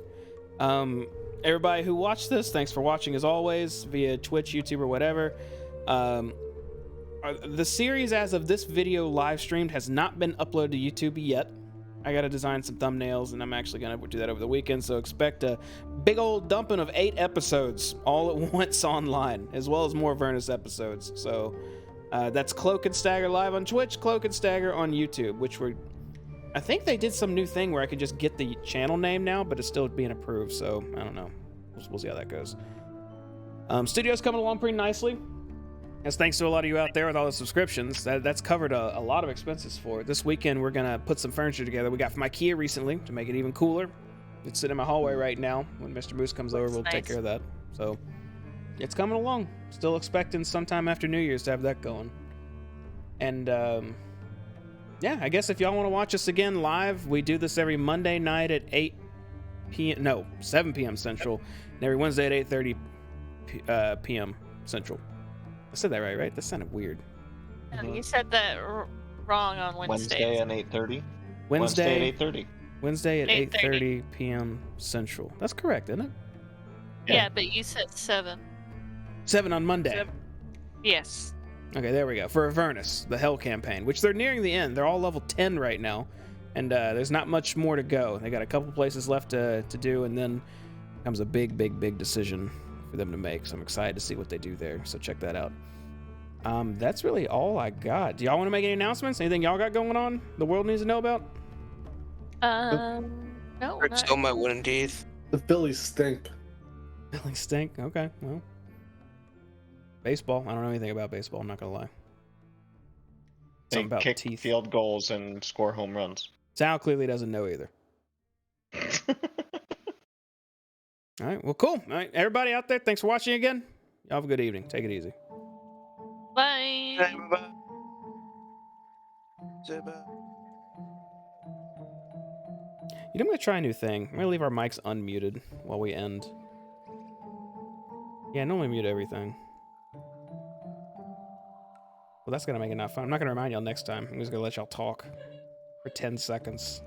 Everybody who watched this, thanks for watching as always via Twitch, YouTube, or whatever. The series as of this video live streamed has not been uploaded to YouTube yet. I gotta design some thumbnails, and I'm actually gonna do that over the weekend. So expect a big old dumping of 8 episodes all at once online, as well as more Vernus episodes. So that's Cloak and Stagger live on Twitch, Cloak and Stagger on YouTube, which I think they did some new thing where I could just get the channel name now, but it's still being approved, so I don't know. We'll see how that goes. Studio's coming along pretty nicely. As thanks to a lot of you out there with all the subscriptions, that's covered a lot of expenses for it. This weekend, we're going to put some furniture together we got from IKEA recently to make it even cooler. It's sitting in my hallway right now. When Mr. Moose comes over, we'll take nice. care of that. So it's coming along. Still expecting sometime after New Year's to have that going. And yeah, I guess if y'all want to watch us again live, we do this every Monday night at 7 p.m. Central, and every Wednesday at 8:30 p.m. Central. I said that right? That sounded weird. No, you said that wrong on Wednesday Wednesdays. at 8:30. Wednesday at 8:30. Wednesday at 8:30 8:30 p.m. Central. That's correct, isn't it? Yeah, but you said 7. 7 on Monday. 7. Yes. Okay, there we go. For Avernus, the Hell campaign, which they're nearing the end. They're all level 10 right now, and there's not much more to go. They got a couple places left to do, and then comes a big decision for them to make. So I'm excited to see what they do there. So check that out. That's really all I got. Do y'all want to make any announcements? Anything y'all got going on? The world needs to know about? No. Rick not- stole my wooden teeth. The Phillies stink. Billing stink. Okay, well, baseball. I don't know anything about baseball. I'm not gonna lie. They Something about kick teeth. field goals and score home runs. Sal clearly doesn't know either. All right, well, cool. All right, everybody out there, thanks for watching again. Y'all have a good evening. Take it easy. Bye. Bye-bye. Bye-bye. You know, I'm gonna try a new thing. I'm gonna leave our mics unmuted while we end. Yeah, I normally mute everything. Well, that's gonna make it not fun. I'm not gonna remind y'all next time. I'm just gonna let y'all talk for 10 seconds.